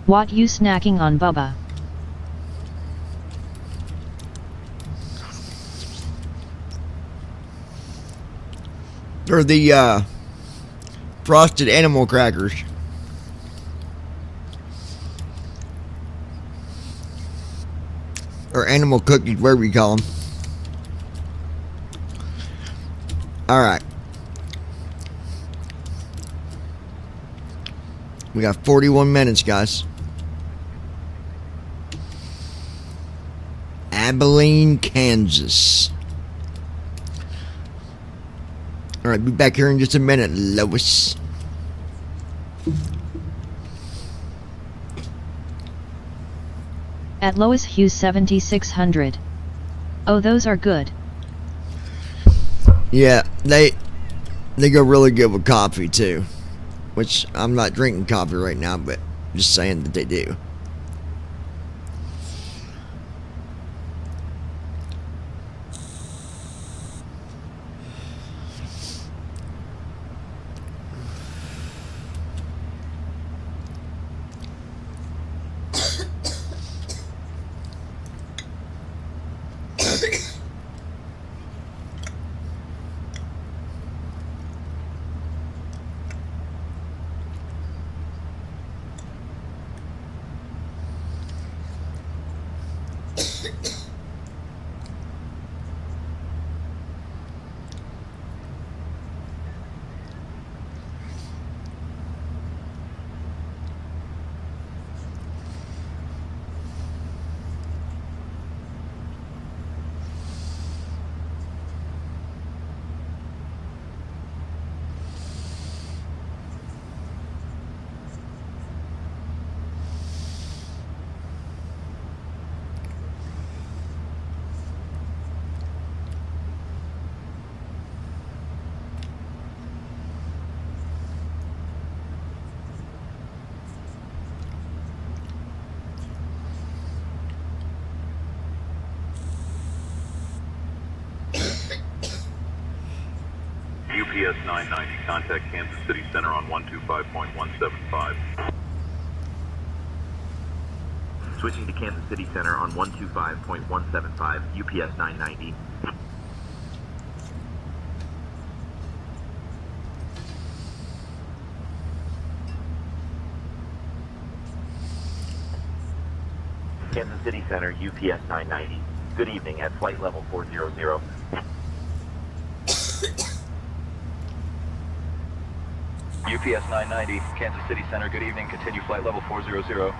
What you snacking on, Bubba? They're the frosted animal crackers. Or animal cookies, whatever you call them. Alright. We got 41 minutes, guys. Abilene, Kansas. Alright, be back here in just a minute, Lois. At Lois Hughes 7600. Oh, those are good. Yeah, they go really good with coffee too. Which I'm not drinking coffee right now, but just saying that they do. UPS 990, contact Kansas City Center on 125.175. Switching to Kansas City Center on 125.175, UPS 990. Kansas City Center, UPS 990. Good evening at flight level 400. UPS 990, Kansas City Center, good evening, continue flight level 400.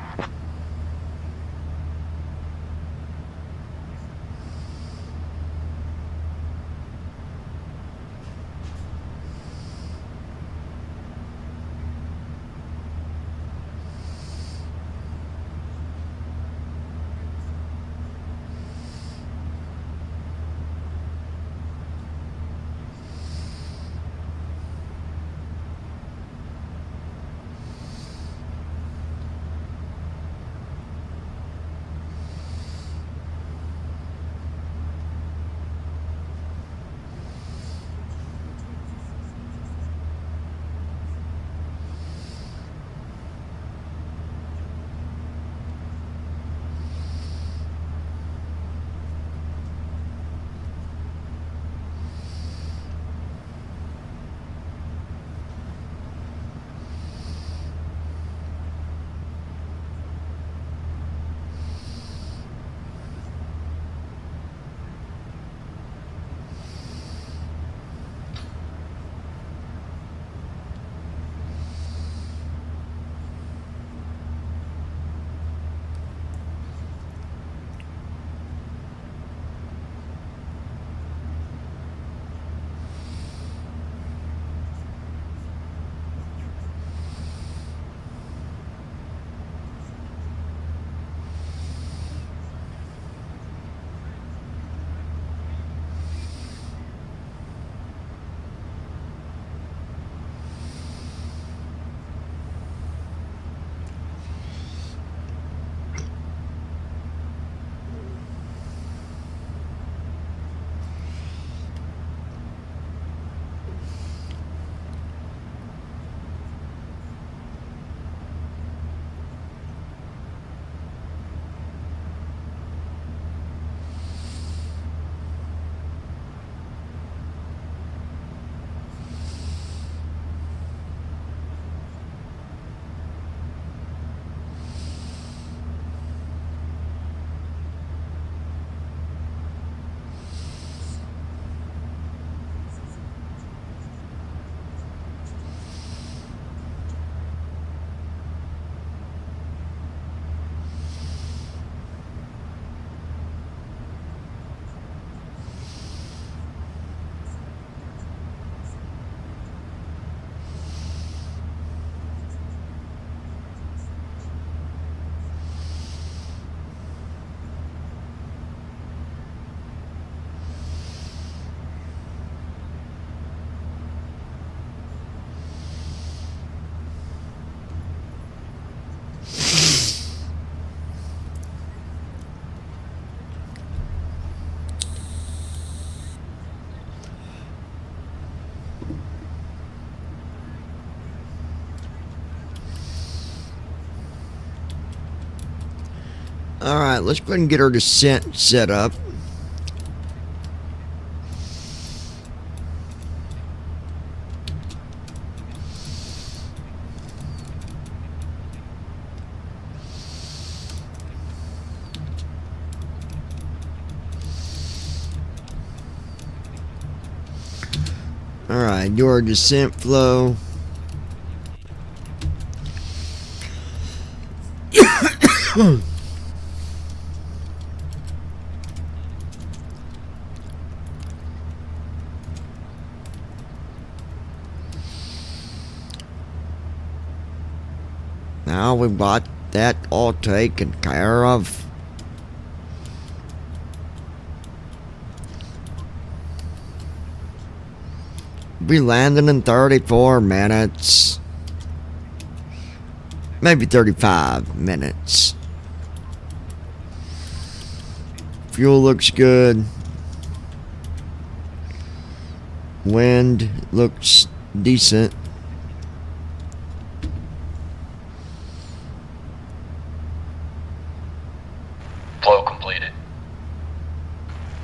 Alright, let's go ahead and get our descent set up. Alright, do our descent flow. Now we've got that all taken care of. Be landing in 34 minutes. Maybe 35 minutes. Fuel looks good. Wind looks decent. Flow completed.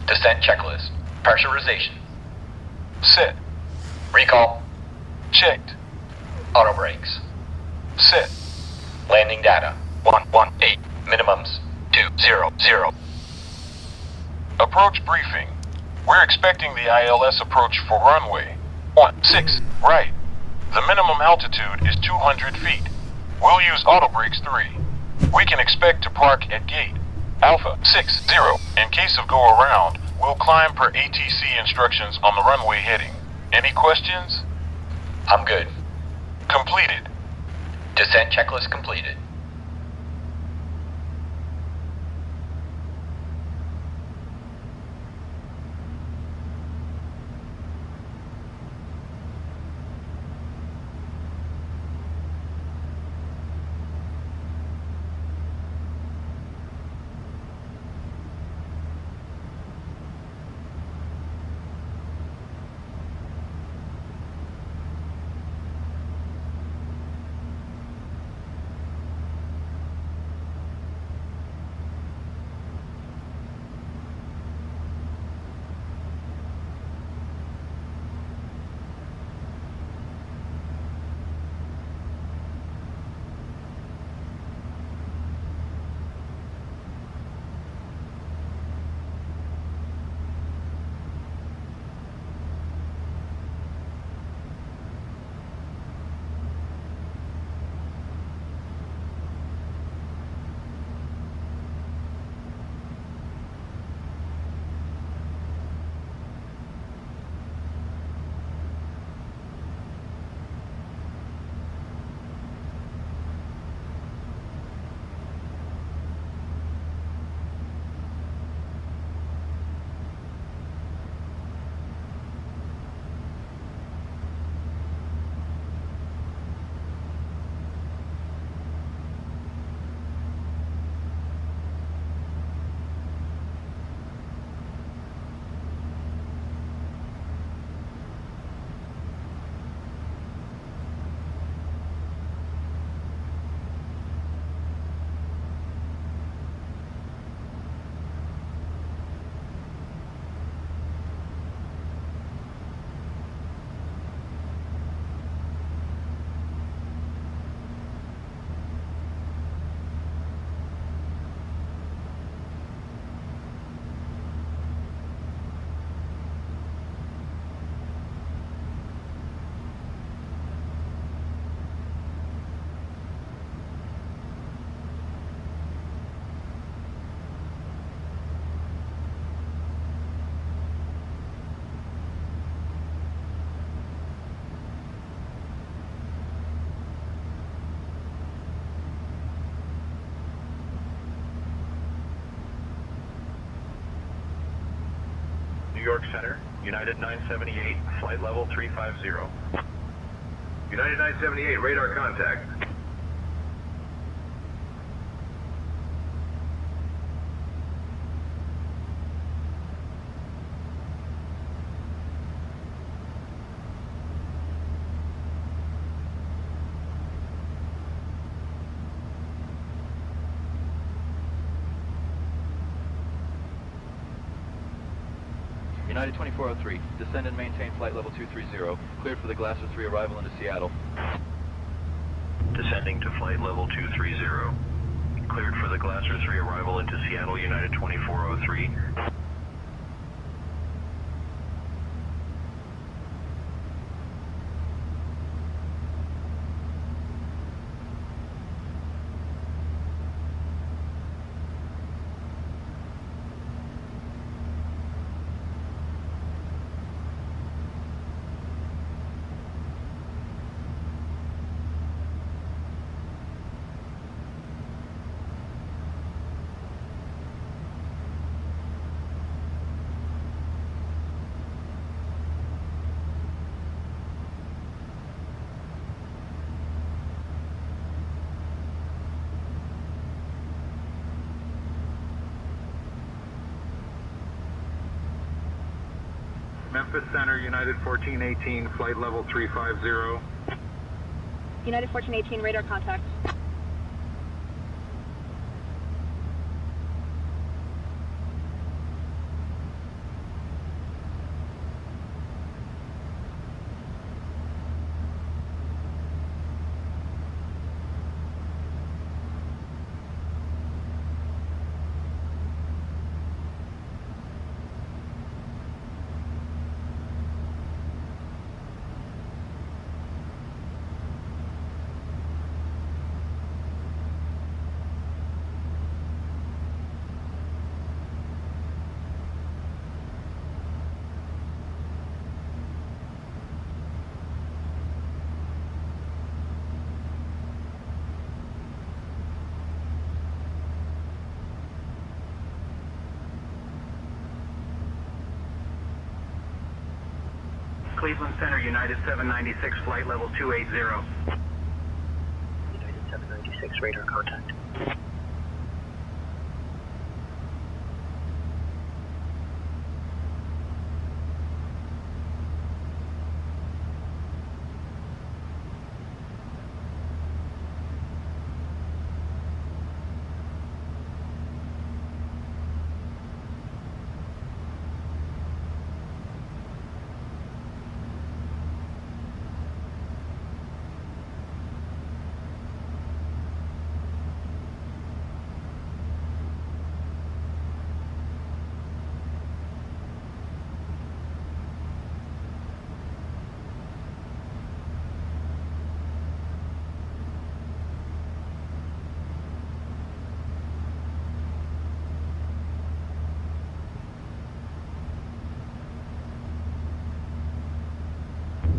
Descent checklist. Pressurization. Set. Recall. Checked. Auto brakes. Set. Landing data. 118. Minimums. 200. Approach briefing. We're expecting the ILS approach for runway 16 right. The minimum altitude is 200 feet. We'll use auto brakes 3. We can expect to park at gate Alpha 60. In case of go around, we'll climb per ATC instructions on the runway heading. Any questions? I'm good. Completed. Descent checklist completed. New York Center, United 978, flight level 350. United 978, radar contact. United 2403, descend and maintain flight level 230, cleared for the Glasser 3 arrival into Seattle. Descending to flight level 230. Cleared for the Glasser 3 arrival into Seattle, United 2403. Memphis Center, United 1418, flight level 350. United 1418, radar contact. Cleveland Center, United 796, flight level 280. United 796, radar contact.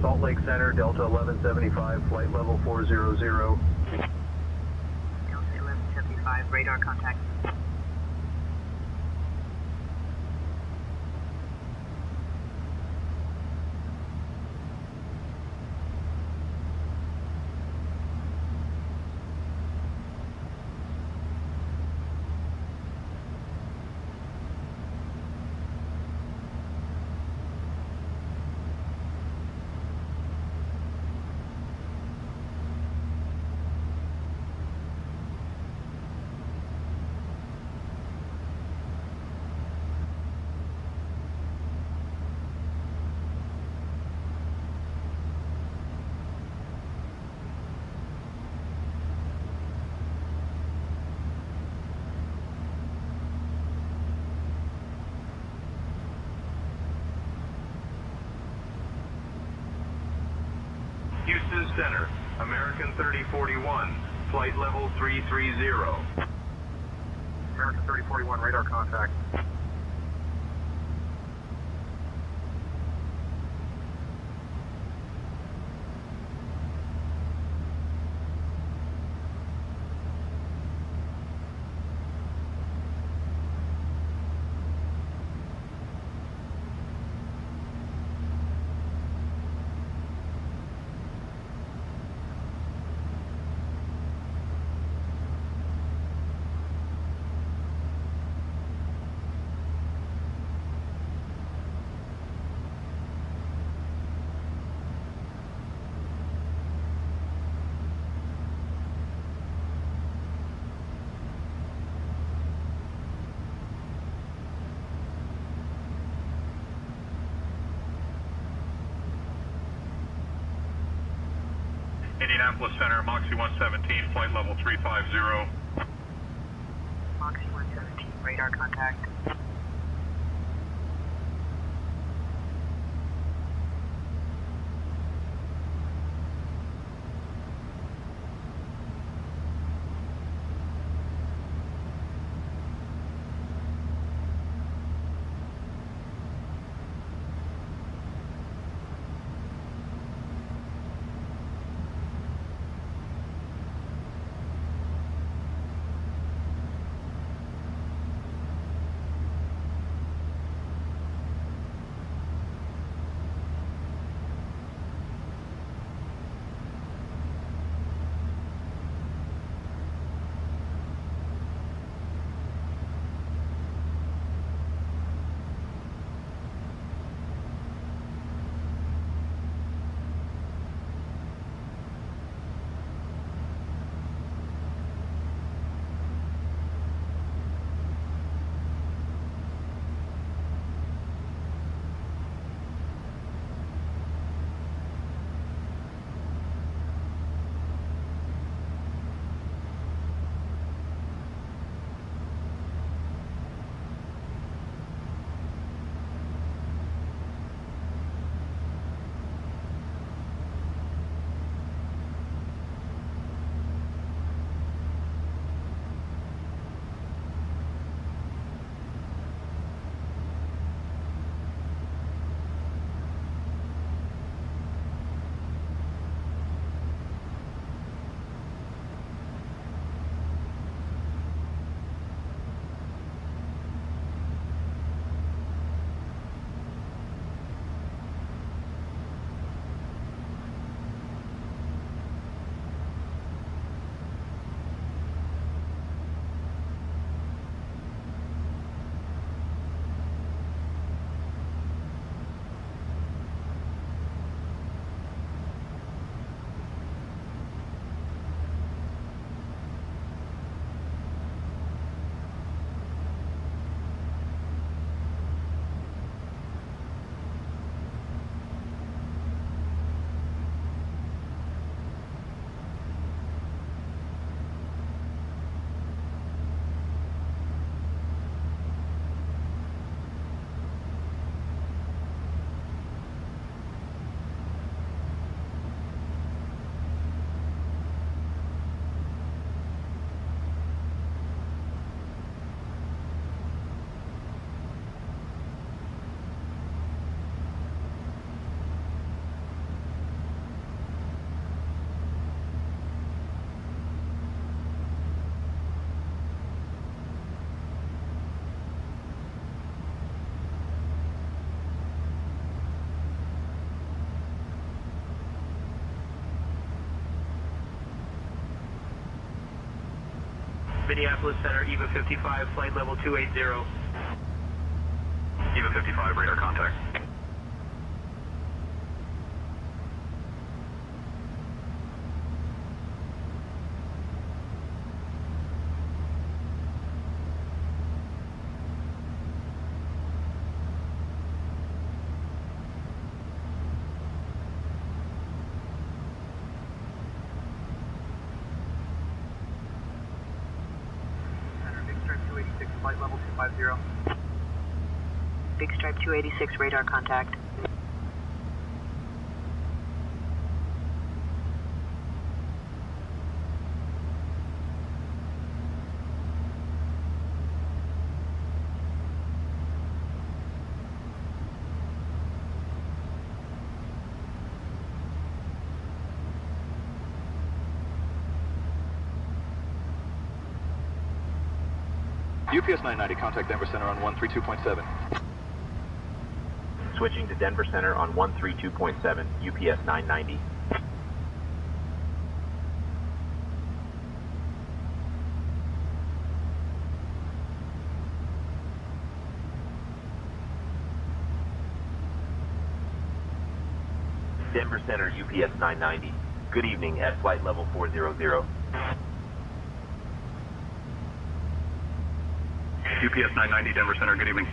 Salt Lake Center, Delta 1175, flight level 400. Delta 1175, radar contact. Houston Center, American 3041, flight level 330. American 3041, radar contact. Indianapolis Center, Moxie 117, flight level 350. Moxie 117, radar contact. Minneapolis Center, EVA 55, flight level 280. EVA 55, radar contact. Flight level 250. Big Stripe 286, radar contact. UPS 990, contact Denver Center on 132.7. Switching to Denver Center on 132.7, UPS 990. Denver Center, UPS 990. Good evening at flight level 400. UPS 990, Denver Center, good evening.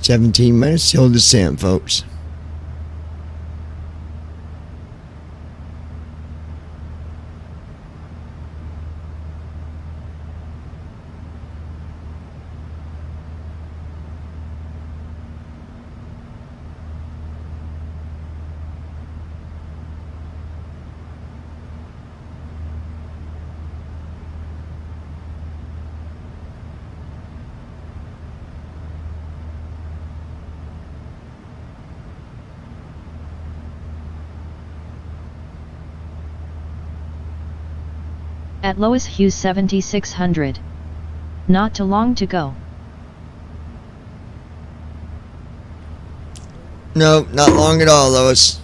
17 minutes till descent, folks. At Lois Hughes 7600. Not too long to go. No, not long at all, Lois.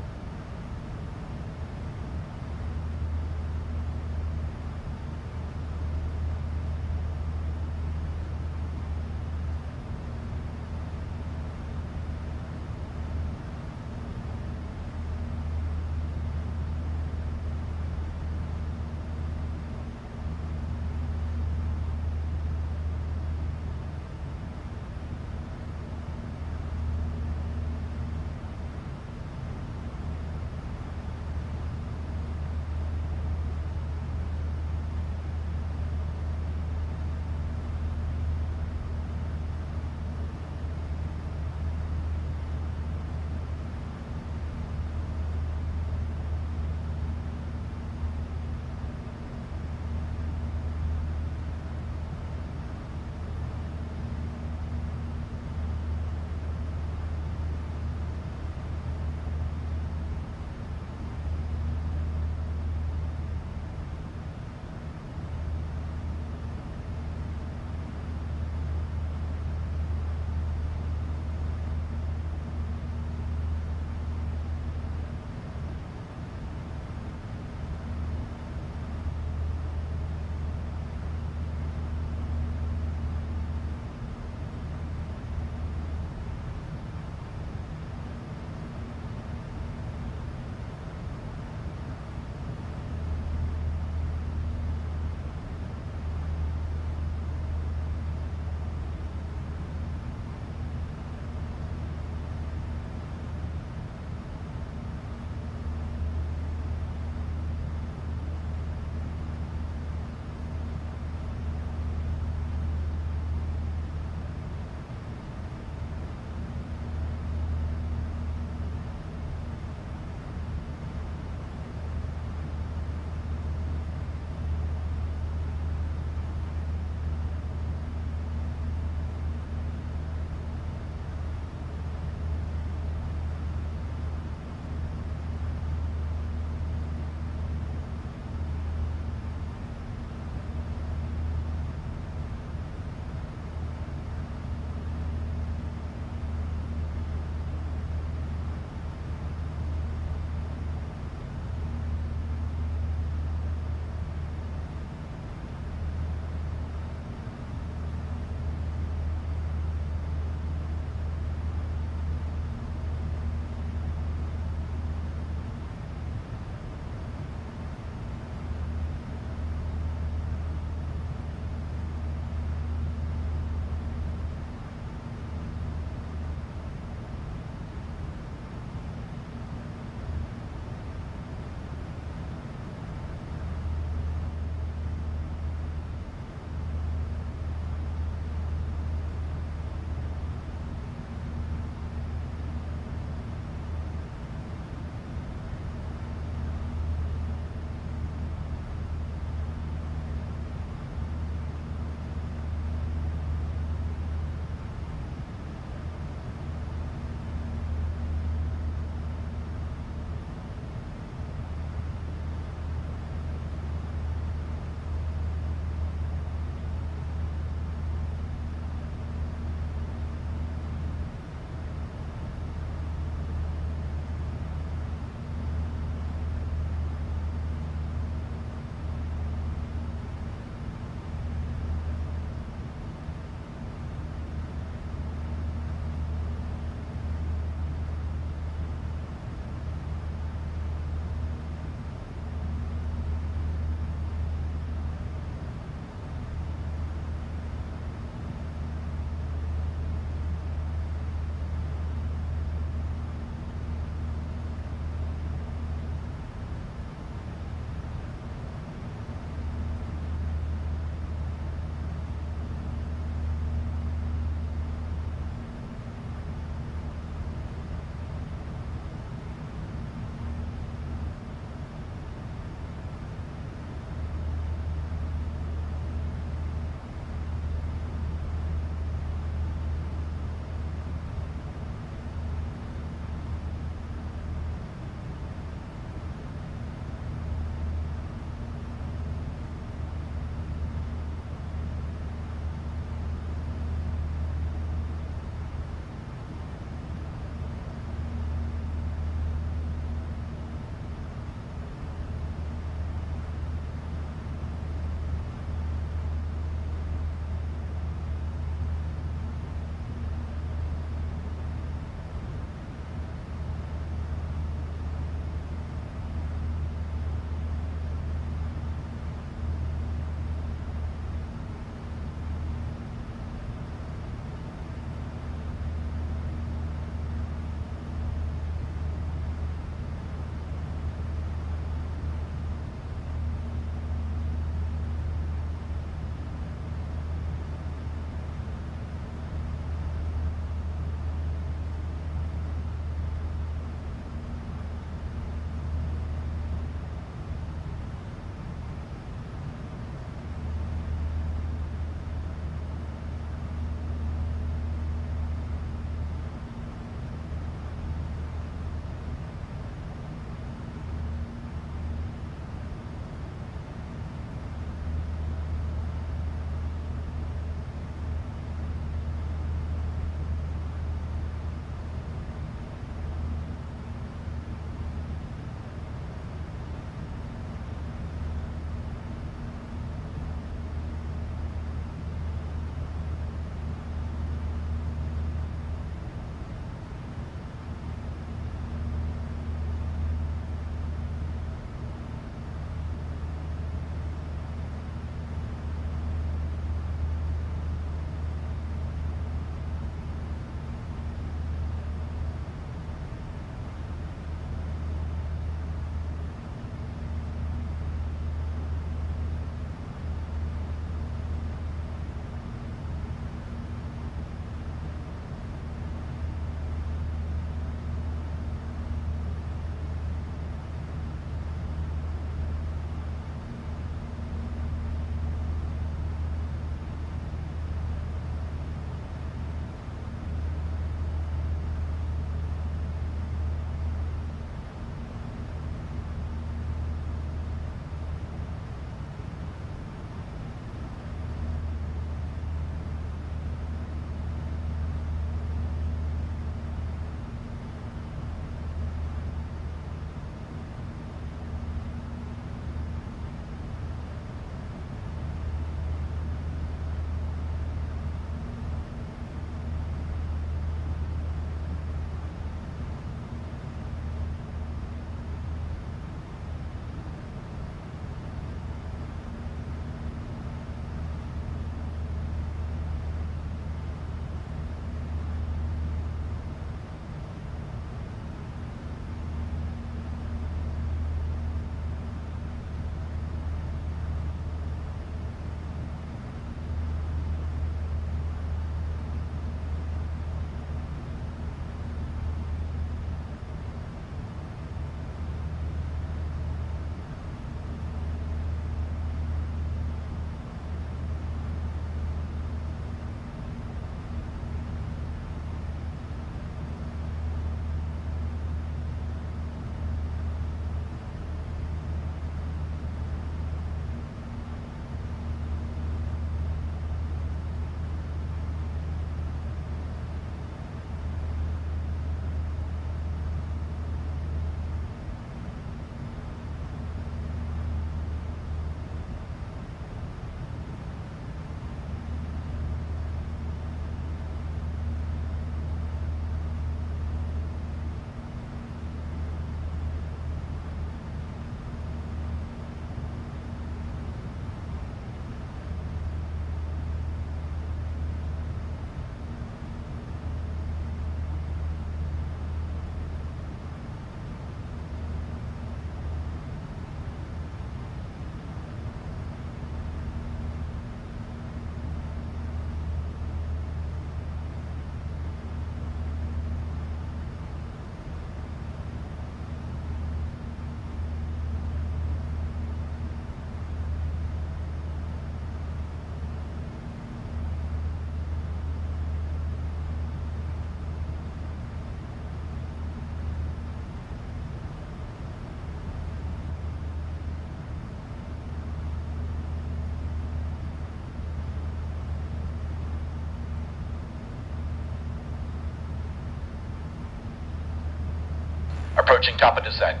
approaching top of descent.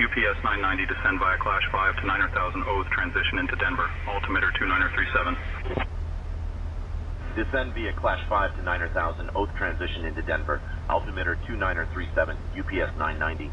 UPS 990, descend via Clash 5 to 9,000 Oath, transition into Denver. Altimeter 2937. Descend via Clash 5 to 9,000 Oath, transition into Denver. Altimeter 2937, UPS 990.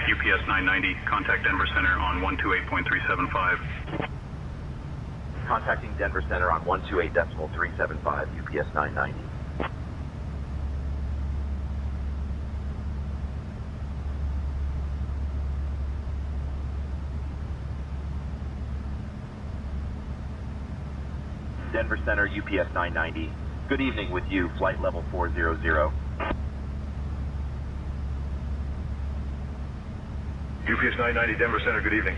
UPS 990, contact Denver Center on 128.375. Contacting Denver Center on 128.375, UPS 990. Denver Center, UPS 990. Good evening with you, flight level 400. UPS 990, Denver Center, good evening.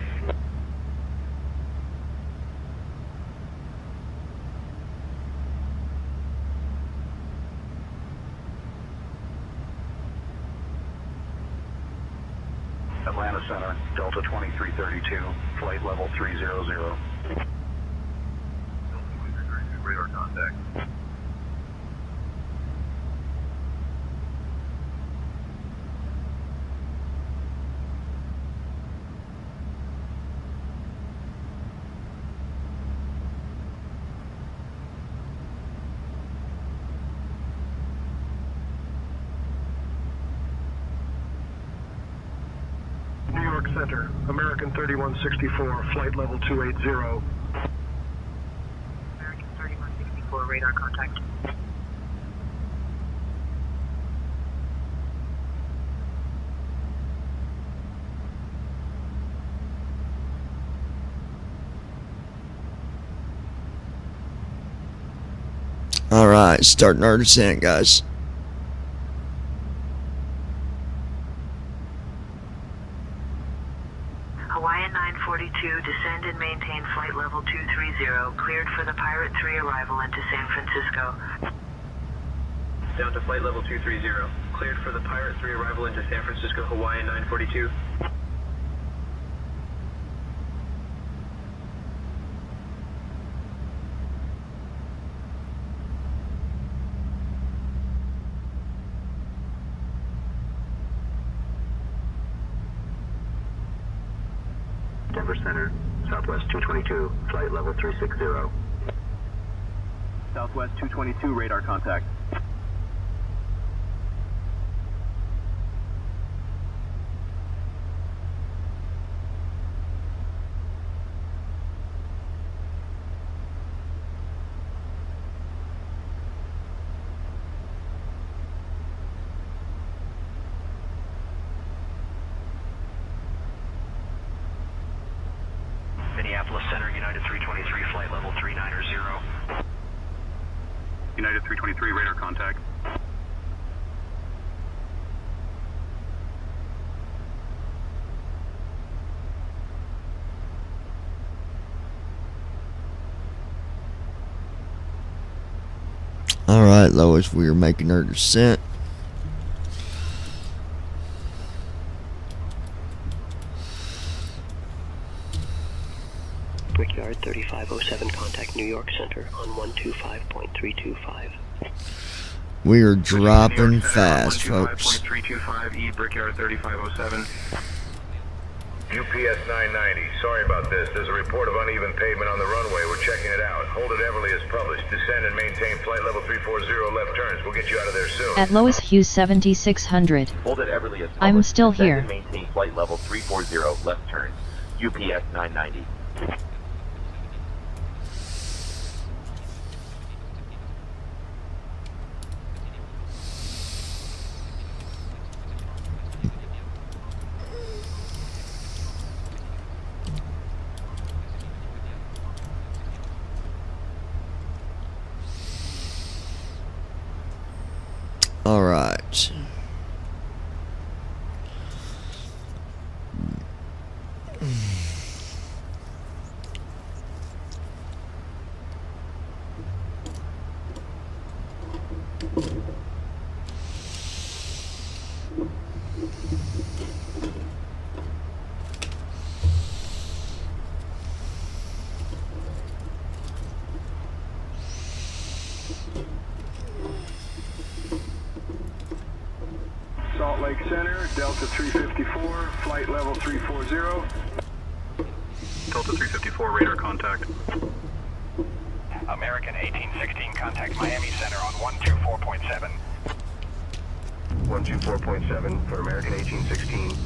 Atlanta Center, Delta 2332, flight level 300. Radar contact. New York Center, American 3164, flight level 280. American 3164, radar contact. Alright, starting our descent, guys. Hawaiian 942, descend and maintain flight level 230, cleared for the Pirate 3 arrival into San Francisco. Down to flight level 230, cleared for the Pirate 3 arrival into San Francisco, Hawaiian 942. Denver Center, Southwest 222, flight level 360. Southwest 222, radar contact. Minneapolis Center, United 323, flight level 390. United 323, radar contact. Alright, Lois, we are making our descent. Brickyard 3507, contact New York Center on 125.325. We are dropping fast, folks. 125.325, E, Brickyard 3507. UPS 990, sorry about this. There's a report of uneven pavement on the runway. We're checking it out. Hold it Everly as published. Descend and maintain flight level 340 left turns. We'll get you out of there soon. At Lois Hughes 7600. Hold it Everly as published. I'm still Descend here. and maintain flight level 340 left turns. UPS 990. All right. Salt Lake Center, Delta 354, flight level 340. Delta 354, radar contact. American 1816, contact Miami Center on 124.7. 124.7 for American 1816.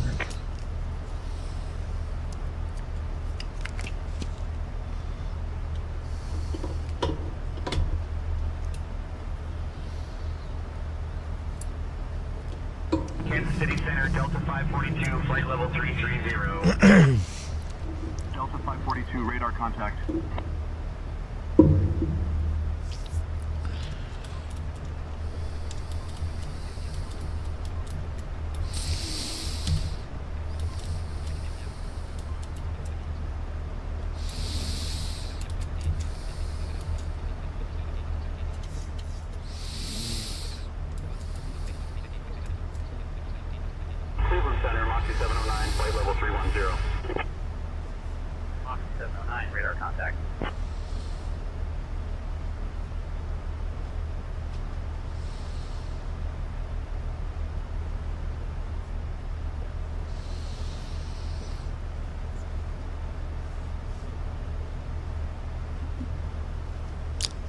Kansas City Center, Delta 542, flight level 330. Delta 542, radar contact. Cleveland Center, Moxie 709, flight level 310. Moxie 709, radar contact.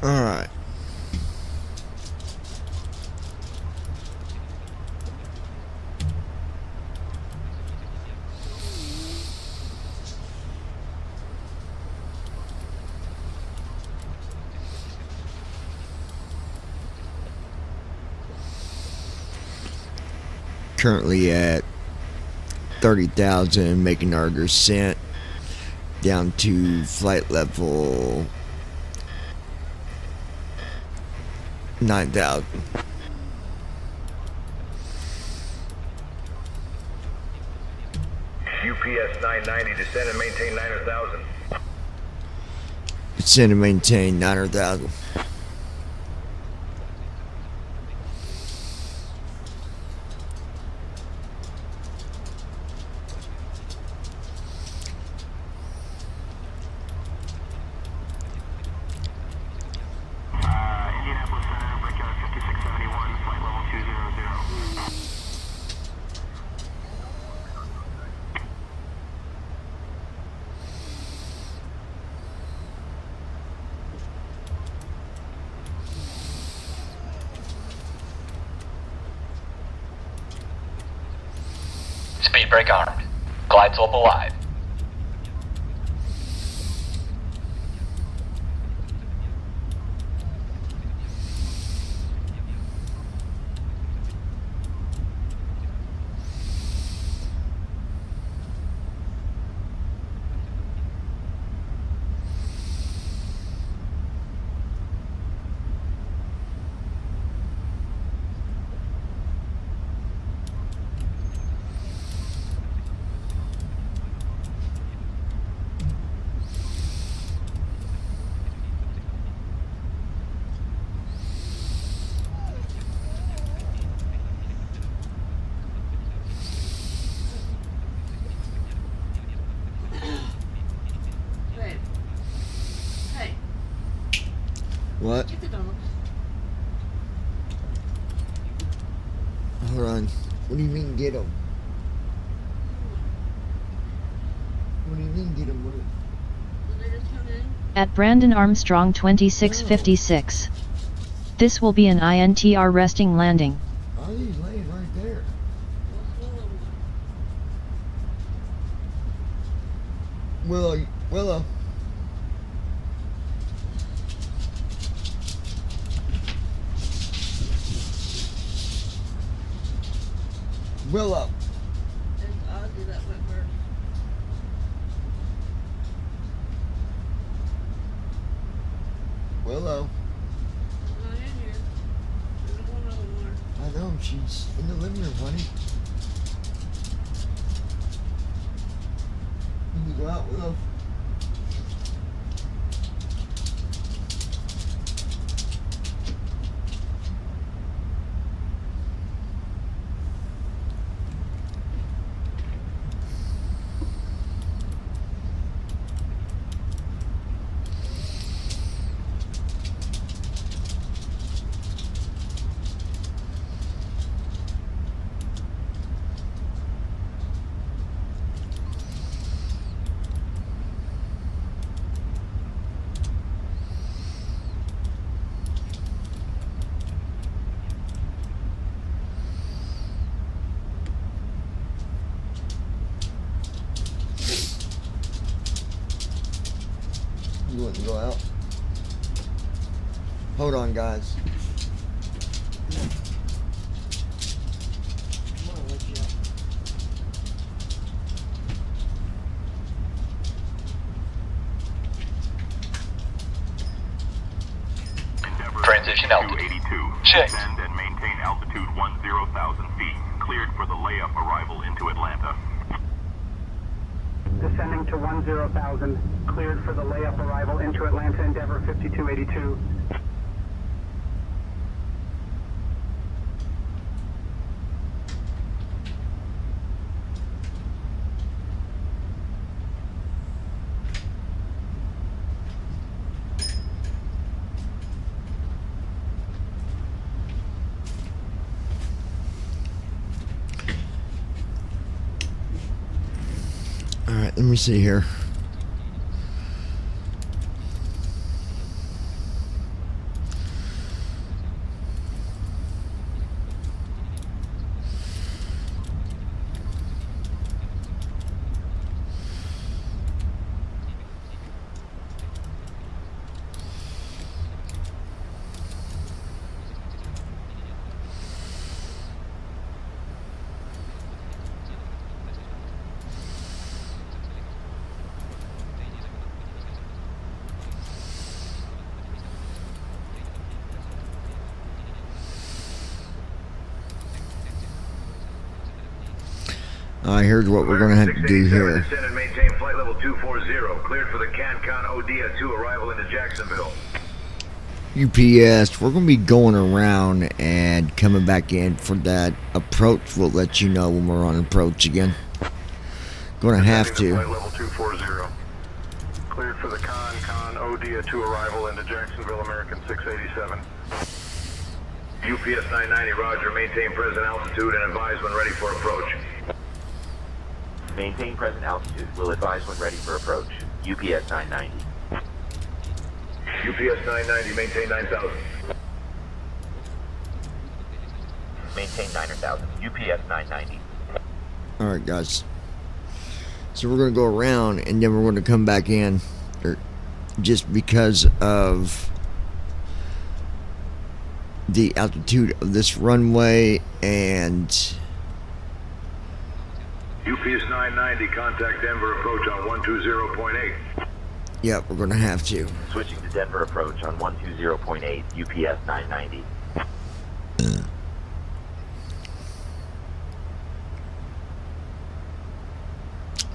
All right. Currently at 30,000, making our descent down to flight level 9,000. UPS 990, descend and maintain 9,000. Descend and maintain 9,000. Indianapolis Center, Brickyard 5671, flight level 200. Speed brake armed. Glide slope alive. What? Get the dogs. Hold on. What do you mean get them? What do you mean get them? Did they just come in? At Brandon Armstrong 2656. This will be an INTR resting landing. Oh, he's laying right there. Willow. Willow. It's Ozzy that went first. Willow. She's not in here. There's one other one. I know, she's in the living room, honey. You can go out, Willow. You wouldn't go out. Hold on, guys. Come on, let's Confirmation altitude. 82. Check. Descend and maintain altitude 10,000 feet. Cleared for the layup arrival into Atlanta. Descending to 10,000, cleared for the layup arrival into Atlanta, Endeavor 5282. All right, let me see here. Here's what we're going to have to do here. Descend and maintain flight level 240. Cleared for the CanCon ODA 2 arrival into Jacksonville. UPS, we're going to be going around and coming back in for that approach. We'll let you know when we're on approach again. Going to have to. Flight level 240. Cleared for the CanCon ODA 2 arrival into Jacksonville, American 687. UPS 990, roger. Maintain present altitude and advise when ready for approach. Maintain present altitude. Will advise when ready for approach. UPS 990. UPS 990, maintain 9,000. Maintain 9,000. UPS 990. Alright, guys. So we're going to go around and then we're going to come back in. Just because of the altitude of this runway and... UPS 990, contact Denver approach on 120.8. Yep, we're going to have to. Switching to Denver approach on 120.8, UPS 990.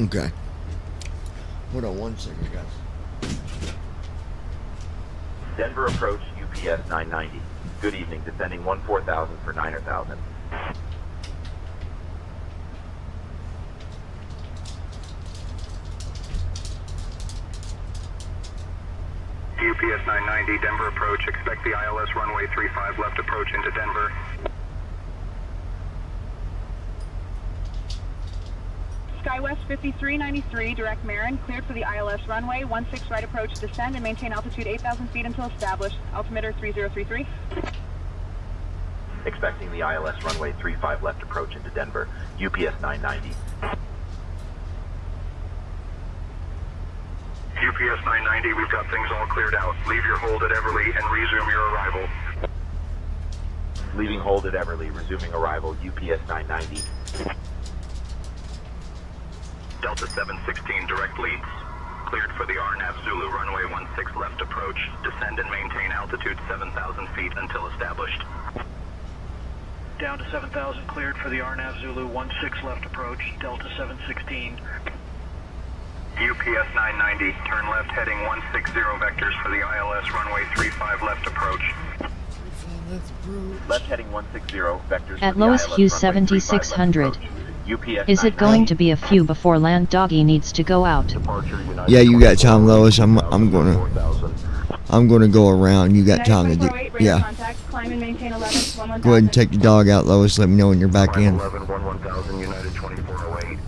Okay. Hold on one second, guys. Denver approach, UPS 990. Good evening, descending 14,000 for 9,000. UPS 990, Denver approach. Expect the ILS runway 35 left approach into Denver. SkyWest 5393, direct Marin, cleared for the ILS runway 16 right approach, descend and maintain altitude 8,000 feet until established. Altimeter 3033. Expecting the ILS runway 35 left approach into Denver. UPS 990. UPS 990, we've got things all cleared out. Leave your hold at Everly and resume your arrival. Leaving hold at Everly, resuming arrival. UPS 990. Delta 716, direct leads. Cleared for the RNAV Zulu runway 16 left approach. Descend and maintain altitude 7,000 feet until established. Down to 7,000, cleared for the RNAV Zulu 16 left approach, Delta 716. UPS 990, turn left heading 160 vectors for the ILS runway 35 left approach. Left heading 160 vectors At for the Lois ILS Hugh runway 7600. 35 UPS Is it going to be a few before land? Doggy needs to go out. Yeah, you got time, Lois. I'm gonna go around. You got time to do. Yeah. Go ahead and take the dog out, Lois. Let me know when you're back in. 11, 1000, United 2408.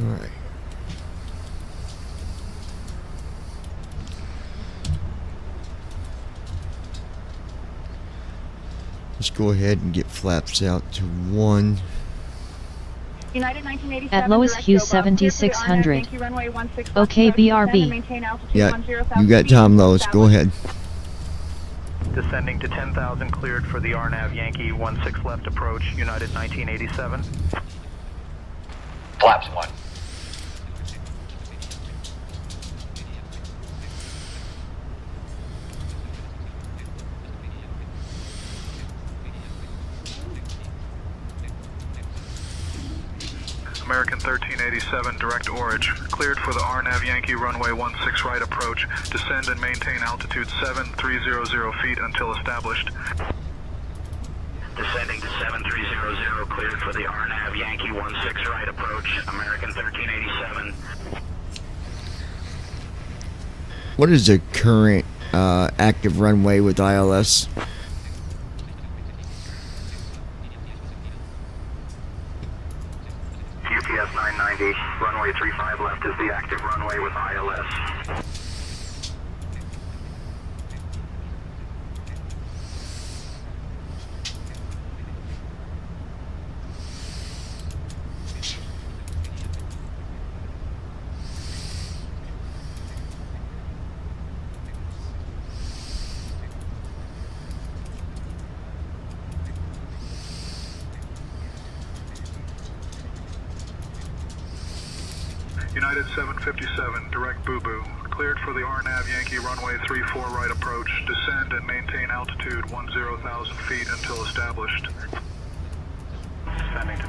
All right. Let's go ahead and get flaps out to 1. United 1987, At Lois Hugh 7600. Okay, BRB. Yeah, you got time, Lois. Go ahead. Descending to 10,000, cleared for the RNAV Yankee 16 left approach, United 1987. Flaps 1. American 1387, direct orange. Cleared for the RNAV Yankee runway 16 right approach. Descend and maintain altitude 7300 feet until established. Descending to 7300, cleared for the RNAV Yankee 16 right approach, American 1387. What is the current active runway with ILS? UPS 990, runway 35 left is the active runway with ILS. United 757, direct boo-boo. Cleared for the RNAV Yankee runway 34 right approach. Descend and maintain altitude 10,000 feet until established.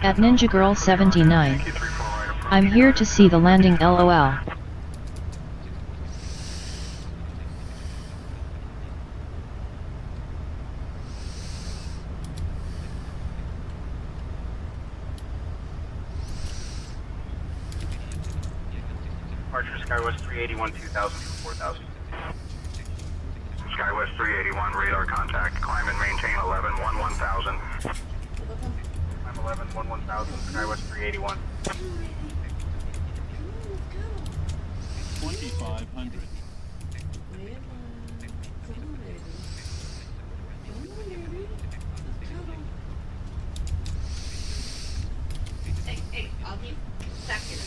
At Ninja Girl 79. I'm here to see the landing, LOL. Departure Skywest 381, 2000 for 4000. Skywest 381, radar contact. Climb and maintain 11, 1000. Climb 11, 1000, Skywest 381. 2500. Hey, I'll be second.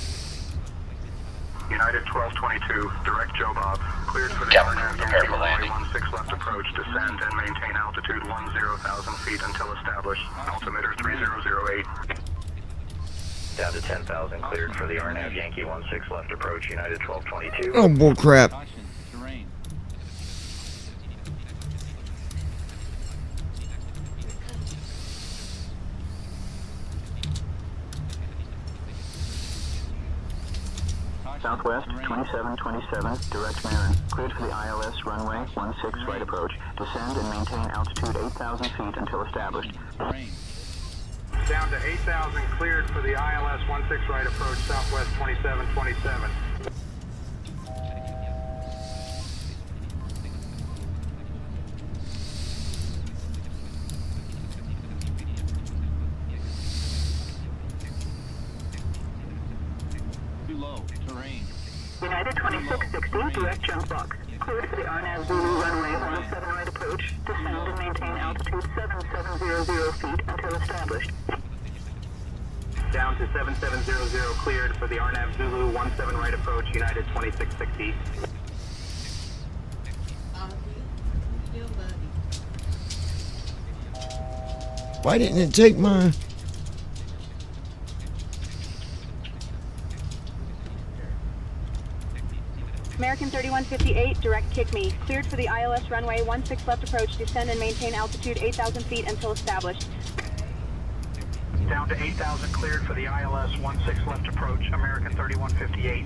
United 1222, direct Joe Bob. Cleared for the Captain, RNAV prepare Yankee for landing. runway 16 left approach. Descend and maintain altitude 10,000 feet until established. Altimeter 3008. Down to 10,000, cleared for the RNAV Yankee 16 left approach. United 1222. Oh, bull crap. Terrain. Southwest 2727, direct Marin. Cleared for the ILS runway 16 right approach. Descend and maintain altitude 8,000 feet until established. Down to 8,000, cleared for the ILS 16 right approach, Southwest 2727. Too low. Terrain. United 2660, direct jump box. Cleared for the RNAV Zulu runway 17 right approach. Descend and maintain altitude 7700 feet until established. Down to 7700, cleared for the RNAV Zulu 17 right approach. United 2660. Why didn't it take my... American 3158, direct kick me. Cleared for the ILS runway 16 left approach. Descend and maintain altitude 8,000 feet until established. Down to 8,000, cleared for the ILS 16 left approach, American 3158.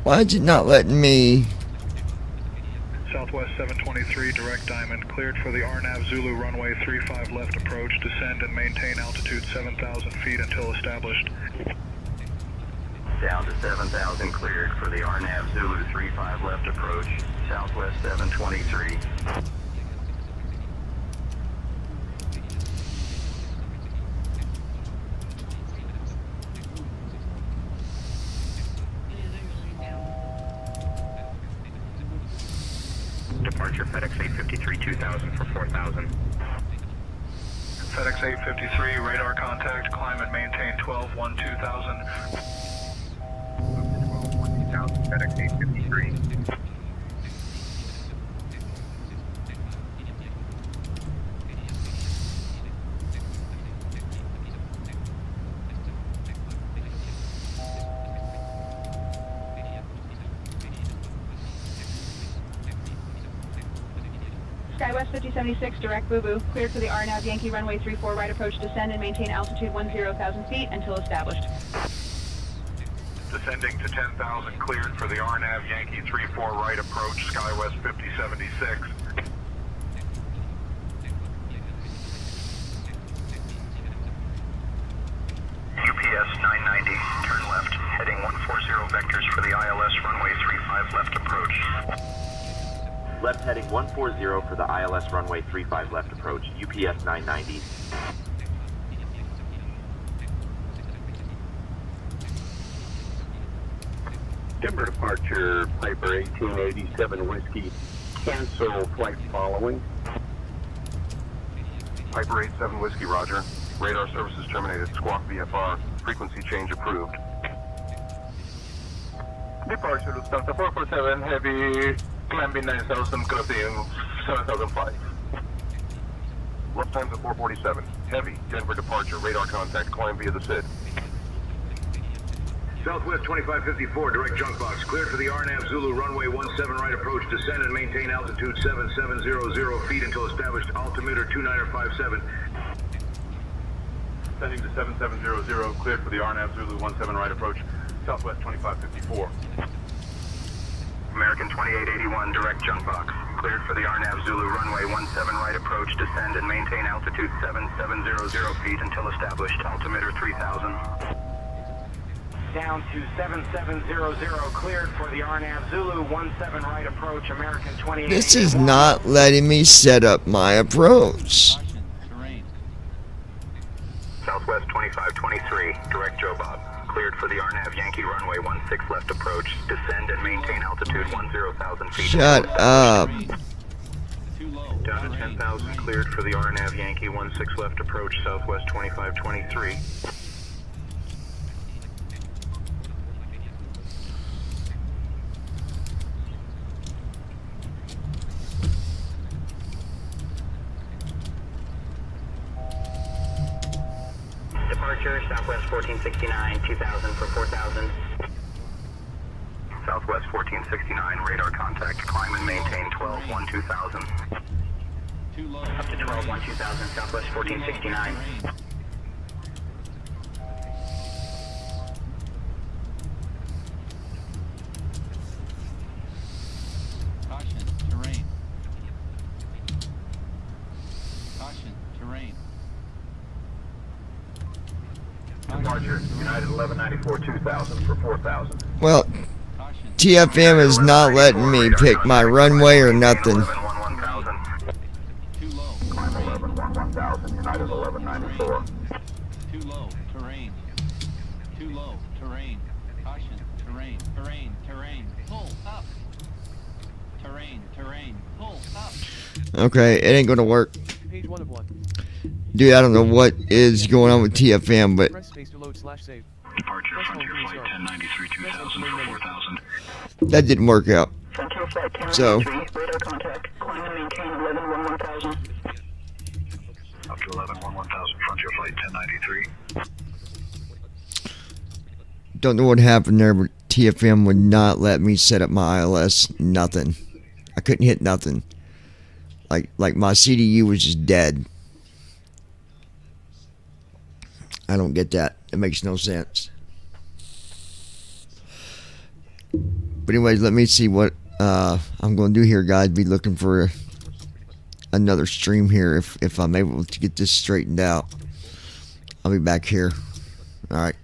Why is it not letting me... Southwest 723, direct diamond, cleared for the RNAV Zulu runway 35 left approach. Descend and maintain altitude 7,000 feet until established. Down to 7,000, cleared for the RNAV Zulu 35 left approach. Southwest 723. Departure FedEx 853, 2000 for 4,000. FedEx 853, radar contact, climb and maintain 12, 2000. 12, 2000, FedEx 853. Southwest 5076, direct Boo-Boo. Cleared for the RNAV Yankee runway 34 right approach, descend and maintain altitude 10,000 feet until established. Descending to 10,000, cleared for the RNAV Yankee 34 right approach, SkyWest 5076. UPS 990, turn left, heading 140 vectors for the ILS runway 35 left approach. Left heading 140 for the ILS runway 35 left approach, UPS 990. Denver departure, Piper 1887 Whiskey. Cancel flight following. Piper 87 Whiskey, roger. Radar services terminated. Squawk VFR. Frequency change approved. Departure Lufthansa 447 Heavy, climbing 9000, crossing 7005. Lufthansa 447. Heavy. Denver departure. Radar contact. Climb via the SID. Southwest 2554, direct junk box. Cleared for the RNAV Zulu runway 17 right approach. Descend and maintain altitude 7700 feet until established. Altimeter 2957. Descending to 7700, cleared for the RNAV Zulu 17 right approach. Southwest 2554. American 2881, direct jump box. Cleared for the RNAV Zulu runway 17 right approach. Descend and maintain altitude 7700 feet until established. Altimeter 3000. Down to 7700, cleared for the RNAV Zulu 17 right approach, American 28. This is not letting me set up my approach. Southwest 2523, direct Joe Bob. Cleared for the RNAV Yankee runway 16 left approach. Descend and maintain altitude 10,000 feet. Shut up. Down to 10,000, cleared for the RNAV Yankee 16 left approach, Southwest 2523. Departure, Southwest 1469, 2000 for 4000. Southwest 1469, radar contact, climb and maintain 12-1-2000. Up to 12-1-2000, Southwest 1469. Caution, terrain. Caution, terrain. Departure, United 1194, 2000 for 4000. Well, TFM is not letting me pick my runway or nothing. Climb 11, 1000, United 1194. Too low, terrain. Too low, terrain. Caution, terrain, terrain, terrain. Pull up. Terrain, terrain. Pull up. Okay, it ain't gonna work. Page 1 of 1. Dude, I don't know what is going on with TFM, but Press space to load /save. Departure, Frontier Flight 1093, 2000 for 4000. that didn't work out. Frontier Flight 1093, So, radar contact. Climb and maintain 11-1-1000. Up to 11-1-1000, Frontier Flight 1093. don't know what happened there, but TFM would not let me set up my ILS. Nothing. I couldn't hit nothing. Like my CDU was just dead. I don't get that. It makes no sense. But anyways, let me see what I'm going to do here, guys. Be looking for another stream here if I'm able to get this straightened out. I'll be back here. All right.